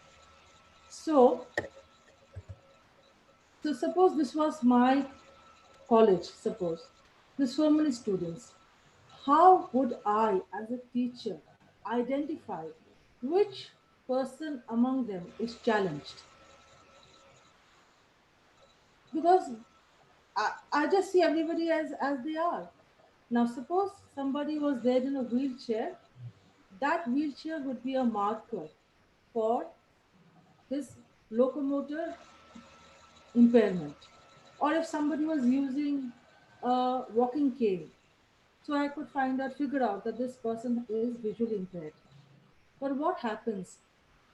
So, so suppose this was my college, suppose there's so many students. How would I, as a teacher, identify which person among them is challenged? Because I just see everybody as they are. Now, suppose somebody was there in a wheelchair, that wheelchair would be a marker for his locomotor impairment. Or if somebody was using a walking cane, so I could figure out that this person is visually impaired. But what happens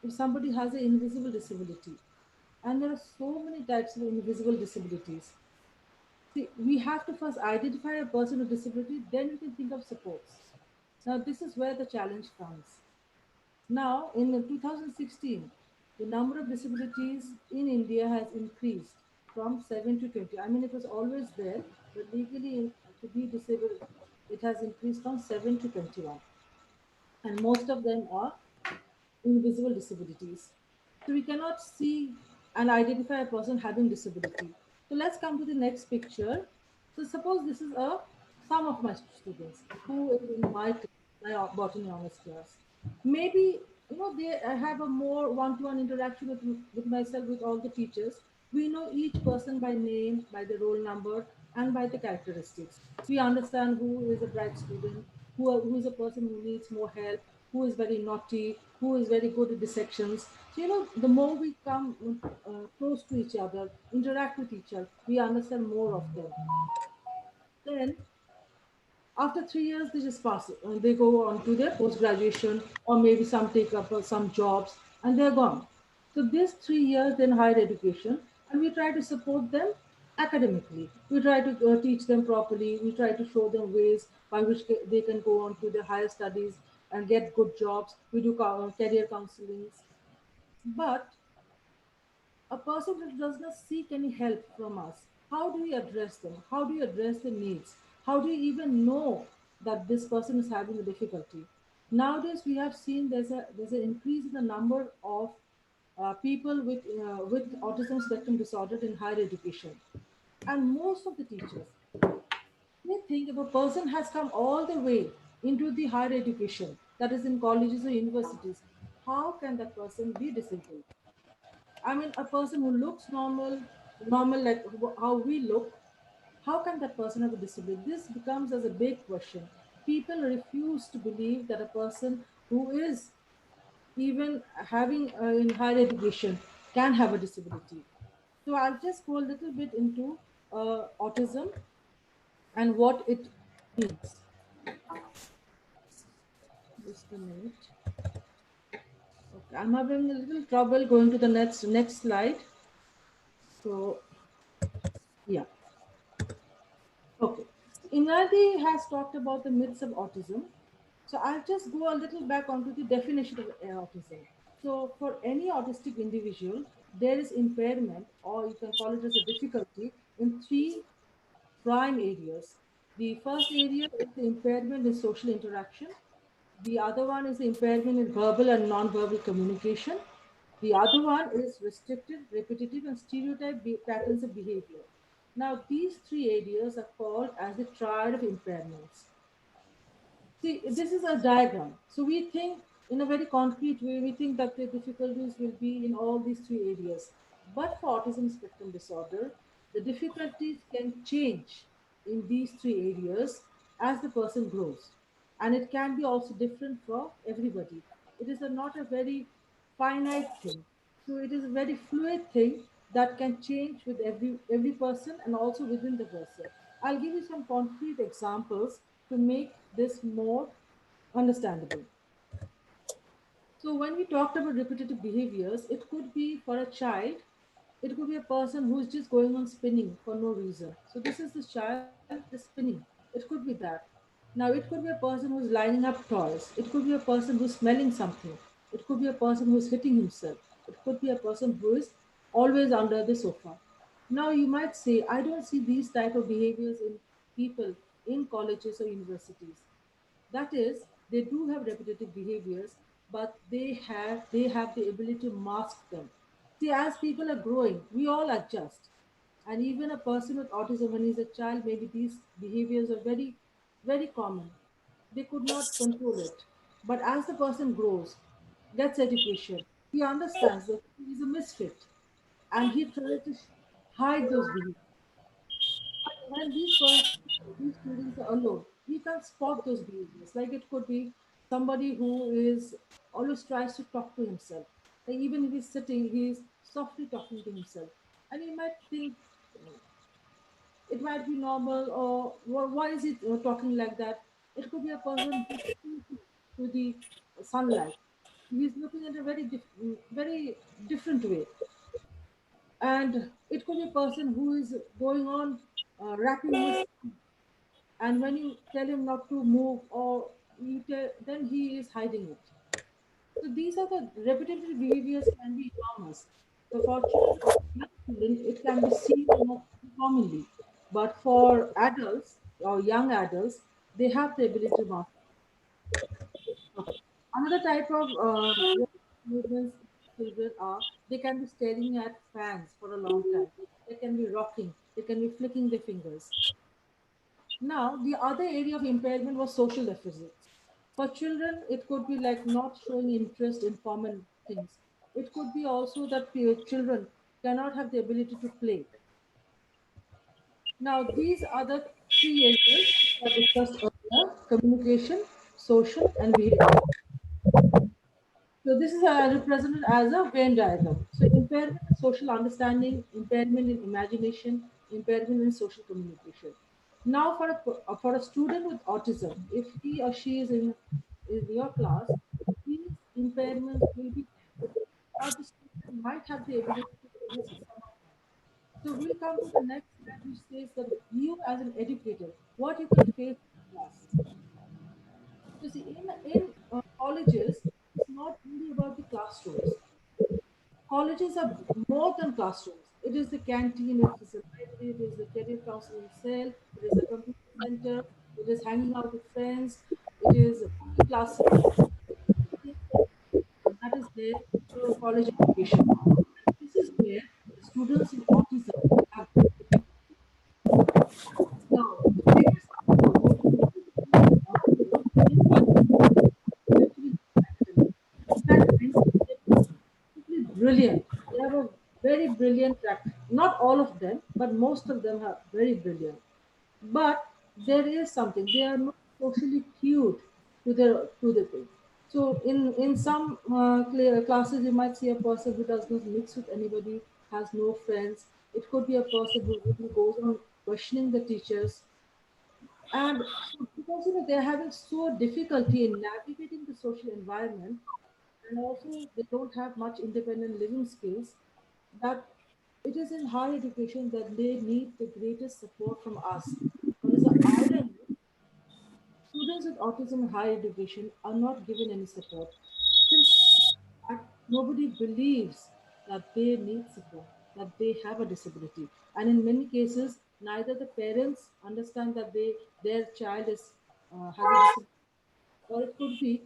if somebody has an invisible disability? And there are so many types of invisible disabilities. See, we have to first identify a person with disability, then we can think of supports. Now, this is where the challenge comes. Now, in 2016, the number of disabilities in India has increased from 7 to 20. I mean, it was always there, but legally to be disabled, it has increased from 7 to 21. And most of them are invisible disabilities. So we cannot see and identify a person having disability. So let's come to the next picture. So suppose this is a some of my students who is in my class, my botany honors class. Maybe they have a more one-to-one interaction with myself with all the teachers. We know each person by name, by the roll number, and by the characteristics. We understand who is a bright student, who is a person who needs more help, who is very naughty, who is very good at dissections. So, the more we come close to each other, interact with each other, we understand more of them. Then, after 3 years, they just pass it. And they go on to their post graduation, or maybe some take up some jobs, and they're gone. So, these 3 years in higher education, and we try to support them academically. We try to teach them properly. We try to show them ways by which they can go on to their higher studies and get good jobs. We do career counselings. But a person who does not seek any help from us, how do we address them? How do you address the needs? How do you even know that this person is having a difficulty? Nowadays, we have seen there's an increase in the number of people with autism spectrum disorder in higher education, and most of the teachers, they think if a person has come all the way into the higher education, that is in colleges or universities, how can that person be disabled? I mean, a person who looks normal like how we look, how can that person have a disability? This becomes as a big question. People refuse to believe that a person who is even having in higher education can have a disability. So I'll just go a little bit into autism and what it means. Just a minute. Okay, I'm having a little trouble going to the next slide. So yeah. Okay. Inadi has talked about the myths of autism. So I'll just go a little back onto the definition of autism. So for any autistic individual, there is impairment, or you can call it as a difficulty, in three prime areas. The first area is the impairment in social interaction. The other one is the impairment in verbal and non-verbal communication. The other one is restricted, repetitive, and stereotype patterns of behavior. Now, these three areas are called as the triad of impairments. See, this is a diagram. So we think in a very concrete way, we think that the difficulties will be in all these three areas. But for autism spectrum disorder, the difficulties can change in these three areas as the person grows. And it can be also different for everybody. It is not a very finite thing. So it is a very fluid thing that can change with every person and also within the person. I'll give you some concrete examples to make this more understandable. So when we talked about repetitive behaviors, it could be for a child, it could be a person who's just going on spinning for no reason. So this is the child just spinning. It could be that. Now, it could be a person who's lining up toys. It could be a person who's smelling something. It could be a person who's hitting himself. It could be a person who is always under the sofa. Now, you might say, I don't see these type of behaviors in people in colleges or universities. That is, they do have repetitive behaviors, but they have the ability to mask them. See, as people are growing, we all adjust. And even a person with autism, when he's a child, maybe these behaviors are very, very common. They could not control it. But as the person grows, gets education, he understands that he's a misfit and he tries to hide those behaviors. But when these students are alone, we can spot those behaviors. Like it could be somebody who is always tries to talk to himself. Like even if he's sitting, he's softly talking to himself. And you might think it might be normal or why is it talking like that? It could be a person who's thinking to the sunlight. He's looking at a very different way. And it could be a person who is going on rapping his, and when you tell him not to move or then he is hiding it. So these are the repetitive behaviors can be enormous. So for children, it can be seen more commonly, but for adults or young adults, they have the ability to master. Okay. Another type of movements children are they can be staring at fans for a long time. They can be rocking. They can be flicking their fingers. Now, the other area of impairment was social deficits. For children, it could be like not showing interest in common things. It could be also that children cannot have the ability to play. Now, these are the three areas which I discussed earlier: communication, social, and behavior. So this is represented as a Venn diagram. So impairment in social understanding, impairment in imagination, impairment in social communication. Now for a student with autism, if he or she is in your class, these impairments will be there. Now the student might have the ability to miss some of them. So we'll come to the next slide which says that you as an educator, what you can face in class. So see, in colleges, it's not only about the classrooms. Colleges are more than classrooms. It is the canteen, it is the library, it is the career counseling cell, it is a computer center, it is hanging out with friends, it is cooking classes. Everything that is there to college education. This is where the students in autism have now the biggest support in autism in college actually academic. In fact, many of them simply brilliant. They have a very brilliant track. Not all of them, but most of them are very brilliant. But there is something. They are not socially cued to the thing. So in some classes, you might see a person who does not mix with anybody, has no friends. It could be a person who goes on questioning the teachers, and so because they're having so difficulty in navigating the social environment, and also they don't have much independent living skills, that it is in higher education that they need the greatest support from us. What is the irony? Students with autism in higher education are not given any support. Simply that nobody believes that they need support, that they have a disability. And in many cases, neither the parents understand that their child has a disability, or it could be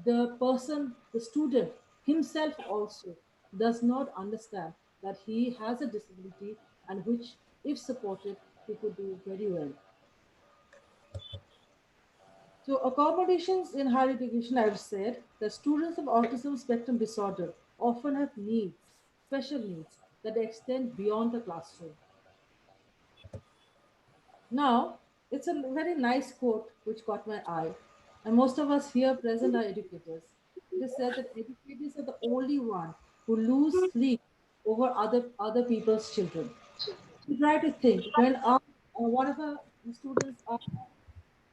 the person, the student himself also does not understand that he has a disability and which, if supported, he could do very well. So accommodations in higher education, I've said, the students of autism spectrum disorder often have needs, special needs that extend beyond the classroom. Now, it's a very nice quote which caught my eye, and most of us here present are educators. It is said that educators are the only one who lose sleep over other people's children. We try to think when one of our students are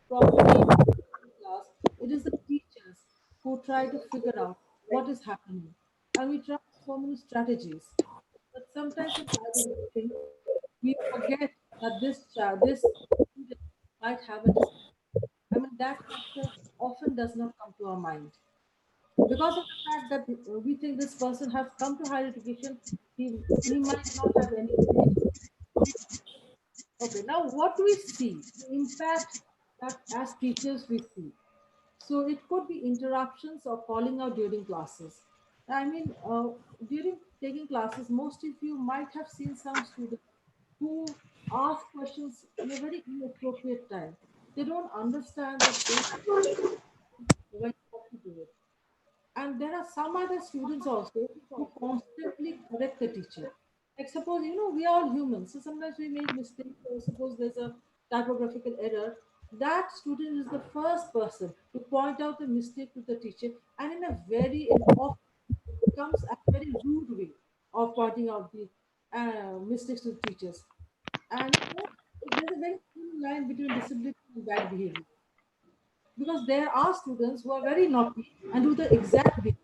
properly in class, it is the teachers who try to figure out what is happening, and we try so many strategies. But sometimes in higher education, we forget that this student might have a disability. I mean, that factor often does not come to our mind because of the fact that we think this person has come to higher education, he might not have any. Okay, now what do we see? The impact that as teachers we see. So it could be interruptions or calling out during classes. I mean, during taking classes, most of you might have seen some students who ask questions in a very inappropriate time. They don't understand that when to do it. And there are some other students also who constantly correct the teacher. Like suppose, we are all humans. So sometimes we make mistakes. Or suppose there's a typographical error. That student is the first person to point out the mistake to the teacher and in a very, and often it comes a very rude way of pointing out the mistakes to the teachers. And there's a very thin line between discipline and bad behavior because there are students who are very naughty and do the exact behavior.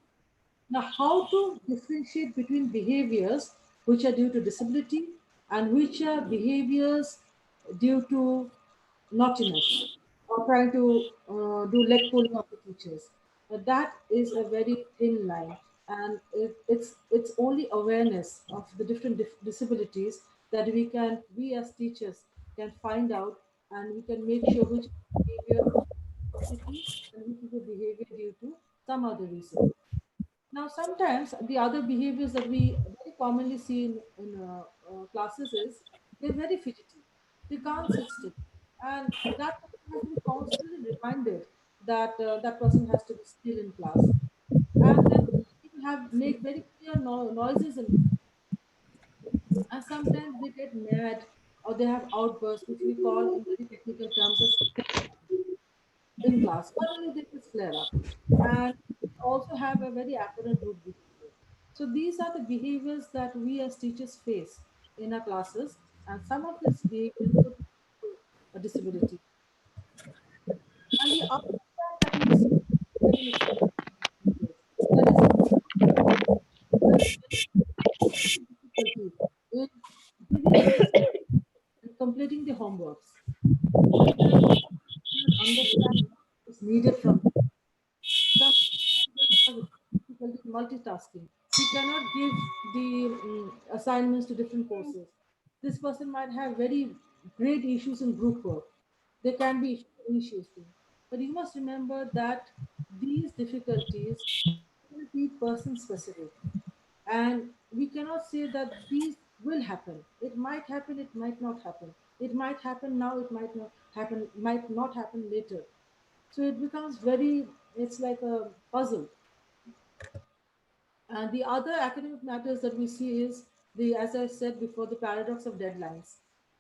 Now, how to differentiate between behaviors which are due to disability and which are behaviors due to naughtiness or trying to do leg pulling of the teachers? That is a very thin line, and it's only awareness of the different disabilities that we as teachers can find out, and we can make sure which behavior disability and which is a behavior due to some other reason. Now, sometimes the other behaviors that we very commonly see in classes is they're very fidgety. They can't sit still. And that person has to be constantly reminded that that person has to be still in class. And then people make very clear noises in class. And sometimes they get mad or they have outbursts, which we call in very technical terms as in class. Suddenly they just flare up and also have a very apparent rude behavior. So these are the behaviors that we as teachers face in our classes, and some of this behavior could be a disability. And the other impact that we see very that is difficulty in giving assessment and completing the homeworks. Sometimes understand what is needed from them. Some students have difficulty multitasking. He cannot give the assignments to different courses. This person might have very great issues in group work. There can be issues too. But you must remember that these difficulties will be person specific. And we cannot say that these will happen. It might happen, it might not happen. It might happen now, it might not happen later. So it becomes very, it's like a puzzle. And the other academic matters that we see is as I said before, the paradox of deadlines,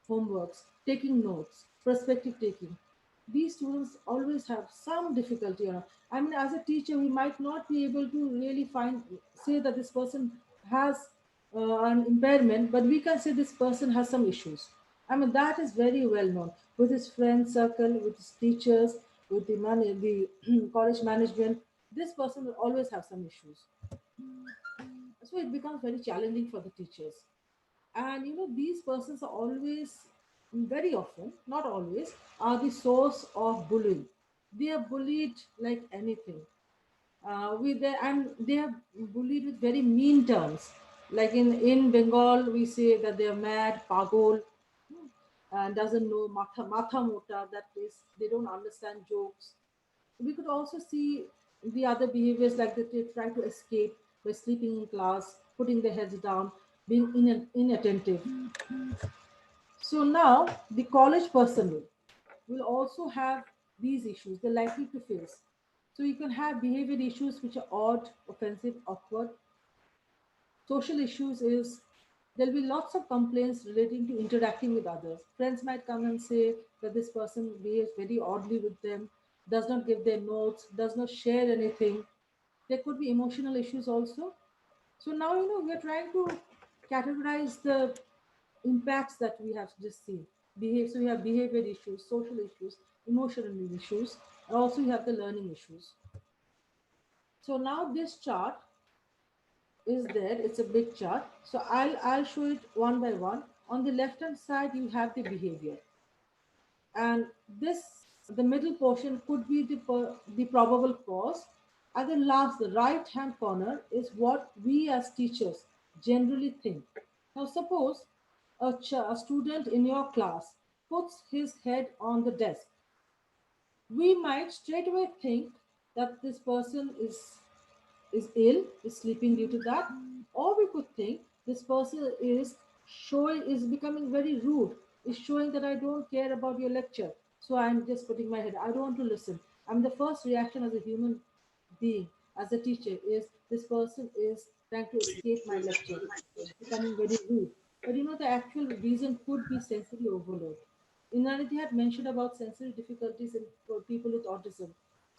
homeworks, taking notes, perspective taking. These students always have some difficulty. I mean, as a teacher, we might not be able to really say that this person has an impairment, but we can say this person has some issues. I mean, that is very well known with his friend circle, with his teachers, with the college management. This person will always have some issues. So it becomes very challenging for the teachers. And these persons are always, very often, not always, are the source of bullying. They are bullied like anything. And they are bullied with very mean terms. Like in Bengal, we say that they are mad, pagol, and doesn't know matha mota, that is, they don't understand jokes. We could also see the other behaviors like that they try to escape by sleeping in class, putting their heads down, being inattentive. So now the college personnel will also have these issues they're likely to face. So you can have behavior issues which are odd, offensive, awkward. Social issues is there'll be lots of complaints relating to interacting with others. Friends might come and say that this person behaves very oddly with them, does not give their notes, does not share anything. There could be emotional issues also. So now, we're trying to categorize the impacts that we have just seen. So we have behavior issues, social issues, emotional issues, and also you have the learning issues. So now this chart is there. It's a big chart. So I'll show it one by one. On the left hand side, you have the behavior. And this The middle portion could be the probable cause. And the last, the right hand corner is what we as teachers generally think. Now, suppose a student in your class puts his head on the desk. We might straight away think that this person is ill, is sleeping due to that, or we could think this person is becoming very rude, is showing that I don't care about your lecture, so I'm just putting my head. I don't want to listen. I mean, the first reaction as a human being, as a teacher, is this person is trying to escape my lecture, is becoming very rude. But the actual reason could be sensory overload. Inanity had mentioned about sensory difficulties in for people with autism.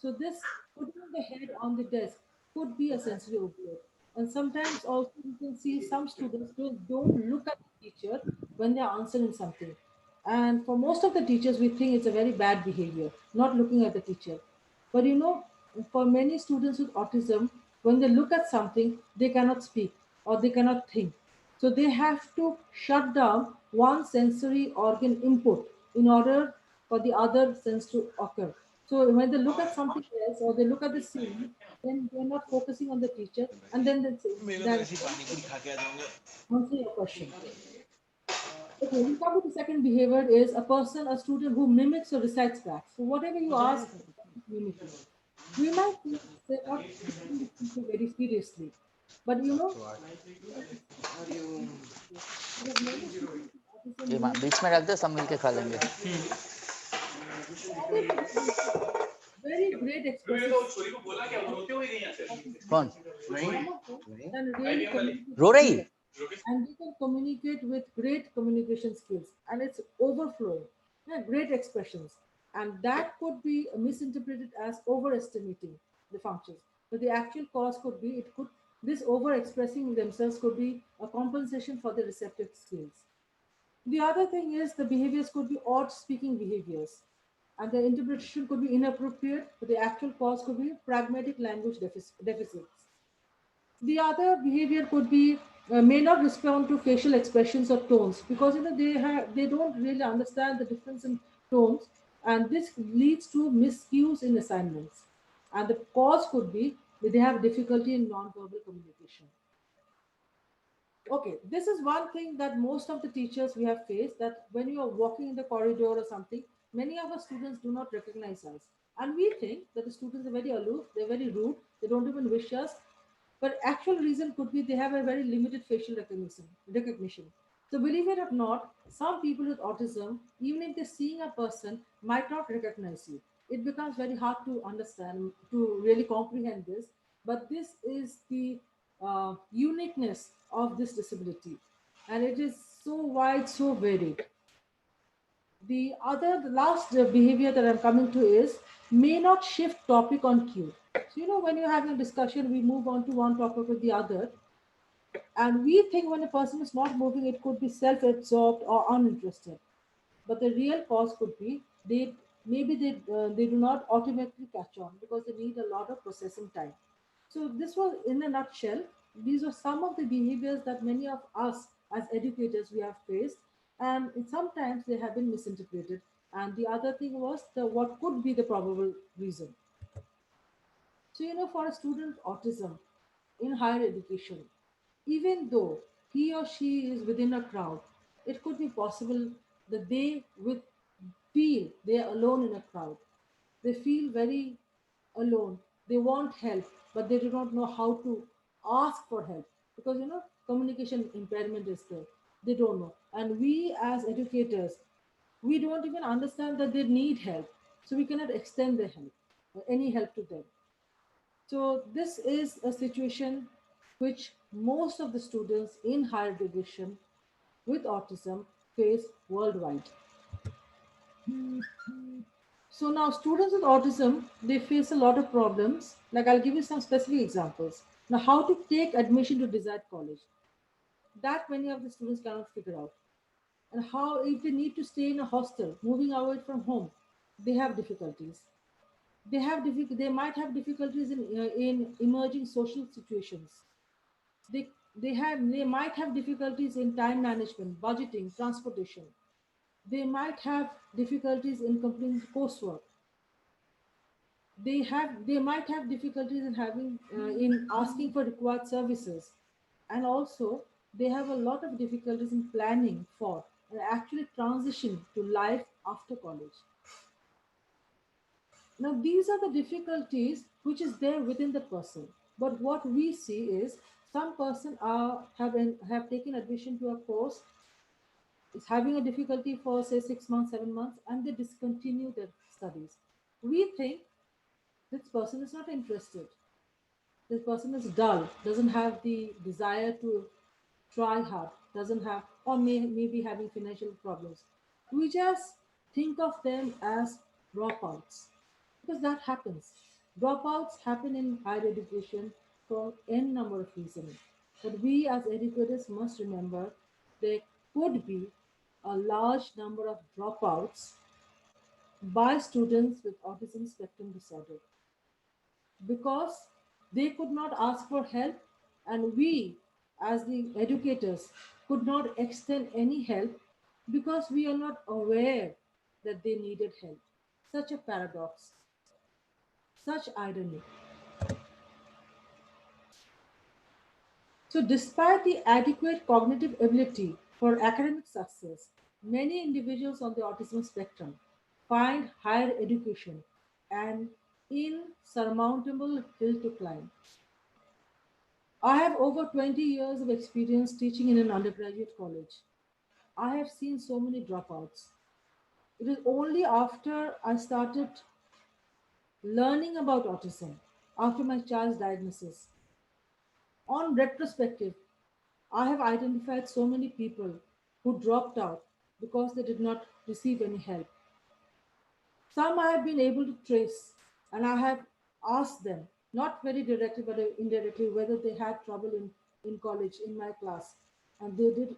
So this putting the head on the desk could be a sensory overload. And sometimes also you can see some students don't look at the teacher when they're answering something. And for most of the teachers, we think it's a very bad behavior, not looking at the teacher. But for many students with autism, when they look at something, they cannot speak or they cannot think. So they have to shut down one sensory organ input in order for the other sense to occur. So when they look at something else or they look at the scene, then they're not focusing on the teacher, and then they say, then answer your question. Okay, we come to the second behavior is a student who mimics or recites back. So whatever you ask, mimicking. We might think they're not taking this teacher very seriously, but there are many students with autism ये who बीच में रख दो, सब मिलके खा लेंगे. very great expressive. कौन And really रो रही? and we can communicate with great communication skills, and it's overflowing. Yeah, great expressions, and that could be misinterpreted as overestimating the functions. But the actual cause could be this over expressing themselves could be a compensation for the receptive skills. The other thing is the behaviors could be odd speaking behaviors, and the interpretation could be inappropriate, but the actual cause could be pragmatic language deficits. The other behavior could be may not respond to facial expressions or tones because they don't really understand the difference in tones, and this leads to miscues in assignments. And the cause could be that they have difficulty in non-verbal communication. Okay, this is one thing that most of the teachers we have faced, that when you are walking in the corridor or something, many of our students do not recognize us. And we think that the students are very aloof, they're very rude, they don't even wish us. But actual reason could be they have a very limited facial recognition. So believe it or not, some people with autism, even if they're seeing a person, might not recognize you. It becomes very hard to understand, to really comprehend this. But this is the uniqueness of this disability. And it is so wide, so varied. The last behavior that I'm coming to is may not shift topic on cue. So, when you're having a discussion, we move on to one topic with the other. And we think when a person is not moving, it could be self-absorbed or uninterested. But the real cause could be they do not automatically catch on because they need a lot of processing time. So this was in a nutshell. These are some of the behaviors that many of us as educators we have faced, and sometimes they have been misinterpreted. And the other thing was what could be the probable reason. So for a student autism in higher education, even though he or she is within a crowd, it could be possible that they would feel they are alone in a crowd. They feel very alone. They want help, but they do not know how to ask for help because communication impairment is there. They don't know, and we as educators, we don't even understand that they need help, so we cannot extend the help or any help to them. So this is a situation which most of the students in higher education with autism face worldwide. So now students with autism, they face a lot of problems. Like I'll give you some specific examples. Now how to take admission to desired college. That many of the students cannot figure out. And how if they need to stay in a hostel, moving away from home, they have difficulties. They might have difficulties in emerging social situations. They might have difficulties in time management, budgeting, transportation. They might have difficulties in completing coursework. they might have difficulties in having in asking for required services, and also they have a lot of difficulties in planning for and actually transition to life after college. Now these are the difficulties which is there within the person, but what we see is some person have taken admission to a course, is having a difficulty for say 6 months, 7 months, and they discontinue their studies. We think this person is not interested, this person is dull, doesn't have the desire to try hard, doesn't have, or maybe having financial problems. We just think of them as dropouts because that happens. Dropouts happen in higher education for n number of reasons. But we as educators must remember there could be a large number of dropouts by students with autism spectrum disorder because they could not ask for help, and we as the educators could not extend any help because we are not aware that they needed help. Such a paradox, such irony. So despite the adequate cognitive ability for academic success, many individuals on the autism spectrum find higher education an insurmountable hill to climb. I have over 20 years of experience teaching in an undergraduate college. I have seen so many dropouts. It is only after I started learning about autism, after my child's diagnosis, on retrospective, I have identified so many people who dropped out because they did not receive any help. Some I have been able to trace, and I have asked them, not very directly but indirectly, whether they had trouble in college, in my class. And they did,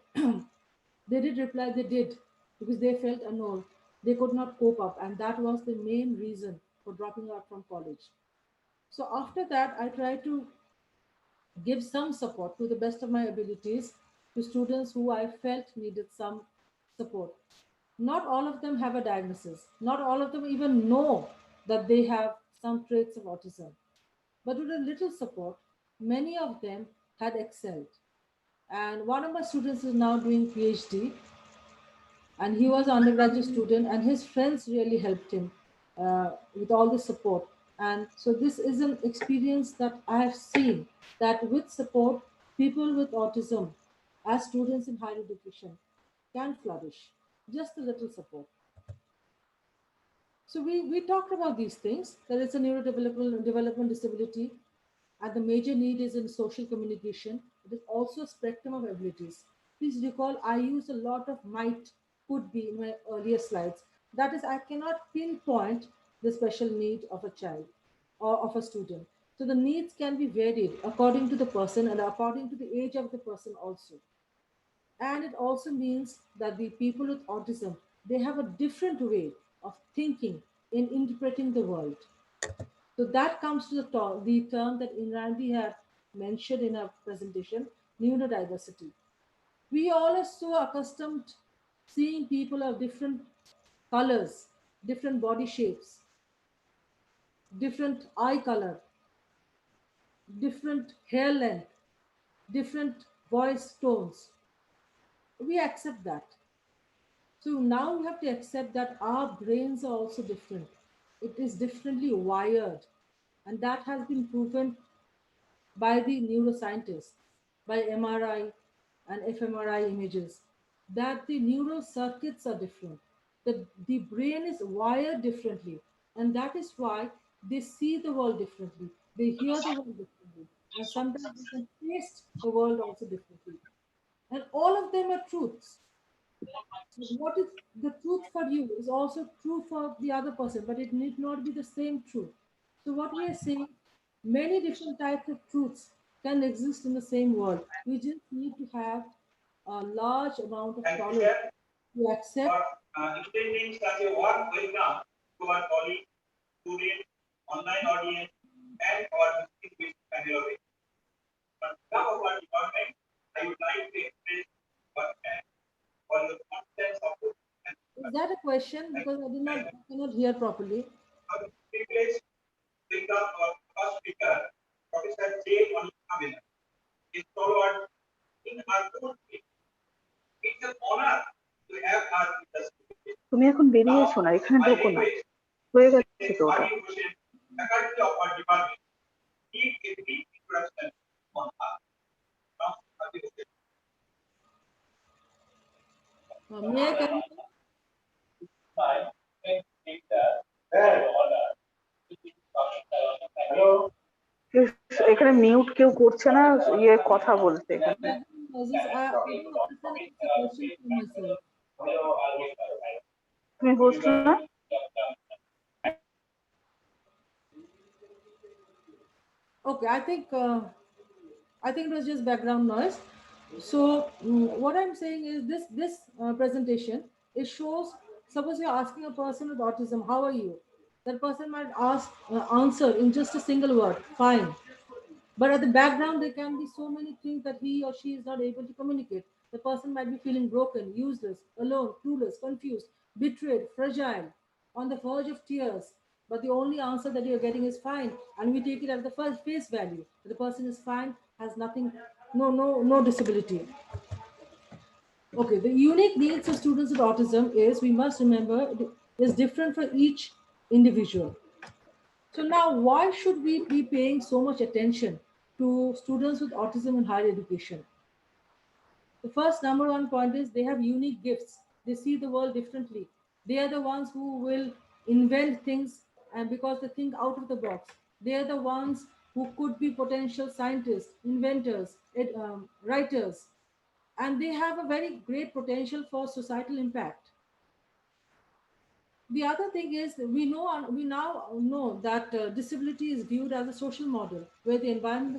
they did reply they did because they felt annoyed. They could not cope up, and that was the main reason for dropping out from college. So after that, I tried to give some support to the best of my abilities to students who I felt needed some support. Not all of them have a diagnosis. Not all of them even know that they have some traits of autism. But with a little support, many of them had excelled. And one of my students is now doing PhD, and he was an undergraduate student, and his friends really helped him with all the support. And so this is an experience that I have seen, that with support, people with autism as students in higher education can flourish. Just a little support. So we talked about these things, that it's a neurodevelopmental development disability, and the major need is in social communication. It is also a spectrum of abilities. Please recall, I use a lot of might, could be in my earlier slides. That is, I cannot pinpoint the special need of a child or of a student. So the needs can be varied according to the person and according to the age of the person also. And it also means that the people with autism, they have a different way of thinking in interpreting the world. So that comes to the term that Indrandi had mentioned in her presentation, neurodiversity. We all are so accustomed seeing people of different colors, different body shapes, different eye color, different hair length, different voice tones. We accept that. So now we have to accept that our brains are also different. It is differently wired. And that has been proven by the neuroscientists, by MRI and fMRI images, that the neural circuits are different, that the brain is wired differently. And that is why they see the world differently, they hear the world differently, and sometimes they can taste the world also differently. And all of them are truths. What is the truth for you is also true for the other person, but it need not be the same truth. So what we are saying, many different types of truths can exist in the same world. We just need to have a large amount of tolerance to accept. Extending such a warm welcome to our colleagues, students, online audience, and our distinguished panel of experts. On behalf of our department, I would like to express our thanks for your constant support. Is that a question? Because I cannot hear properly. Our privilege welcome our first speaker, Professor Deni Maryani. Is followed in our own way. It's an honor to have her with us. তুমি এখন বেরিয়েছো না, এখানে ঢোকো না, হয়ে গেছে তো ওটা। Faculty of our department give a brief introduction on her. May I come? এখানে মিউট কেউ করছে না, ইয়ে কথা বলছে এখানে। তুমি হোস্ট না? Okay, I think it was just background noise. So what I'm saying is this presentation, it shows, suppose you're asking a person with autism, how are you? That person might answer in just a single word, fine. But at the background, there can be so many things that he or she is not able to communicate. The person might be feeling broken, useless, alone, clueless, confused, betrayed, fragile, on the verge of tears. But the only answer that you're getting is fine. And we take it at the first face value. The person is fine, has nothing, no disability. Okay, the unique needs of students with autism is, we must remember, is different for each individual. So now, why should we be paying so much attention to students with autism in higher education? The first number one point is they have unique gifts. They see the world differently. They are the ones who will invent things, and because they think out of the box. They are the ones who could be potential scientists, inventors, writers, and they have a very great potential for societal impact. The other thing is, we now know that disability is viewed as a social model where the environment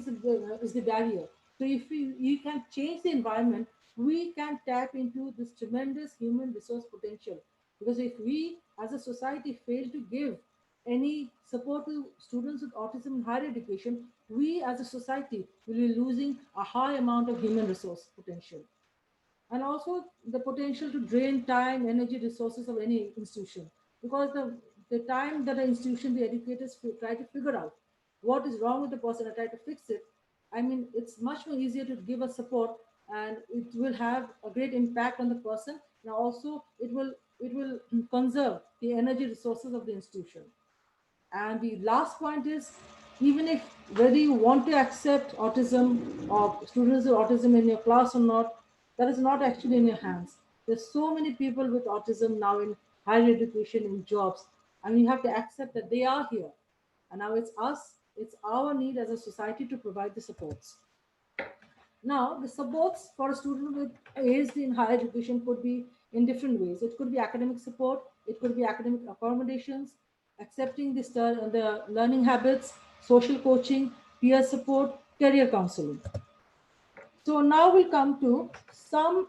is the barrier. So if you can change the environment, we can tap into this tremendous human resource potential. Because if we as a society fail to give any support to students with autism in higher education, we as a society will be losing a high amount of human resource potential. And also the potential to drain time, energy, resources of any institution. Because the time that the institution, the educators try to figure out what is wrong with the person and try to fix it, I mean, it's much more easier to give a support, and it will have a great impact on the person. And also it will conserve the energy resources of the institution. And the last point is, even if whether you want to accept autism or students with autism in your class or not, that is not actually in your hands. There's so many people with autism now in higher education, in jobs, and we have to accept that they are here. And now it's our need as a society to provide the supports. Now, the supports for a student with ASD in higher education could be in different ways. It could be academic support, it could be academic accommodations, accepting the learning habits, social coaching, peer support, career counseling. So now we come to some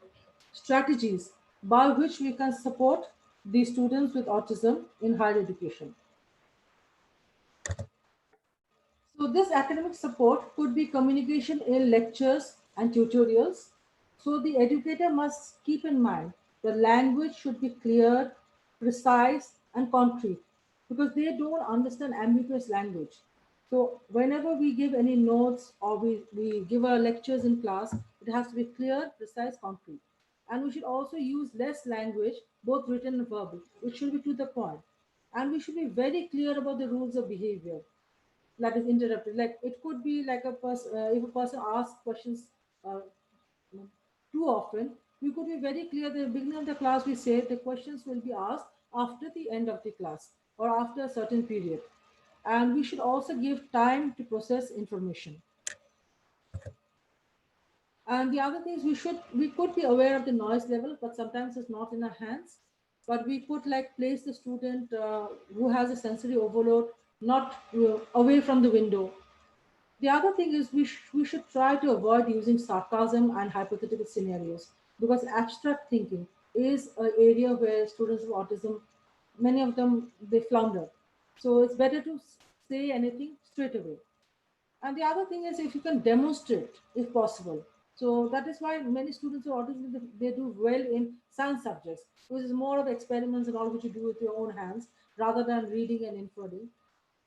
strategies by which we can support the students with autism in higher education. So this academic support could be communication in lectures and tutorials. So the educator must keep in mind the language should be clear, precise, and concrete, because they don't understand ambiguous language. So whenever we give any notes or we give our lectures in class, it has to be clear, precise, concrete. And we should also use less language, both written and verbal. It should be to the point. And we should be very clear about the rules of behavior. That is interrupted. Like it could be like if a person asks questions too often, we could be very clear at the beginning of the class. We say the questions will be asked after the end of the class or after a certain period. And we should also give time to process information. And the other thing is we could be aware of the noise level, but sometimes it's not in our hands. But we could like place the student who has a sensory overload not away from the window. The other thing is we should try to avoid using sarcasm and hypothetical scenarios, because abstract thinking is an area where students with autism, many of them, they flounder. So it's better to say anything straight away. And the other thing is if you can demonstrate, if possible. So that is why many students with autism, they do well in science subjects, which is more of experiments and all which you do with your own hands rather than reading and inferring.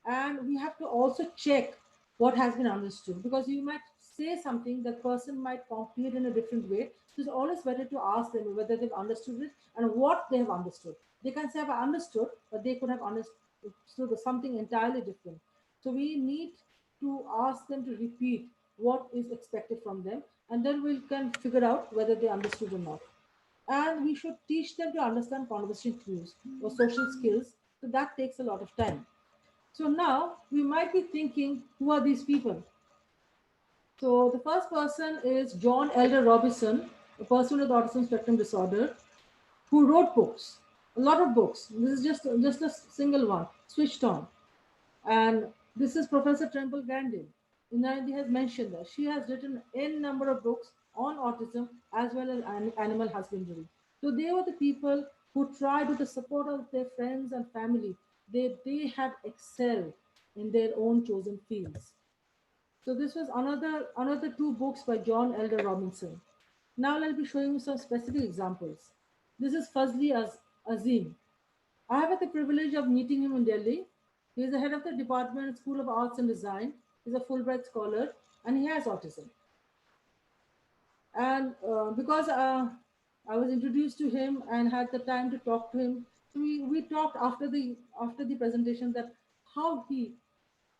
And we have to also check what has been understood, because you might say something that person might conclude in a different way. So it's always better to ask them whether they've understood it and what they have understood. They can say, I've understood, but they could have understood something entirely different. So we need to ask them to repeat what is expected from them, and then we can figure out whether they understood or not. And we should teach them to understand conversation cues or social skills. So that takes a lot of time. So now we might be thinking, who are these people? So the first person is John Elder Robinson, a person with autism spectrum disorder, who wrote books, a lot of books. This is just a single one, Switched On. And this is Professor Temple Grandin. Inayati has mentioned that she has written n number of books on autism as well as animal husbandry. So they were the people who tried with the support of their friends and family. They have excelled in their own chosen fields. So this was another two books by John Elder Robinson. Now I'll be showing you some specific examples. This is Fazli Azim. I have had the privilege of meeting him in Delhi. He is the head of the Department School of Arts and Design. He's a Fulbright scholar and he has autism. And because I was introduced to him and had the time to talk to him, so we talked after the presentation that how he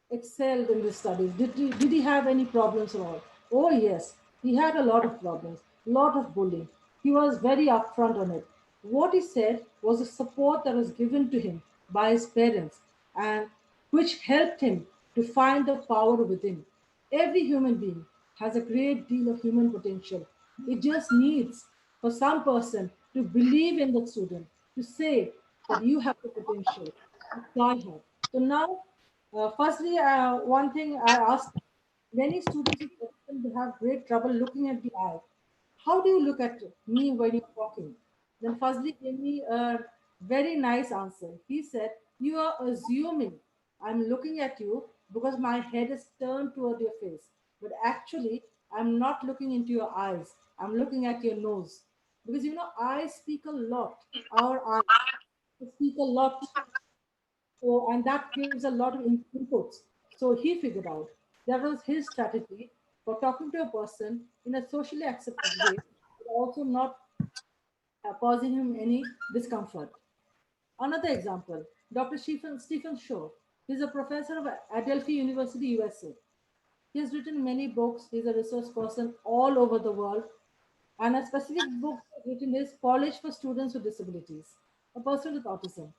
excelled in this studies. Did he have any problems at all? Oh yes, he had a lot of problems, lot of bullying. He was very upfront on it. What he said was the support that was given to him by his parents, and which helped him to find the power within. Every human being has a great deal of human potential. It just needs for some person to believe in the student, to say that you have the potential, apply her. So now, firstly, one thing I asked, many students with autism, they have great trouble looking at the eye. How do you look at me when you're walking? Then Fazli gave me a very nice answer. He said, you are assuming I'm looking at you because my head is turned toward your face. But actually, I'm not looking into your eyes. I'm looking at your nose. Because eyes speak a lot. Our eyes speak a lot. So, and that gives a lot of inputs. So he figured out that was his strategy for talking to a person in a socially accepted way, but also not causing him any discomfort. Another example, Dr. Stephen Shaw. He's a professor of Adelphi University, USA. He has written many books. He's a resource person all over the world. And a specific book written is College for Students with Disabilities, a person with autism,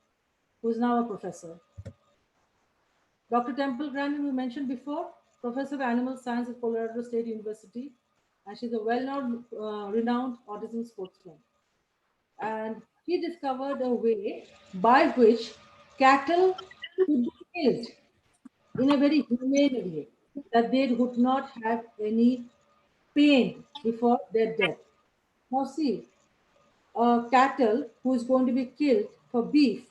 who is now a professor. Dr. Temple Grandin, we mentioned before, professor of animal science at Colorado State University, and she's a well-known, renowned autism sportsman. And he discovered a way by which cattle could be killed in a very humane way, that they would not have any pain before their death. Now see, a cattle who is going to be killed for beef,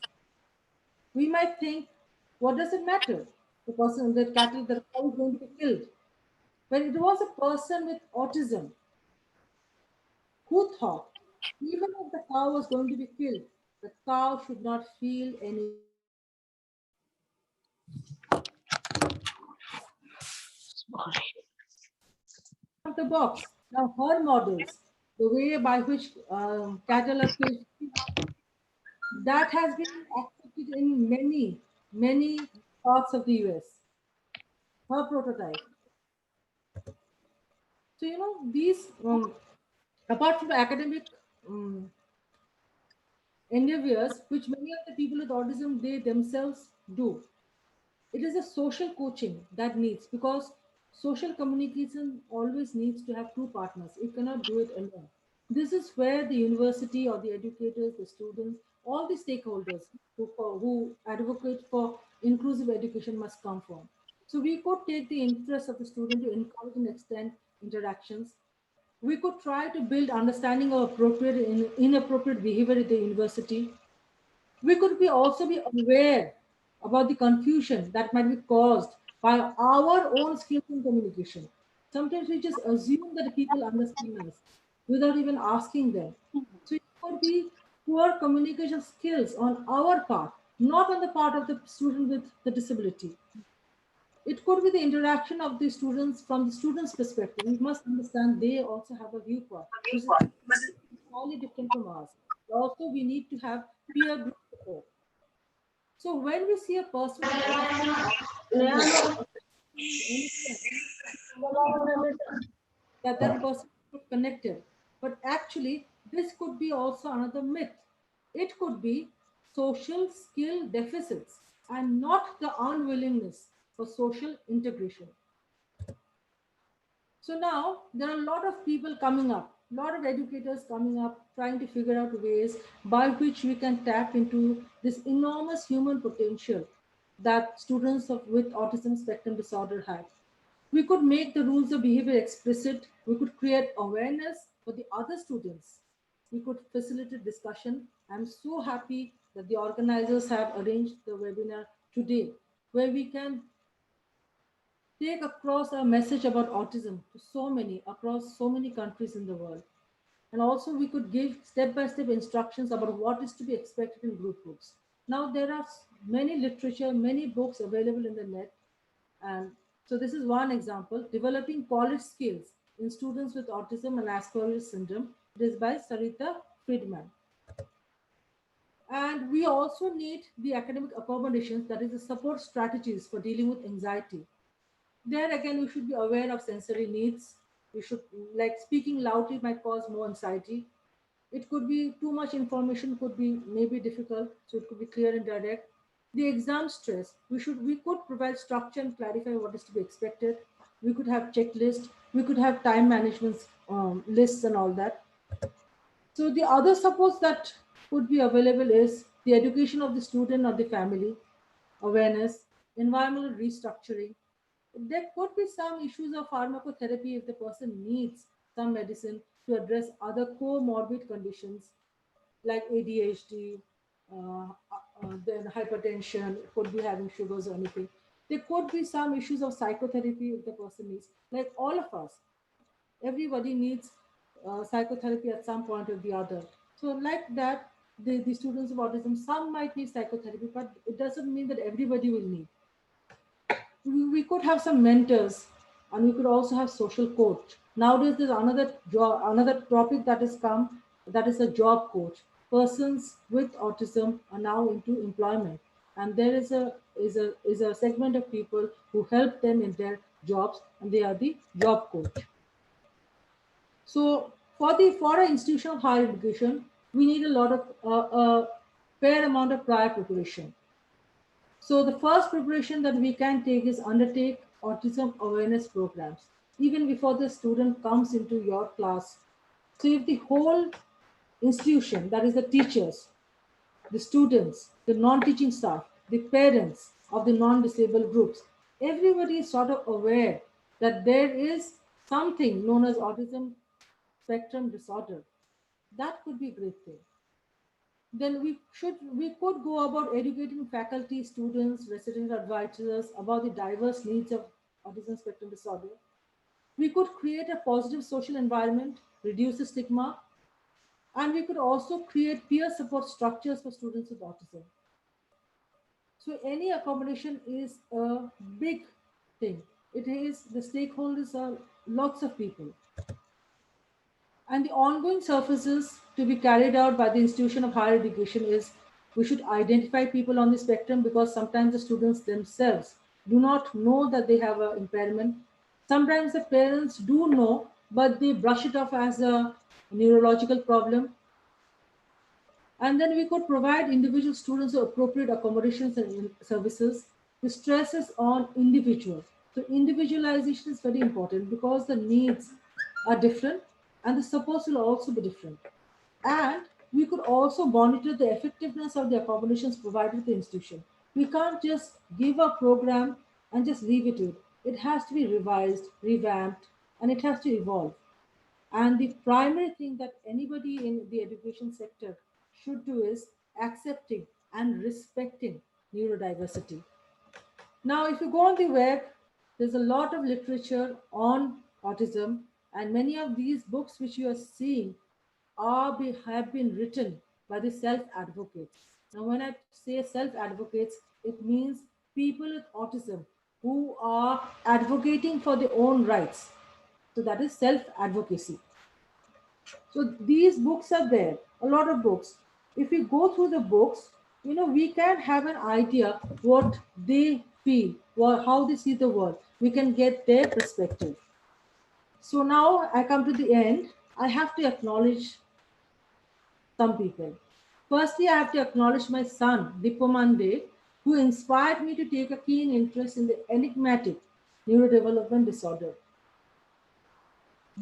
we might think, what does it matter? The person, the cattle, the cow is going to be killed. But it was a person with autism who thought, even if the cow was going to be killed, the cow should not feel any of the box. Now her models, the way by which cattle are killed, that has been accepted in many parts of the US. Her prototype. So these apart from the academic endeavors, which many of the people with autism they themselves do, it is a social coaching that needs, because social communication always needs to have two partners. It cannot do it alone. This is where the university or the educators, the students, all the stakeholders who advocate for inclusive education must come from. So we could take the interest of the student to encourage and extend interactions. We could try to build understanding of appropriate and inappropriate behavior at the university. We could also be aware about the confusion that might be caused by our own skills in communication. Sometimes we just assume that people understand us without even asking them. So it could be poor communication skills on our part, not on the part of the student with the disability. It could be the interaction of the students from the students' perspective. We must understand they also have a viewpoint, which is entirely different from ours. Also, we need to have peer group support. So when we see a person with autism, that person is connected, but actually this could be also another myth. It could be social skill deficits and not the unwillingness for social integration. So now there are a lot of people coming up, a lot of educators coming up, trying to figure out ways by which we can tap into this enormous human potential that students with autism spectrum disorder have. We could make the rules of behavior explicit. We could create awareness for the other students. We could facilitate discussion. I'm so happy that the organizers have arranged the webinar today, where we can take across a message about autism to so many, across so many countries in the world. And also we could give step-by-step instructions about what is to be expected in group books. Now there are many literature, many books available in the net. And so this is one example, developing college skills in students with autism and Asperger's syndrome. It is by Sarita Friedman. And we also need the academic accommodations, that is the support strategies for dealing with anxiety. There again, we should be aware of sensory needs. We should, like speaking loudly might cause more anxiety. It could be too much information, could be maybe difficult, so it could be clear and direct. The exam stress, we could provide structure and clarify what is to be expected. We could have checklists, we could have time management lists and all that. So the other supports that could be available is the education of the student or the family, awareness, environmental restructuring. There could be some issues of pharmacotherapy if the person needs some medicine to address other comorbid conditions like ADHD, then hypertension, could be having sugars or anything. There could be some issues of psychotherapy if the person needs, like all of us. Everybody needs psychotherapy at some point or the other. So like that, the students of autism, some might need psychotherapy, but it doesn't mean that everybody will need. We could have some mentors, and we could also have social coach. Nowadays, there's another topic that has come, that is a job coach. Persons with autism are now into employment, and there is a segment of people who help them in their jobs, and they are the job coach. So for an institution of higher education, we need a lot of a fair amount of prior preparation. So the first preparation that we can take is undertake autism awareness programs, even before the student comes into your class. So if the whole institution, that is the teachers, the students, the non-teaching staff, the parents of the non-disabled groups, everybody is sort of aware that there is something known as autism spectrum disorder, that could be a great thing. Then we could go about educating faculty, students, resident advisors about the diverse needs of autism spectrum disorder. We could create a positive social environment, reduce the stigma, and we could also create peer support structures for students with autism. So any accommodation is a big thing. It is, the stakeholders are lots of people. And the ongoing services to be carried out by the institution of higher education is, we should identify people on the spectrum, because sometimes the students themselves do not know that they have an impairment. Sometimes the parents do know, but they brush it off as a neurological problem. And then we could provide individual students with appropriate accommodations and services. The stress is on individuals. So individualization is very important, because the needs are different and the supports will also be different. And we could also monitor the effectiveness of the accommodations provided to the institution. We can't just give a program and just leave it to it. It has to be revised, revamped, and it has to evolve. And the primary thing that anybody in the education sector should do is accepting and respecting neurodiversity. Now, if you go on the web, there's a lot of literature on autism, and many of these books which you are seeing have been written by the self-advocates. Now, when I say self-advocates, it means people with autism who are advocating for their own rights. So that is self-advocacy. So these books are there, a lot of books. If we go through the books, we can have an idea what they feel, how they see the world. We can get their perspective. So now I come to the end. I have to acknowledge some people. Firstly, I have to acknowledge my son, Dipomande, who inspired me to take a keen interest in the enigmatic neurodevelopment disorder.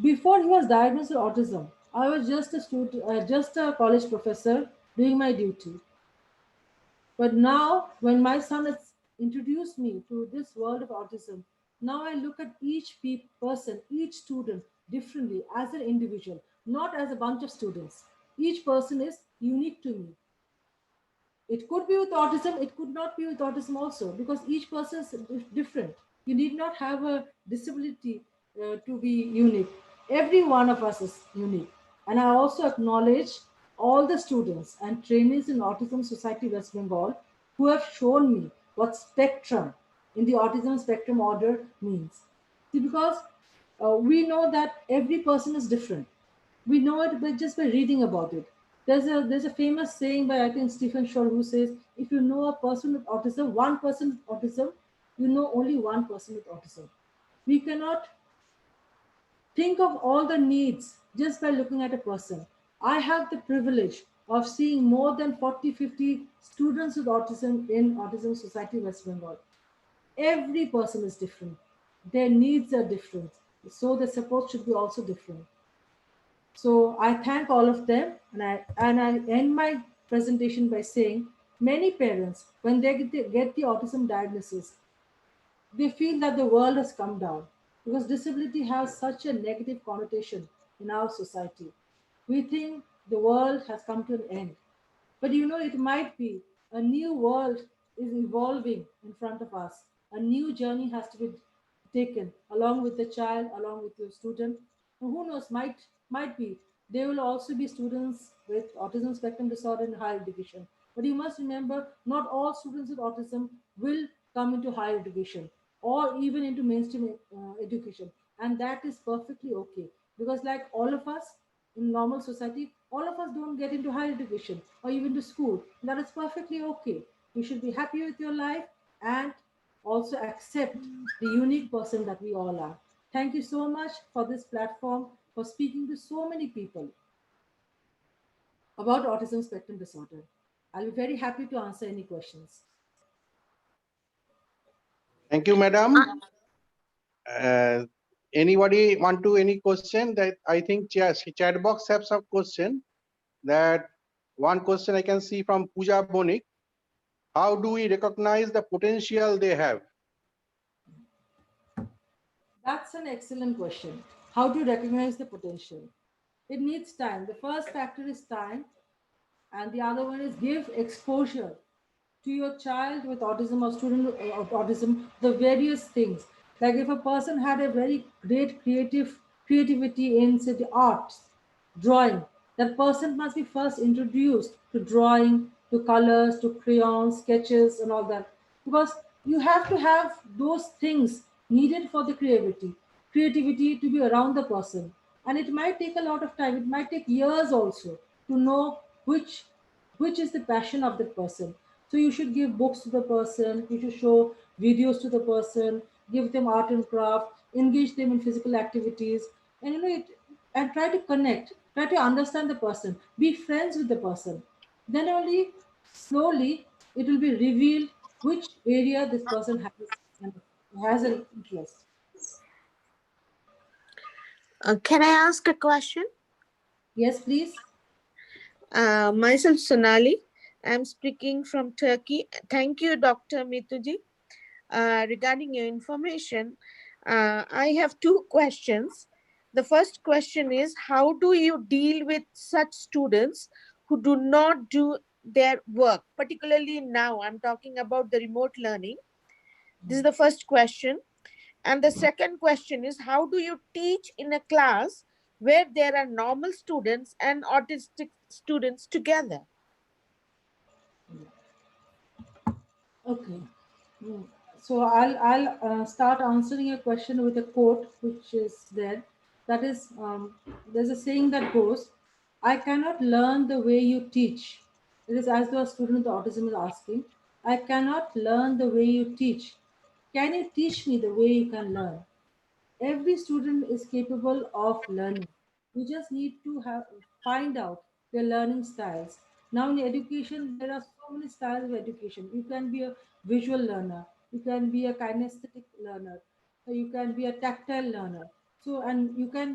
Before he was diagnosed with autism, I was just a student, just a college professor doing my duty. But now, when my son has introduced me to this world of autism, now I look at each person, each student differently as an individual, not as a bunch of students. Each person is unique to me. It could be with autism, it could not be with autism also, because each person is different. You need not have a disability to be unique. Every one of us is unique. And I also acknowledge all the students and trainees in Autism Society West Bengal who have shown me what spectrum in the autism spectrum order means. See, because we know that every person is different. We know it just by reading about it. There's a famous saying by, I think, Stephen Shaw, who says, if you know a person with autism, one person with autism, you know only one person with autism. We cannot think of all the needs just by looking at a person. I have the privilege of seeing more than 40, 50 students with autism in Autism Society West Bengal. Every person is different. Their needs are different. So the support should be also different. So I thank all of them, and I end my presentation by saying many parents, when they get the autism diagnosis, they feel that the world has come down because disability has such a negative connotation in our society. We think the world has come to an end. But it might be a new world is evolving in front of us. A new journey has to be taken along with the child, along with your student. And who knows, might be there will also be students with autism spectrum disorder in higher education. But you must remember, not all students with autism will come into higher education or even into mainstream education, and that is perfectly okay, because like all of us in normal society, all of us don't get into higher education or even to school. That is perfectly okay. You should be happy with your life and also accept the unique person that we all are. Thank you so much for this platform, for speaking to so many people about autism spectrum disorder. I'll be very happy to answer any questions. Thank you, madam. Anybody want to any question? That I think chat box have some question. That one question I can see from Pooja Bonik. How do we recognize the potential they have? That's an excellent question. How to recognize the potential? It needs time. The first factor is time, and the other one is give exposure to your child with autism or student with autism, the various things. Like if a person had a very great creativity in, say, the arts, drawing, that person must be first introduced to drawing, to colors, to crayons, sketches, and all that. Because you have to have those things needed for the creativity to be around the person. And it might take a lot of time. It might take years also to know which is the passion of the person. So you should give books to the person, you should show videos to the person, give them art and craft, engage them in physical activities, and and try to connect, try to understand the person, be friends with the person. Then only slowly it will be revealed which area this person has an interest. Can I ask a question? Yes, please. Myself Sonali. I'm speaking from Turkey. Thank you, Dr. Mituji. Regarding your information, I have two questions. The first question is, how do you deal with such students who do not do their work? Particularly now, I'm talking about the remote learning. This is the first question. And the second question is, how do you teach in a class where there are normal students and autistic students together? Okay. Mm. So I'll start answering your question with a quote which is there. That is, there's a saying that goes, "I cannot learn the way you teach." It is as though a student with autism is asking, "I cannot learn the way you teach. Can you teach me the way you can learn?" Every student is capable of learning. We just need to find out their learning styles. Now in education, there are so many styles of education. You can be a visual learner, you can be a kinesthetic learner, you can be a tactile learner. So and you can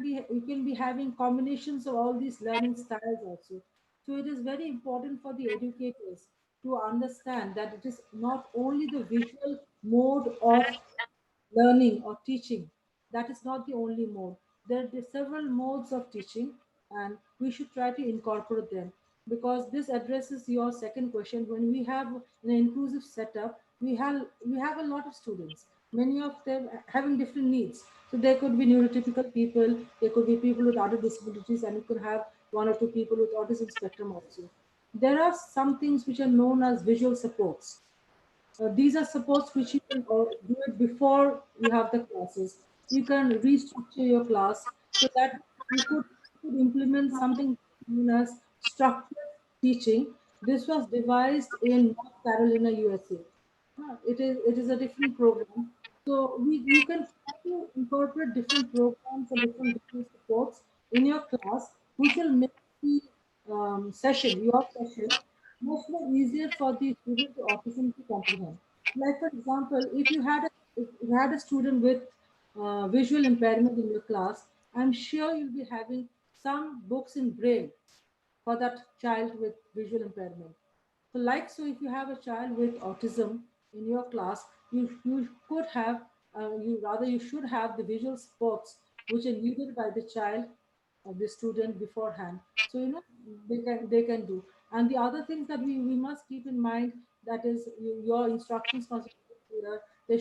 be having combinations of all these learning styles also. So it is very important for the educators to understand that it is not only the visual mode of learning or teaching. That is not the only mode. There are several modes of teaching, and we should try to incorporate them because this addresses your second question. When we have an inclusive setup, we have a lot of students. Many of them having different needs. So there could be neurotypical people, there could be people with other disabilities, and you could have one or two people with autism spectrum also. There are some things which are known as visual supports. These are supports which you can do it before you have the classes. You can restructure your class so that you could implement something known as structured teaching. This was devised in North Carolina, USA. It is a different program. So you can try to incorporate different programs and different supports in your class, which will make the your session, much more easier for the student with autism to comprehend. Like for example, if you had a student with visual impairment in your class, I'm sure you'll be having some books in braille for that child with visual impairment. So if you have a child with autism in your class, you could have, you should have the visual supports which are needed by the child of the student beforehand. So they can do. And the other things that we must keep in mind, that is your instructions must be clear. There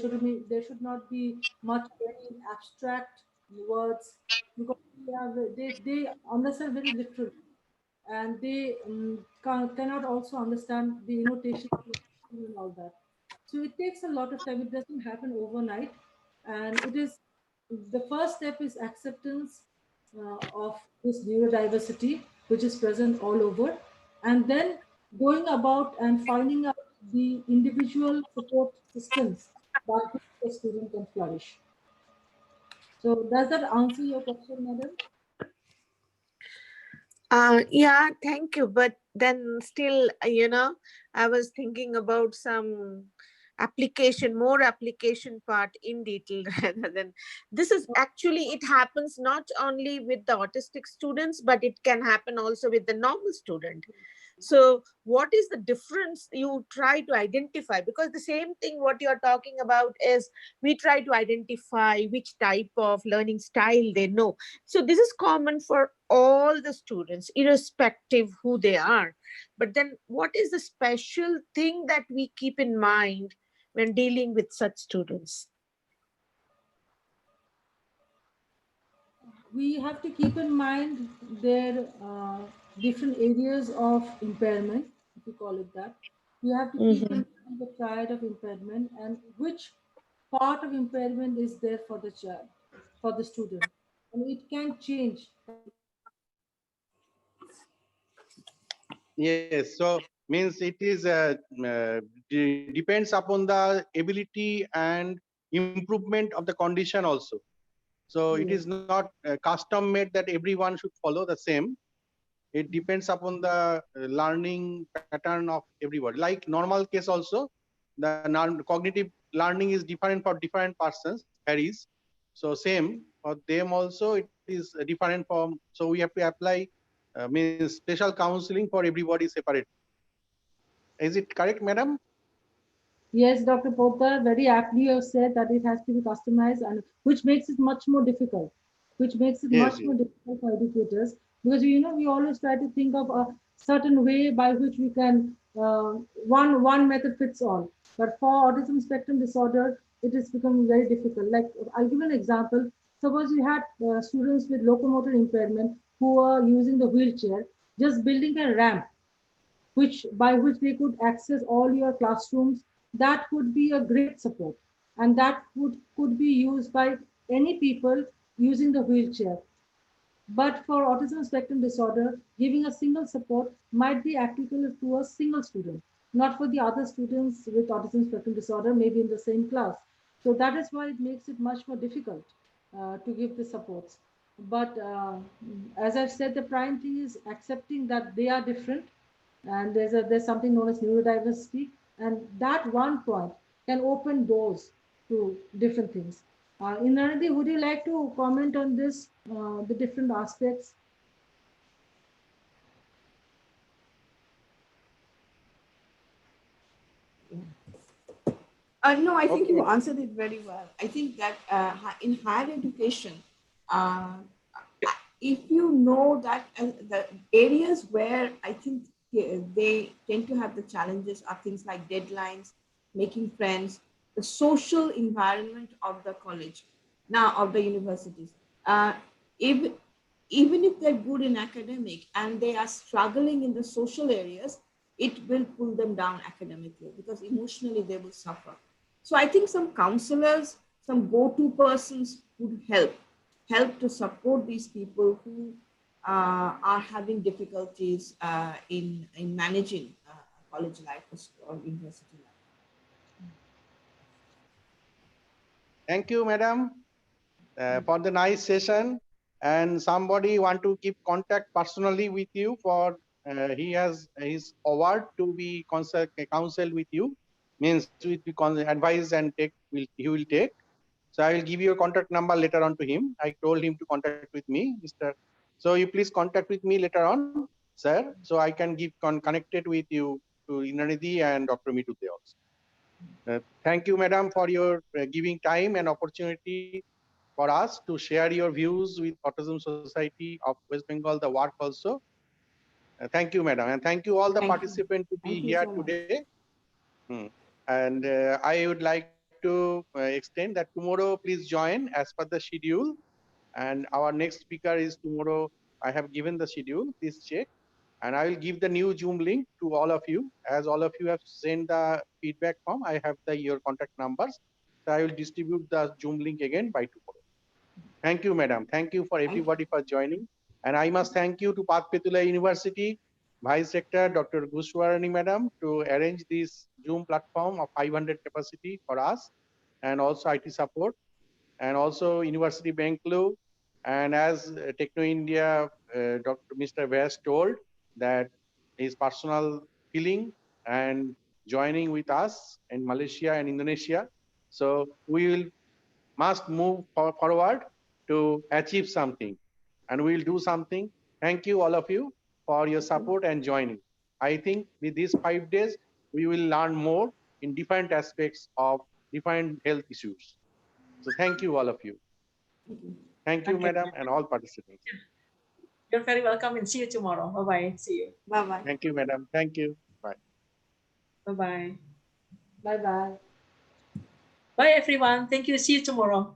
should not be much very abstract words because they understand very literally, and they cannot also understand the annotation and all that. So it takes a lot of time. It doesn't happen overnight, and it is the first step is acceptance of this neurodiversity, which is present all over, and then going about and finding out the individual support systems that the student can flourish. So does that answer your question, madam? Yeah, thank you. But then still, I was thinking about some more application part in detail rather than this is actually, it happens not only with the autistic students, but it can happen also with the normal student. So what is the difference you try to identify? Because the same thing what you're talking about is we try to identify which type of learning style they know. So this is common for all the students, irrespective who they are. But then what is the special thing that we keep in mind when dealing with such students? We have to keep in mind their different areas of impairment, if you call it that. We have to keep in mind the child of impairment and which part of impairment is there for the child, for the student. And it can change. Yes, so means it is depends upon the ability and improvement of the condition also. So it is not custom made that everyone should follow the same. It depends upon the learning pattern of everybody. Like normal case also, the cognitive learning is different for different persons, varies. So same for them also, it is different from. So we have to apply means special counseling for everybody separate. Is it correct, madam? Yes, Dr. Poddar, very aptly you have said that it has to be customized, and which makes it much more difficult, which makes it Yes, much yes. more difficult for educators because we always try to think of a certain way by which we can one method fits all. But for autism spectrum disorder, it is becoming very difficult. Like I'll give an example. Suppose you had students with locomotor impairment who are using the wheelchair, just building a ramp which by which they could access all your classrooms that would be a great support, and that could be used by any people using the wheelchair. But for autism spectrum disorder, giving a single support might be applicable to a single student, not for the other students with autism spectrum disorder, maybe in the same class. So that is why it makes it much more difficult to give the supports. But as I've said, the prime thing is accepting that they are different, and there's something known as neurodiversity, and that one point can open doors to different things. Inanadi, would you like to comment on this, the different aspects? No, I think Okay. you answered it very well. I think that in higher education, if you know that the areas where I think they tend to have the challenges are things like deadlines, making friends, the social environment of the college, now of the universities. If, even if they're good in academic and they are struggling in the social areas, it will pull them down academically because emotionally they will suffer. So I think some counselors, some go-to persons would help to support these people who are having difficulties in managing college life or university life. Thank you, madam, for the nice session. And somebody want to keep contact personally with you for he has his award to be counsel with you, means with advice and take he will take. So I will give you a contact number later on to him. I told him to contact with me, Mr. So you please contact with me later on, sir, so I can give connected with you to Inanidhi and Dr. Mitute also. Thank you, madam, for your giving time and opportunity for us to share your views with Autism Society of West Bengal, the work also. Thank you, madam, and thank you all the participants to be here today. And I would like to extend that tomorrow, please join as per the schedule. And our next speaker is tomorrow. I have given the schedule, please check. And I will give the new Zoom link to all of you. As all of you have sent the feedback form, I have your contact numbers. So I will distribute the Zoom link again by tomorrow. Thank you, madam. Thank you for everybody for joining. And I must thank you to Pat Petulai University, Vice Rector Dr. Gushwarani madam, to arrange this Zoom platform of 500 capacity for us, and also IT support, and also University Bengkulu. And as Techno India, Dr. Mr. Vyas told that his personal feeling and joining with us in Malaysia and Indonesia. So we will must move forward to achieve something, and we'll do something. Thank you, all of you, for your support and joining. I think with these 5 days, we will learn more in different aspects of different health issues. So thank you, all of you. Thank you, madam, and all participants. You're very welcome, and see you tomorrow. Bye-bye. See you. Bye-bye. Thank you, madam. Thank you. Bye. Bye-bye. Bye-bye. Bye, everyone. Thank you. See you tomorrow.